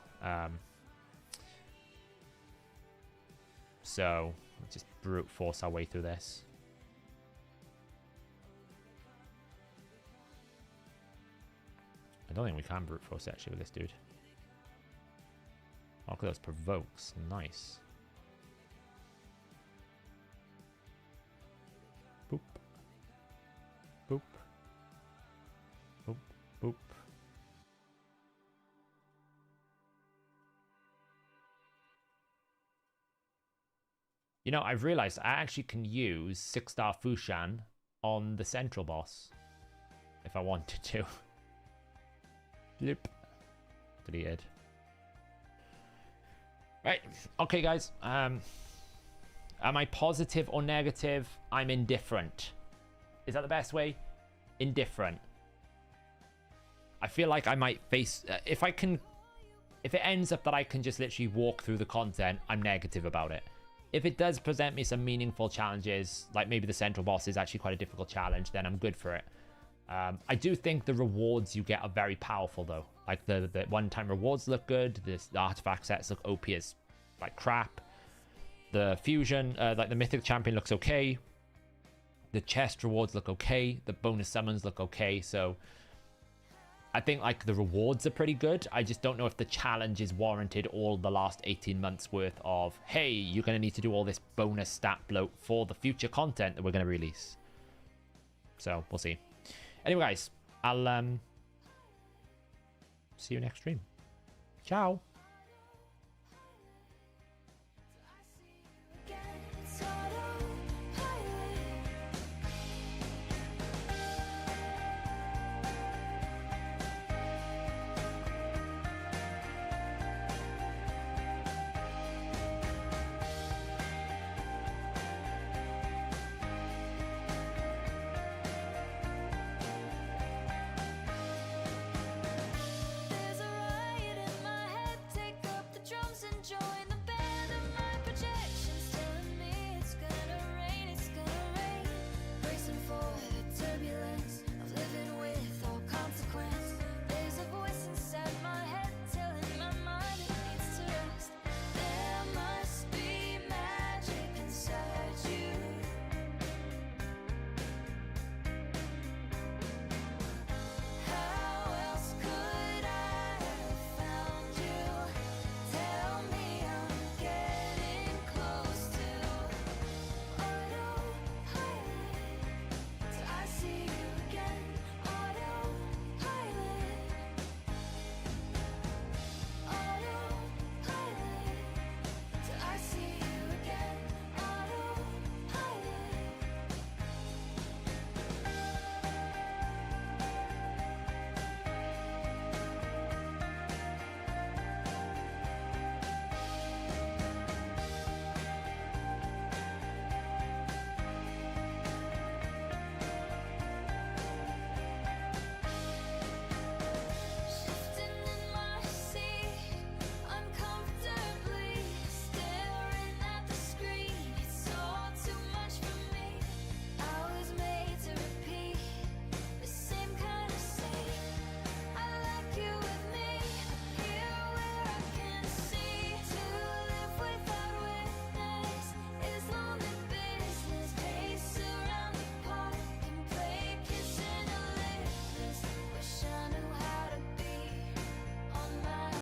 Speaker 1: So let's just brute force our way through this. I don't think we can brute force actually with this dude. Oh, look at those provokes. Nice. Boop. Boop. Boop. Boop. You know, I've realized I actually can use 6-star Fushan on the central boss if I wanted to. Bloop. Deleted. Right. Okay, guys. Am I positive or negative? I'm indifferent. Is that the best way? Indifferent. I feel like I might face... if it ends up that I can just literally walk through the content, I'm negative about it. If it does present me some meaningful challenges, like maybe the central boss is actually quite a difficult challenge, then I'm good for it. I do think the rewards you get are very powerful, though. Like, the one-time rewards look good. The artifact sets look OP as, like, crap. The fusion, like, the mythic champion looks okay. The chest rewards look okay. The bonus summons look okay. So, I think, like, the rewards are pretty good. I just don't know if the challenge is warranted all the last 18 months worth of, hey, you're going to need to do all this bonus stat bloat for the future content that we're going to release. So, we'll see. Anyway, guys, I'll see you next stream. Ciao.